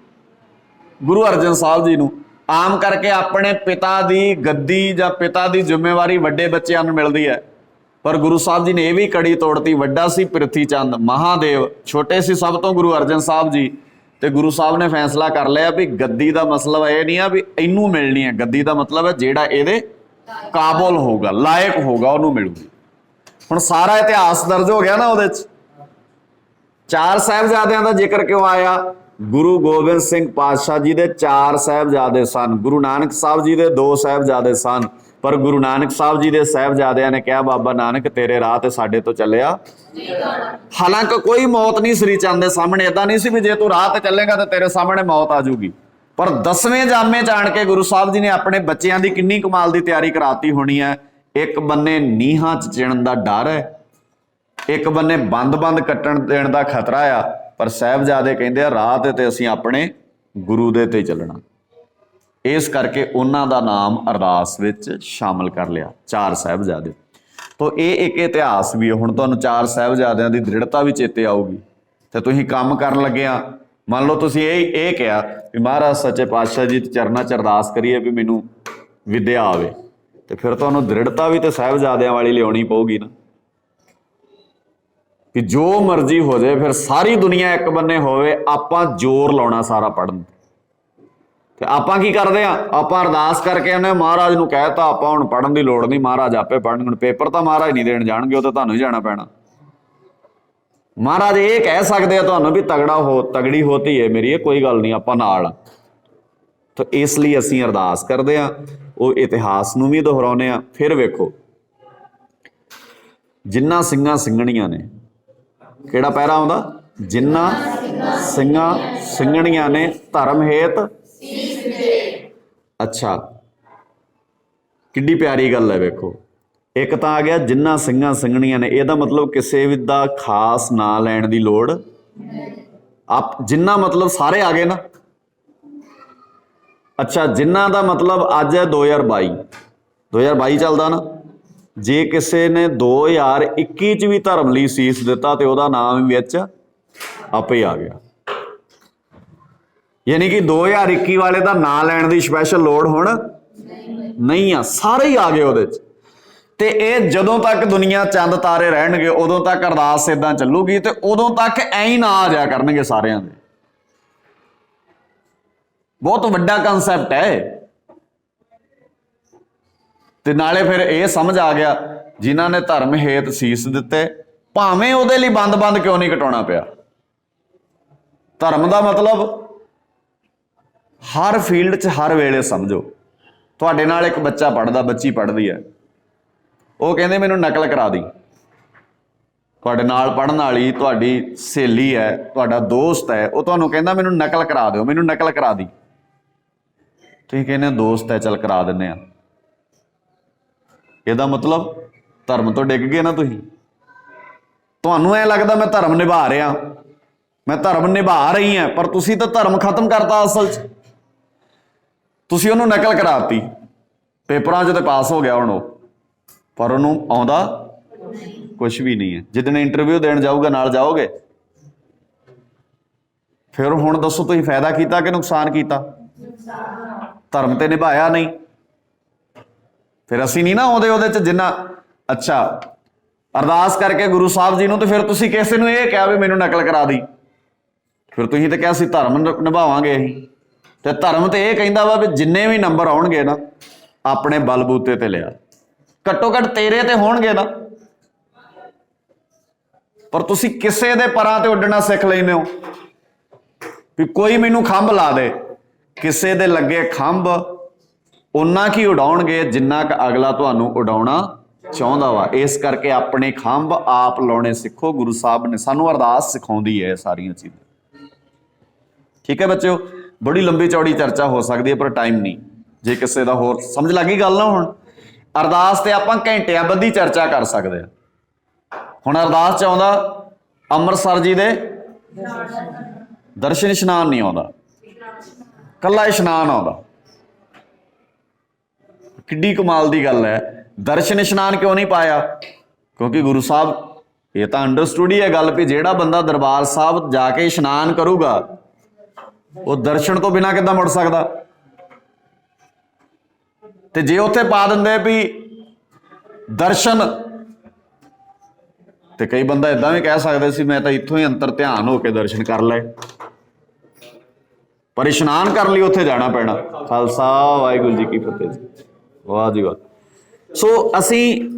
ਗੁਰੂ ਅਰਜਨ ਸਾਹਿਬ ਜੀ ਨੂੰ। ਆਮ ਕਰਕੇ ਆਪਣੇ ਪਿਤਾ ਦੀ ਗੱਦੀ ਜਾਂ ਪਿਤਾ ਦੀ ਜ਼ਿੰਮੇਵਾਰੀ ਵੱਡੇ ਬੱਚਿਆਂ ਨੂੰ ਮਿਲਦੀ ਹੈ, ਪਰ ਗੁਰੂ ਸਾਹਿਬ ਜੀ ਨੇ ਇਹ ਵੀ ਕੜੀ ਤੋੜਤੀ। ਵੱਡਾ ਸੀ ਪ੍ਰਿਥੀ ਚੰਦ ਮਹਾਦੇਵ, ਛੋਟੇ ਸੀ ਸਭ ਤੋਂ ਗੁਰੂ ਅਰਜਨ ਸਾਹਿਬ ਜੀ, ਤੇ ਗੁਰੂ ਸਾਹਿਬ ਨੇ ਫੈਸਲਾ ਕਰ ਲਿਆ ਵੀ ਗੱਦੀ ਦਾ ਮਤਲਬ ਇਹ ਨਹੀਂ ਆ ਵੀ ਇਹਨੂੰ ਮਿਲਣੀ ਹੈ। ਗੱਦੀ ਦਾ ਮਤਲਬ ਹੈ ਜਿਹੜਾ ਇਹਦੇ ਕਾਬਲ ਹੋਊਗਾ, ਲਾਇਕ ਹੋਊਗਾ, ਉਹਨੂੰ ਮਿਲੂਗੀ। ਹੁਣ ਸਾਰਾ ਇਤਿਹਾਸ ਦਰਜ ਹੋ ਗਿਆ ਨਾ ਉਹਦੇ 'ਚ। ਚਾਰ ਸਾਹਿਬਜ਼ਾਦਿਆਂ ਦਾ ਜ਼ਿਕਰ ਕਿਉਂ ਆਇਆ? ਗੁਰੂ ਗੋਬਿੰਦ ਸਿੰਘ ਪਾਤਸ਼ਾਹ ਜੀ ਦੇ 4 ਸਾਹਿਬਜ਼ਾਦੇ ਸਨ। ਗੁਰੂ ਨਾਨਕ ਸਾਹਿਬ ਜੀ ਦੇ 2 ਸਾਹਿਬਜ਼ਾਦੇ ਸਨ, ਪਰ ਗੁਰੂ ਨਾਨਕ ਸਾਹਿਬ ਜੀ ਦੇ ਸਾਹਿਬਜ਼ਾਦਿਆਂ ਨੇ ਕਿਹਾ ਬਾਬਾ ਨਾਨਕ ਤੇਰੇ ਰਾਹ ਤੇ ਸਾਡੇ ਤੋਂ ਚੱਲਿਆ। ਹਾਲਾਂਕਿ ਕੋਈ ਮੌਤ ਨਹੀਂ ਸ੍ਰੀ ਚੰਦ ਦੇ ਸਾਹਮਣੇ। ਏਦਾਂ ਨਹੀਂ ਸੀ ਵੀ ਜੇ ਤੂੰ ਰਾਹ ਤੇ ਚੱਲੇਗਾ ਤਾਂ ਤੇਰੇ ਸਾਹਮਣੇ ਮੌਤ ਆ ਜਾਊਗੀ। ਪਰ 10ਵੇਂ ਜਾਮੇ 'ਚ ਆਣ ਕੇ ਗੁਰੂ ਸਾਹਿਬ ਜੀ ਨੇ ਆਪਣੇ ਬੱਚਿਆਂ ਦੀ ਕਿੰਨੀ ਕਮਾਲ ਦੀ ਤਿਆਰੀ ਕਰਾਤੀ ਹੋਣੀ ਹੈ। ਇੱਕ ਬੰਨੇ ਨੀਹਾਂ 'ਚ ਚਿਣਨ ਦਾ ਡਰ ਹੈ, ਇੱਕ ਬੰਨੇ ਬੰਦ ਕੱਟਣ ਦੇਣ ਦਾ ਖਤਰਾ ਆ, ਪਰ ਸਾਹਿਬਜ਼ਾਦੇ ਕਹਿੰਦੇ ਆ ਰਾਹ ਤੇ ਅਸੀਂ ਆਪਣੇ ਗੁਰੂ ਦੇ ਤੇ ਚੱਲਣਾ। ਇਸ ਕਰਕੇ ਉਹਨਾਂ ਦਾ ਨਾਮ ਅਰਦਾਸ ਵਿੱਚ ਸ਼ਾਮਲ ਕਰ ਲਿਆ, 4 ਸਾਹਿਬਜ਼ਾਦੇ। ਤੋ ਇਹ ਇੱਕ ਇਤਿਹਾਸ ਵੀ ਹੈ। ਹੁਣ ਤੁਹਾਨੂੰ 4 ਸਾਹਿਬਜ਼ਾਦਿਆਂ ਦੀ ਦ੍ਰਿੜਤਾ ਵੀ ਚੇਤੇ ਆਊਗੀ ਤੇ ਤੁਸੀਂ ਕੰਮ ਕਰਨ ਲੱਗਿਆ। ਮੰਨ ਲਓ ਤੁਸੀਂ ਇਹ ਕਿਹਾ ਵੀ ਮਹਾਰਾਜ ਸੱਚੇ ਪਾਤਸ਼ਾਹ ਜੀ ਚਰਨਾਂ 'ਚ ਅਰਦਾਸ ਕਰੀਏ ਵੀ ਮੈਨੂੰ ਵਿਦਿਆ ਆਵੇ, ਤੇ ਫਿਰ ਤੁਹਾਨੂੰ ਦ੍ਰਿੜਤਾ ਵੀ ਤੇ ਸਾਹਿਬਜ਼ਾਦਿਆਂ ਵਾਲੀ ਲਿਆਉਣੀ ਪਊਗੀ ਨਾ, ਕਿ ਜੋ ਮਰਜ਼ੀ ਹੋ ਜਾਏ ਫਿਰ ਸਾਰੀ ਦੁਨੀਆ ਇੱਕ ਬੰਨੇ ਹੋਵੇ, ਆਪਾਂ ਜ਼ੋਰ ਲਾਉਣਾ ਸਾਰਾ ਪੜ੍ਹਨ ਤੇ ਆਪਾਂ ਕੀ ਕਰਦੇ ਆ? ਆਪਾਂ ਅਰਦਾਸ ਕਰਕੇ ਉਹਨੇ ਮਹਾਰਾਜ ਨੂੰ ਕਹਿਤਾ ਆਪਾਂ ਹੁਣ ਪੜ੍ਹਨ ਦੀ ਲੋੜ ਨਹੀਂ, ਮਹਾਰਾਜ ਆਪੇ ਪੜ੍ਹਨਗੇ। ਪੇਪਰ ਤਾਂ ਮਹਾਰਾਜ ਨਹੀਂ ਦੇਣ ਜਾਣਗੇ, ਉਹ ਤਾਂ ਤੁਹਾਨੂੰ ਹੀ ਜਾਣਾ ਪੈਣਾ। ਮਹਾਰਾਜ ਇਹ ਕਹਿ ਸਕਦੇ ਆ ਤੁਹਾਨੂੰ ਵੀ ਤਗੜੀ ਹੋਤੀ ਹੈ ਮੇਰੀ, ਇਹ ਕੋਈ ਗੱਲ ਨਹੀਂ, ਆਪਾਂ ਨਾਲ। ਤਾਂ ਇਸ ਲਈ ਅਸੀਂ ਅਰਦਾਸ ਕਰਦੇ ਆ, ਉਹ ਇਤਿਹਾਸ ਨੂੰ ਵੀ ਦੁਹਰਾਉਂਦੇ ਆ। ਫਿਰ ਵੇਖੋ ਜਿੰਨਾ ਸਿੰਘਾਂ ਸਿੰਘਣੀਆਂ ਨੇ, ਕਿਹੜਾ ਪਹਿਰਾ ਆਉਂਦਾ? ਜਿੰਨਾ ਸਿੰਘਾਂ ਸਿੰਘਣੀਆਂ ਨੇ ਧਰਮ ਹੇਤ। ਅੱਛਾ, ਕਿੱਡੀ ਪਿਆਰੀ ਗੱਲ ਹੈ। ਵੇਖੋ ਇੱਕ ਤਾਂ ਆ ਗਿਆ ਜਿੰਨਾ ਸਿੰਘਾਂ ਸਿੰਘਣੀਆਂ ਨੇ, ਇਹਦਾ ਮਤਲਬ ਕਿਸੇ ਵੀ ਦਾ ਖਾਸ ਨਾਂ ਲੈਣ ਦੀ ਲੋੜ। ਜਿੰਨਾ ਮਤਲਬ ਸਾਰੇ ਆ ਗਏ ਨਾ। ਅੱਛਾ, ਜਿੰਨਾ ਦਾ ਮਤਲਬ ਅੱਜ ਹੈ 2022 ਚੱਲਦਾ ਨਾ। ਜੇ ਕਿਸੇ ਨੇ 2021 ਚ ਵੀ ਧਰਮ ਲਈ ਸੀਸ ਦਿੱਤਾ ਤੇ ਉਹਦਾ ਨਾਮ ਵੀ ਵਿੱਚ ਆਪੇ ਆ ਗਿਆ। ਯਾਨੀ ਕਿ 2021 ਵਾਲੇ ਦਾ ਨਾਂ ਲੈਣ ਦੀ ਸਪੈਸ਼ਲ ਲੋੜ ਹੁਣ ਨਹੀਂ ਆ, ਸਾਰੇ ਹੀ ਆ ਗਏ ਉਹਦੇ 'ਚ। ਤੇ ਇਹ ਜਦੋਂ ਤੱਕ ਦੁਨੀਆ ਚੰਦ ਤਾਰੇ ਰਹਿਣਗੇ ਉਦੋਂ ਤੱਕ ਅਰਦਾਸ ਇਦਾਂ ਚੱਲੂਗੀ, ਤੇ ਉਦੋਂ ਤੱਕ ਐਂ ਹੀ ਨਾ ਆ ਜਾਇਆ ਕਰਨਗੇ ਸਾਰਿਆਂ ਦੇ। ਬਹੁਤ ਵੱਡਾ ਕਨਸੈਪਟ ਹੈ। ਤੇ ਨਾਲੇ ਫਿਰ ਇਹ ਸਮਝ ਆ ਗਿਆ ਜਿਨ੍ਹਾਂ ਨੇ ਧਰਮ ਹੇਤ ਸੀਸ ਦਿੱਤੇ, ਭਾਵੇਂ ਉਹਦੇ ਲਈ ਬੰਦ ਕਿਉਂ ਨਹੀਂ ਕਟਾਉਣਾ ਪਿਆ। ਧਰਮ ਦਾ ਮਤਲਬ ਹਰ ਫੀਲਡ 'ਚ ਹਰ ਵੇਲੇ ਸਮਝੋ। ਤੁਹਾਡੇ ਨਾਲ ਇੱਕ ਬੱਚਾ ਪੜ੍ਹਦਾ, ਬੱਚੀ ਪੜ੍ਹਦੀ ਹੈ, ਉਹ ਕਹਿੰਦੇ ਮੈਨੂੰ ਨਕਲ ਕਰਾ ਦੀ। ਤੁਹਾਡੇ ਨਾਲ ਪੜ੍ਹਨ ਵਾਲੀ ਤੁਹਾਡੀ ਸਹੇਲੀ ਹੈ, ਤੁਹਾਡਾ ਦੋਸਤ ਹੈ, ਉਹ ਤੁਹਾਨੂੰ ਕਹਿੰਦਾ ਮੈਨੂੰ ਨਕਲ ਕਰਾ ਦਿਓ, ਮੈਨੂੰ ਨਕਲ ਕਰਾ ਦੀ। ਤੁਸੀਂ ਕਹਿੰਦੇ ਦੋਸਤ ਹੈ, ਚੱਲ ਕਰਾ ਦਿੰਦੇ ਆ। ਇਹਦਾ ਮਤਲਬ ਧਰਮ ਤੋਂ ਡਿੱਗ ਗਏ ਨਾ ਤੁਸੀਂ। ਤੁਹਾਨੂੰ ਐ ਲੱਗਦਾ ਮੈਂ ਧਰਮ ਨਿਭਾ ਰਿਹਾ, ਮੈਂ ਧਰਮ ਨਿਭਾ ਰਹੀ ਹਾਂ, ਪਰ ਤੁਸੀਂ ਤਾਂ ਧਰਮ ਖਤਮ ਕਰਤਾ ਅਸਲ 'ਚ। ਤੁਸੀਂ ਉਹਨੂੰ ਨਕਲ ਕਰਾਤੀ, ਪੇਪਰਾਂ 'ਚ ਤੇ ਪਾਸ ਹੋ ਗਿਆ ਹੁਣ ਉਹ, ਪਰ ਉਹਨੂੰ ਆਉਂਦਾ ਕੁਛ ਵੀ ਨਹੀਂ ਹੈ। ਜਿੱਦਣ ਇੰਟਰਵਿਊ ਦੇਣ ਜਾਊਗਾ ਨਾਲ ਜਾਓਗੇ? ਫਿਰ ਹੁਣ ਦੱਸੋ ਤੁਸੀਂ ਫਾਇਦਾ ਕੀਤਾ ਕਿ ਨੁਕਸਾਨ ਕੀਤਾ? ਧਰਮ ਤੇ ਨਿਭਾਇਆ ਨਹੀਂ। ਫਿਰ ਅਸੀਂ ਨਹੀਂ ਨਾ ਆਉਂਦੇ ਉਹਦੇ ਚ ਜਿੰਨਾ। ਅੱਛਾ, ਅਰਦਾਸ ਕਰਕੇ ਗੁਰੂ ਸਾਹਿਬ ਜੀ ਨੂੰ, ਤੇ ਫਿਰ ਤੁਸੀਂ ਕਿਸੇ ਨੂੰ ਇਹ ਕਿਹਾ ਵੀ ਮੈਨੂੰ ਨਕਲ ਕਰਾ ਦੀ? ਫਿਰ ਤੁਸੀਂ ਤਾਂ ਕਿਹਾ ਸੀ ਧਰਮ ਨਿਭਾਵਾਂਗੇ ਅਸੀਂ। ਤੇ ਧਰਮ ਤੇ ਇਹ ਕਹਿੰਦਾ ਵਾ ਵੀ ਜਿੰਨੇ ਵੀ ਨੰਬਰ ਆਉਣਗੇ ਨਾ ਆਪਣੇ ਬਲਬੂਤੇ ਤੇ ਲਿਆ, ਘੱਟੋ ਘੱਟ ਤੇਰੇ ਤੇ ਹੋਣਗੇ ਨਾ। ਪਰ ਤੁਸੀਂ ਕਿਸੇ ਦੇ ਪਰਾਂ ਤੇ ਉੱਡਣਾ ਸਿੱਖ ਲੈਂਦੇ ਹੋ ਵੀ ਕੋਈ ਮੈਨੂੰ ਖੰਭ ਲਾ ਦੇ। ਕਿਸੇ ਦੇ ਲੱਗੇ ਖੰਭ ਓਨਾ ਕੀ ਉਡਾਉਣਗੇ ਜਿੰਨਾ ਕੁ ਅਗਲਾ ਤੁਹਾਨੂੰ ਉਡਾਉਣਾ ਚਾਹੁੰਦਾ ਵਾ। ਇਸ ਕਰਕੇ ਆਪਣੇ ਖੰਭ ਆਪ ਲਾਉਣੇ ਸਿੱਖੋ। ਗੁਰੂ ਸਾਹਿਬ ਨੇ ਸਾਨੂੰ ਅਰਦਾਸ ਸਿਖਾਉਂਦੀ ਹੈ ਇਹ ਸਾਰੀਆਂ ਚੀਜ਼ਾਂ। ਠੀਕ ਹੈ ਬੱਚਿਓ, ਬੜੀ ਲੰਬੀ ਚੌੜੀ ਚਰਚਾ ਹੋ ਸਕਦੀ ਹੈ ਪਰ ਟਾਈਮ ਨਹੀਂ। ਜੇ ਕਿਸੇ ਦਾ ਹੋਰ ਸਮਝ ਲੱਗੀ ਗੱਲ ਨਾ, ਹੁਣ ਅਰਦਾਸ ਤੇ ਆਪਾਂ ਘੰਟਿਆਂ ਬੱਧੀ ਚਰਚਾ ਕਰ ਸਕਦੇ ਹਾਂ। ਹੁਣ ਅਰਦਾਸ ਚ ਆਉਂਦਾ ਅੰਮ੍ਰਿਤਸਰ ਜੀ ਦੇ ਦਰਸ਼ਨ ਇਸ਼ਨਾਨ ਨਹੀਂ ਆਉਂਦਾ, ਕੱਲਾ ਇਸ਼ਨਾਨ ਆਉਂਦਾ। ਕਿੱਡੀ ਕਮਾਲ ਦੀ ਗੱਲ ਹੈ। ਦਰਸ਼ਨ ਇਸ਼ਨਾਨ ਕਿਉਂ ਨਹੀਂ ਪਾਇਆ? ਕਿਉਂਕਿ ਗੁਰੂ ਸਾਹਿਬ, ਇਹ ਤਾਂ ਅੰਡਰਸਟੂਡ ਹੀ ਹੈ ਗੱਲ ਵੀ ਜਿਹੜਾ ਬੰਦਾ ਦਰਬਾਰ ਸਾਹਿਬ ਜਾ ਕੇ ਇਸ਼ਨਾਨ ਕਰੂਗਾ ਉਹ ਦਰਸ਼ਨ ਤੋਂ ਬਿਨਾਂ ਕਿੱਦਾਂ ਮੁੜ ਸਕਦਾ? ਤੇ ਜੇ ਉੱਥੇ ਪਾ ਦਿੰਦੇ ਵੀ ਦਰਸ਼ਨ, ਤੇ ਕਈ ਬੰਦਾ ਇਦਾਂ ਵੀ ਕਹਿ ਸਕਦੇ ਸੀ ਮੈਂ ਤਾਂ ਇੱਥੋਂ ਹੀ ਅੰਤਰ ਧਿਆਨ ਹੋ ਕੇ ਦਰਸ਼ਨ ਕਰ ਲਏ, ਪਰ ਇਸ਼ਨਾਨ ਕਰਨ ਲਈ ਉੱਥੇ ਜਾਣਾ ਪੈਣਾ। ਖਾਲਸਾ ਵਾਹਿਗੁਰੂ ਜੀ ਕੀ ਫਤਿਹ ਜੀ। ਵਾਹ ਜੀ ਵਾਹ। ਸੋ ਅਸੀਂ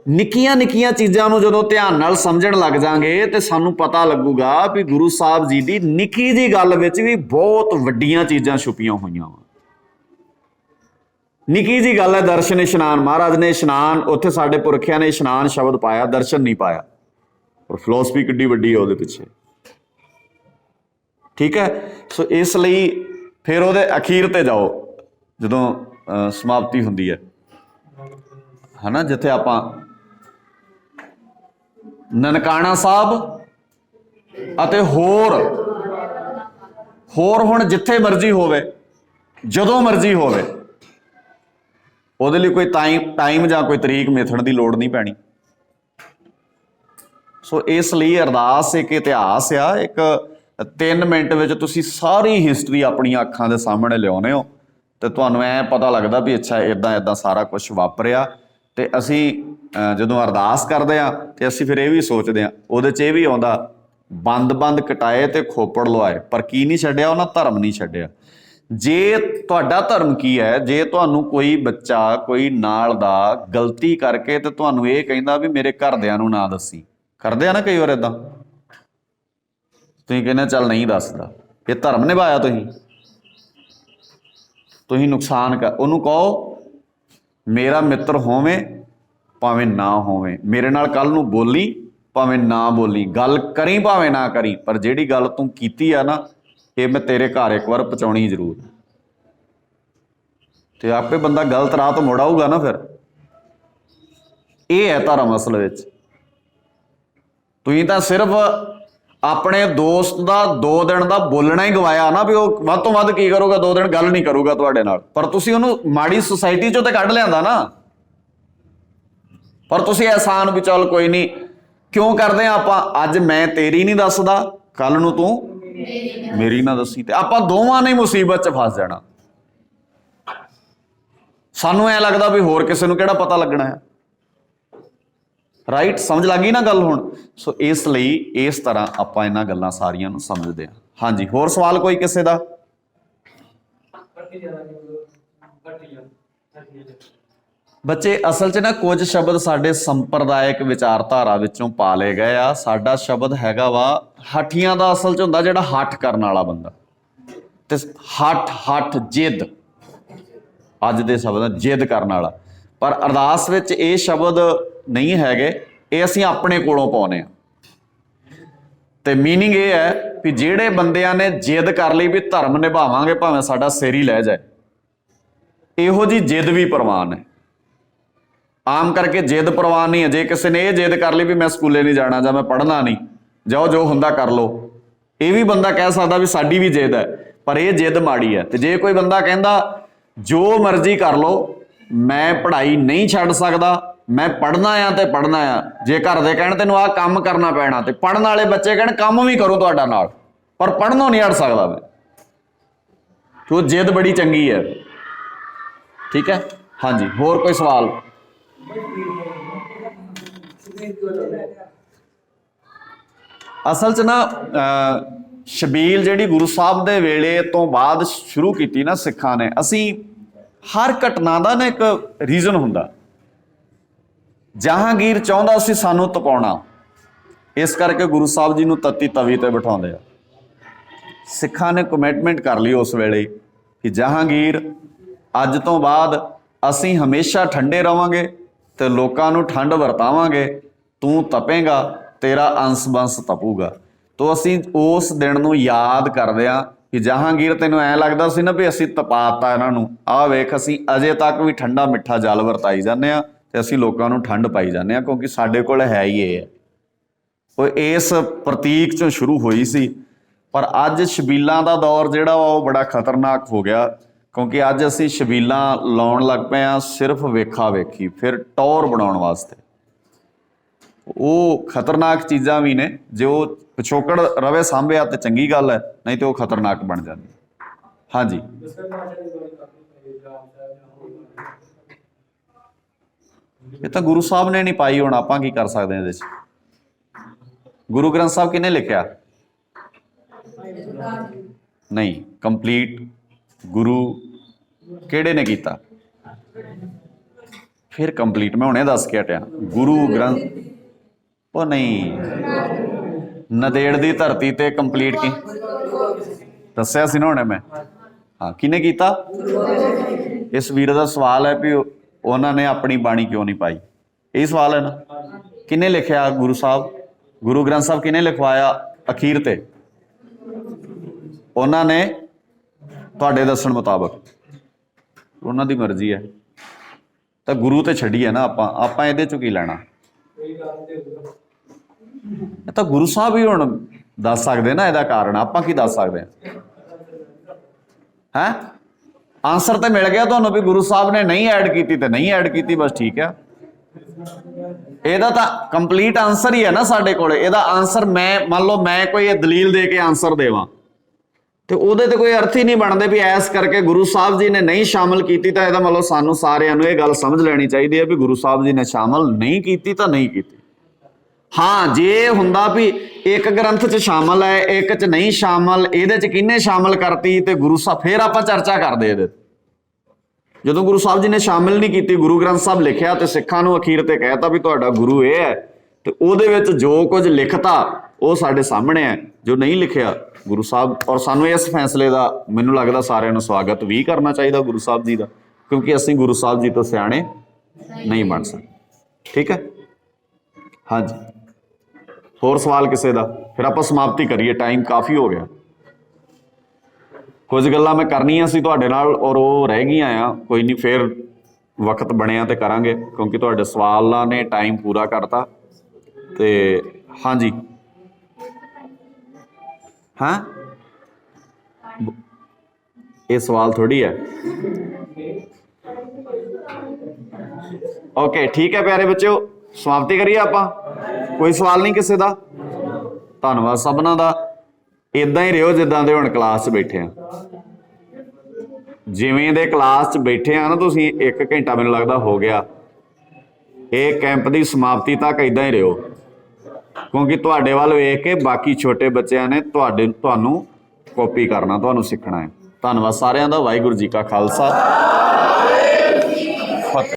ਨਿੱਕੀਆਂ ਨਿੱਕੀਆਂ ਚੀਜ਼ਾਂ ਨੂੰ ਜਦੋਂ ਧਿਆਨ ਨਾਲ ਸਮਝਣ ਲੱਗ ਜਾਾਂਗੇ ਤੇ ਸਾਨੂੰ ਪਤਾ ਲੱਗੂਗਾ ਵੀ ਗੁਰੂ ਸਾਹਿਬ ਜੀ ਦੀ ਨਿੱਕੀ ਜਿਹੀ ਗੱਲ ਵਿੱਚ ਵੀ ਬਹੁਤ ਵੱਡੀਆਂ ਚੀਜ਼ਾਂ ਛੁਪੀਆਂ ਹੋਈਆਂ ਵਾ। ਨਿੱਕੀ ਜਿਹੀ ਗੱਲ ਹੈ ਦਰਸ਼ਨ ਇਸ਼ਨਾਨ। ਮਹਾਰਾਜ ਨੇ ਇਸ਼ਨਾਨ, ਉੱਥੇ ਸਾਡੇ ਪੁਰਖਿਆਂ ਨੇ ਇਸ਼ਨਾਨ ਸ਼ਬਦ ਪਾਇਆ, ਦਰਸ਼ਨ ਨਹੀਂ ਪਾਇਆ। ਪਰ ਫਿਲਾਸਫੀ ਕਿੱਡੀ ਵੱਡੀ ਹੈ ਉਹਦੇ ਪਿੱਛੇ। ਠੀਕ ਹੈ, ਸੋ ਇਸ ਲਈ ਫਿਰ ਉਹਦੇ ਅਖੀਰ ਤੇ ਜਾਓ ਜਦੋਂ ਸਮਾਪਤੀ ਹੁੰਦੀ ਹੈ ਹਨਾ, ਜਿੱਥੇ ਆਪਾਂ ਨਨਕਾਣਾ ਸਾਹਿਬ ਅਤੇ ਹੋਰ ਹੁਣ ਜਿੱਥੇ ਮਰਜ਼ੀ ਹੋਵੇ, ਜਦੋਂ ਮਰਜ਼ੀ ਹੋਵੇ, ਉਹਦੇ ਲਈ ਕੋਈ ਟਾਈਮ ਜਾਂ ਕੋਈ ਤਰੀਕ ਮਿਥਣ ਦੀ ਲੋੜ ਨਹੀਂ ਪੈਣੀ। ਸੋ ਇਸ ਲਈ ਅਰਦਾਸ ਇੱਕ ਇਤਿਹਾਸ ਆ। ਇੱਕ 3 ਮਿੰਟ ਵਿੱਚ ਤੁਸੀਂ ਸਾਰੀ ਹਿਸਟਰੀ ਆਪਣੀਆਂ ਅੱਖਾਂ ਦੇ ਸਾਹਮਣੇ ਲਿਆਉਂਦੇ ਹੋ ਤੇ ਤੁਹਾਨੂੰ ਐ ਪਤਾ ਲੱਗਦਾ ਵੀ ਅੱਛਾ ਇਦਾਂ ਸਾਰਾ ਕੁਝ ਵਾਪਰਿਆ। ਤੇ ਅਸੀਂ ਜਦੋਂ ਅਰਦਾਸ ਕਰਦੇ ਆ ਤੇ ਅਸੀਂ ਫਿਰ ਇਹ ਵੀ ਸੋਚਦੇ ਆ, ਉਹਦੇ 'ਚ ਇਹ ਵੀ ਆਉਂਦਾ ਬੰਦ ਕਟਾਏ ਤੇ ਖੋਪੜ ਲਵਾਏ, ਪਰ ਕੀ ਨਹੀਂ ਛੱਡਿਆ? ਉਹਨਾਂ ਧਰਮ ਨਹੀਂ ਛੱਡਿਆ। ਜੇ ਤੁਹਾਡਾ ਧਰਮ ਕੀ ਹੈ? ਜੇ ਤੁਹਾਨੂੰ ਕੋਈ ਬੱਚਾ ਕੋਈ ਨਾਲ ਦਾ ਗਲਤੀ ਕਰਕੇ ਤੇ ਤੁਹਾਨੂੰ ਇਹ ਕਹਿੰਦਾ ਵੀ ਮੇਰੇ ਘਰਦਿਆਂ ਨੂੰ ਨਾ ਦੱਸੀ, ਕਰਦੇ ਆ ਨਾ ਕਈ ਵਾਰ ਏਦਾਂ, ਤੁਸੀਂ ਕਹਿੰਦੇ ਚੱਲ ਨਹੀਂ ਦੱਸਦਾ, ਇਹ ਧਰਮ ਨਿਭਾਇਆ ਤੁਸੀਂ ਨੁਕਸਾਨ ਕਰ। ਉਹਨੂੰ ਕਹੋ ਮੇਰਾ ਮਿੱਤਰ ਹੋਵੇਂ ਭਾਵੇਂ ਨਾ ਹੋਵੇਂ, ਮੇਰੇ ਨਾਲ ਕੱਲ ਨੂੰ ਬੋਲੀ ਭਾਵੇਂ ਨਾ ਬੋਲੀ, ਗੱਲ ਕਰੀ ਭਾਵੇਂ ਨਾ ਕਰੀ, ਪਰ ਜਿਹੜੀ ਗੱਲ ਤੂੰ ਕੀਤੀ ਆ ਨਾ ਇਹ ਮੈਂ ਤੇਰੇ ਘਰ ਇੱਕ ਵਾਰ ਪਹੁੰਚਾਉਣੀ ਜ਼ਰੂਰ। ਤੇ ਆਪੇ ਬੰਦਾ ਗਲਤ ਰਾਹ ਤੋਂ ਮੁੜ ਆਊਗਾ ਨਾ। ਫਿਰ ਇਹ ਹੈ ਧਰਮ ਅਸਲ ਵਿੱਚ। ਤੁਸੀਂ ਤਾਂ ਸਿਰਫ ਆਪਣੇ ਦੋਸਤ ਦਾ 2 ਦਿਨ ਦਾ ਬੋਲਣਾ ਹੀ ਗਵਾਇਆ ਨਾ, ਵੀ ਉਹ ਵੱਧ ਤੋਂ ਵੱਧ ਕੀ ਕਰੂਗਾ, 2 ਦਿਨ ਗੱਲ ਨਹੀਂ ਕਰੂਗਾ ਤੁਹਾਡੇ ਨਾਲ, ਪਰ ਤੁਸੀਂ ਉਹਨੂੰ ਮਾੜੀ ਸੁਸਾਇਟੀ ਚੋਂ ਤੇ ਕੱਢ ਲਿਆਂਦਾ ਨਾ। ਪਰ ਤੁਸੀਂ ਅਹਿਸਾਨ ਵੀ ਚੱਲ ਕੋਈ ਨਹੀਂ, ਕਿਉਂ ਕਰਦੇ ਆ ਆਪਾਂ? ਅੱਜ ਮੈਂ ਤੇਰੀ ਨਹੀਂ ਦੱਸਦਾ, ਕੱਲ ਨੂੰ ਤੂੰ ਮੇਰੀ ਨਾ ਦੱਸੀ, ਤੇ ਆਪਾਂ ਦੋਵਾਂ ਨੇ ਮੁਸੀਬਤ 'ਚ ਫਸ ਜਾਣਾ। ਸਾਨੂੰ ਐ ਲੱਗਦਾ ਵੀ ਹੋਰ ਕਿਸੇ ਨੂੰ ਕਿਹੜਾ ਪਤਾ ਲੱਗਣਾ ਹੈ। ਰਾਈਟ, ਸਮਝ ਲੱਗ ਗਈ ਨਾ ਗੱਲ ਹੁਣ? ਸੋ ਇਸ ਲਈ ਇਸ ਤਰ੍ਹਾਂ ਆਪਾਂ ਇਹਨਾਂ ਗੱਲਾਂ ਸਾਰੀਆਂ ਨੂੰ ਸਮਝਦੇ ਹਾਂ। ਹਾਂਜੀ, ਹੋਰ ਸਵਾਲ ਕੋਈ ਕਿਸੇ ਦਾ? ਬੱਚੇ ਅਸਲ 'ਚ ਨਾ ਕੁਝ ਸ਼ਬਦ ਸਾਡੇ ਸੰਪਰਦਾਇਕ ਵਿਚਾਰਧਾਰਾ ਵਿੱਚੋਂ ਪਾ ਲਏ ਗਏ ਆ। ਸਾਡਾ ਸ਼ਬਦ ਹੈਗਾ ਵਾ ਹਠੀਆਂ ਦਾ, ਅਸਲ 'ਚ ਹੁੰਦਾ ਜਿਹੜਾ ਹੱਠ ਕਰਨ ਵਾਲਾ ਬੰਦਾ, ਤੇ ਹੱਠ ਜਿੱਦ ਅੱਜ ਦੇ ਸ਼ਬਦ ਜਿੱਦ ਕਰਨ ਵਾਲਾ। ਪਰ ਅਰਦਾਸ ਵਿੱਚ ਇਹ ਸ਼ਬਦ ਨਹੀਂ ਹੈਗੇ, ਇਹ ਅਸੀਂ ਆਪਣੇ ਕੋਲੋਂ ਪਾਉਂਦੇ ਹਾਂ। ਤੇ ਮੀਨਿੰਗ ਇਹ ਹੈ ਵੀ ਜਿਹੜੇ ਬੰਦਿਆਂ ਨੇ ਜਿੱਦ ਕਰ ਲਈ ਵੀ ਧਰਮ ਨਿਭਾਵਾਂਗੇ ਭਾਵੇਂ ਸਾਡਾ ਸਿਰ ਹੀ ਲੈ ਜਾਏ, ਇਹੋ ਜੀ ਜਿੱਦ ਵੀ ਪ੍ਰਵਾਨ ਹੈ। ਆਮ ਕਰਕੇ ਜਿੱਦ ਪ੍ਰਵਾਨ ਨਹੀਂ ਹੈ। ਜੇ ਕਿਸੇ ਨੇ ਇਹ ਜਿੱਦ ਕਰ ਲਈ ਵੀ ਮੈਂ ਸਕੂਲੇ ਨਹੀਂ ਜਾਣਾ ਜਾਂ ਮੈਂ ਪੜ੍ਹਨਾ ਨਹੀਂ, ਜਾਓ ਜੋ ਹੁੰਦਾ ਕਰ ਲਓ, ਇਹ ਵੀ ਬੰਦਾ ਕਹਿ ਸਕਦਾ ਵੀ ਸਾਡੀ ਵੀ ਜਿੱਦ ਹੈ, ਪਰ ਇਹ ਜਿੱਦ ਮਾੜੀ ਹੈ। ਤੇ ਜੇ ਕੋਈ ਬੰਦਾ ਕਹਿੰਦਾ ਜੋ ਮਰਜ਼ੀ ਕਰ ਲਓ, ਮੈਂ ਪੜ੍ਹਾਈ ਨਹੀਂ ਛੱਡ ਸਕਦਾ, मैं पढ़ना आ तो पढ़ना आ, जे घर दे कहण तैनूं आह काम करना पैना ते पढ़न वाले बच्चे कहण काम भी करो तुहाडा नाल, पर पढ़नों नहीं हट सकदा मैं, क्यों जिद बड़ी चंगी है। ठीक है, हाँ जी, होर कोई सवाल? असल च ना शबील जिहड़ी गुरु साहब दे वेले तो बाद शुरू की ना सिखां ने, असी हर घटना का ना एक रीजन हुंदा। जहांगीर चाहुंदा सी सानू तपाउणा, इस करके गुरु साहब जी नूं तत्ती तवी ते बिठाउंदे आ। सिखां ने कमिटमेंट कर ली उस वेले कि जहांगीर अज तो बाद असी हमेशा ठंडे रवांगे ते लोकां नूं ठंड वरतावांगे, तू तपेगा तेरा अंश बंश तपूगा। तो असी उस दिन नूं याद करदे आ कि जहांगीर तैनूं ऐ लगदा सी ना भी असी तपाता इन्हां नूं, आ वेख असी अजे तक भी ठंडा मिठा जल वरताई जाने आ ते असी लोकां नूं ठंड पाई जाने आ, क्योंकि साडे कोल है ही ये है। ਉਹ ਇਸ ਪ੍ਰਤੀਕ ਚੋਂ ਸ਼ੁਰੂ ਹੋਈ ਸੀ। ਪਰ ਅੱਜ ਸ਼ਬੀਲਾਂ ਦਾ ਦੌਰ ਜਿਹੜਾ ਵਾ ਉਹ ਬੜਾ ਖਤਰਨਾਕ ਹੋ ਗਿਆ, ਕਿਉਂਕਿ ਅੱਜ ਅਸੀਂ ਸ਼ਬੀਲਾਂ ਲਾਉਣ ਲੱਗ ਪਏ ਹਾਂ ਸਿਰਫ ਵੇਖਾ ਵੇਖੀ, ਫਿਰ ਟੌਰ ਬਣਾਉਣ ਵਾਸਤੇ। ਉਹ ਖਤਰਨਾਕ ਚੀਜ਼ਾਂ ਵੀ ਨੇ, ਜੇ ਉਹ ਪਿਛੋਕੜ ਰਵੇ ਸਾਂਭਿਆ ਤੇ ਚੰਗੀ ਗੱਲ ਹੈ, ਨਹੀਂ ਤੇ ਉਹ ਖਤਰਨਾਕ ਬਣ ਜਾਂਦੀ। ਹਾਂਜੀ, ਇਹ ਤਾਂ ਗੁਰੂ ਸਾਹਿਬ ਨੇ ਨਹੀਂ ਪਾਈ, ਹੁਣ ਆਪਾਂ ਕੀ ਕਰ ਸਕਦੇ ਹਾਂ ਇਹਦੇ 'ਚ। गुरु ग्रंथ साहब किने लिखा? नहीं, कंप्लीट गुरु केड़े ने कीता? फिर कंप्लीट मैं हुणे दस के हटिया। गुरु ग्रंथ ओ नहीं, नदेड़ दी धरती ते कंप्लीट की दस्सिया सी ना हुणे मैं। हाँ, किने कीता? इस वीर दा सवाल है भी उन्होंने अपनी बाणी क्यों नहीं पाई, यही सवाल है ना। किने लिखिया? गुरु साहब। गुरु ग्रंथ साहब किने लिखवाया अखीर ते? उन्होंने तुहाडे दस्सण मुताबक, उन्हां दी मर्जी है। तो गुरु ते छड्डीए ना आपां इहदे चों की लैणा? तो गुरु साहब ही हुण दस सकदे ना इहदा कारण, आपां की दस सकदे हैं? आंसर तो मिल गया तुहानूं भी गुरु साहब ने नहीं ऐड कीती ते नहीं ऐड कीती, बस ठीक है। ਇਹਦਾ ਤਾਂ ਕੰਪਲੀਟ ਆਨਸਰ ਹੀ ਹੈ ਨਾ ਸਾਡੇ ਕੋਲ। ਇਹਦਾ ਆਨਸਰ ਮੈਂ ਮੰਨ ਲਓ ਮੈਂ ਕੋਈ ਦਲੀਲ ਦੇ ਕੇ ਆਨਸਰ ਦੇਵਾਂ ਤੇ ਉਹਦੇ ਤੇ ਕੋਈ ਅਰਥ ਹੀ ਨਹੀਂ ਬਣਦੇ ਵੀ ਐਸ ਕਰਕੇ ਗੁਰੂ ਸਾਹਿਬ ਜੀ ਨੇ ਨਹੀਂ ਸ਼ਾਮਲ ਕੀਤੀ, ਤਾਂ ਇਹਦਾ ਮਤਲਬ ਸਾਨੂੰ ਸਾਰਿਆਂ ਨੂੰ ਇਹ ਗੱਲ ਸਮਝ ਲੈਣੀ ਚਾਹੀਦੀ ਹੈ ਵੀ ਗੁਰੂ ਸਾਹਿਬ ਜੀ ਨੇ ਸ਼ਾਮਲ ਨਹੀਂ ਕੀਤੀ ਤਾਂ ਨਹੀਂ ਕੀਤੀ। ਹਾਂ, ਜੇ ਹੁੰਦਾ ਵੀ ਇੱਕ ਗ੍ਰੰਥ 'ਚ ਸ਼ਾਮਲ ਹੈ ਇੱਕ 'ਚ ਨਹੀਂ ਸ਼ਾਮਲ, ਇਹਦੇ 'ਚ ਕਿਹਨੇ ਸ਼ਾਮਲ ਕਰਤੀ ਤੇ ਗੁਰੂ ਸਾਹਿਬ, ਫਿਰ ਆਪਾਂ ਚਰਚਾ ਕਰਦੇ ਇਹਦੇ। ਜਦੋਂ ਗੁਰੂ ਸਾਹਿਬ ਜੀ ਨੇ ਸ਼ਾਮਿਲ ਨਹੀਂ ਕੀਤੀ, ਗੁਰੂ ਗ੍ਰੰਥ ਸਾਹਿਬ ਲਿਖਿਆ ਤੇ ਸਿੱਖਾਂ ਨੂੰ ਅਖੀਰ ਤੇ ਕਹਿਤਾ ਵੀ ਤੁਹਾਡਾ ਗੁਰੂ ਇਹ ਹੈ, ਤੇ ਉਹਦੇ ਵਿੱਚ ਜੋ ਕੁਝ ਲਿਖਤਾ ਉਹ ਸਾਡੇ ਸਾਹਮਣੇ ਹੈ। ਜੋ ਨਹੀਂ ਲਿਖਿਆ ਗੁਰੂ ਸਾਹਿਬ, ਔਰ ਸਾਨੂੰ ਇਸ ਫੈਸਲੇ ਦਾ ਮੈਨੂੰ ਲੱਗਦਾ ਸਾਰਿਆਂ ਨੂੰ ਸਵਾਗਤ ਵੀ ਕਰਨਾ ਚਾਹੀਦਾ ਗੁਰੂ ਸਾਹਿਬ ਜੀ ਦਾ, ਕਿਉਂਕਿ ਅਸੀਂ ਗੁਰੂ ਸਾਹਿਬ ਜੀ ਤੋਂ ਸਿਆਣੇ ਨਹੀਂ ਬਣ ਸਕਦੇ। ਠੀਕ ਹੈ, ਹਾਂਜੀ, ਹੋਰ ਸਵਾਲ ਕਿਸੇ ਦਾ? ਫਿਰ ਆਪਾਂ ਸਮਾਪਤੀ ਕਰੀਏ, ਟਾਈਮ ਕਾਫੀ ਹੋ ਗਿਆ। कुछ गल्लां मैं करनियां सी तुहाडे नाल और वो रह गईयां आ, कोई नहीं, फिर वक्त बनिया तो करांगे, क्योंकि तुहाडे सवालां ने टाइम पूरा करता। ते हाँ जी, हाँ ये सवाल थोड़ी है। ओके, ठीक है प्यारे बच्चों, समाप्ति करिए आपां। कोई सवाल नहीं किसी का? धन्नवाद सबना दा। इदां ही रहो जिद्दां दे हुण क्लास 'ਚ बैठे आ, जिवें दे क्लास 'ਚ बैठे आ ना तुसीं। 1 घंटा मैनूं लगदा हो गया, ਇਹ कैंप की समाप्ति तक इदां ही रहो, क्योंकि तुहाडे वल वेख के बाकी छोटे बच्चों ने तुहानूं कॉपी करना, तुहानूं सीखना है। धन्नवाद सारिआं दा। वाहिगुरू जी का खालसा।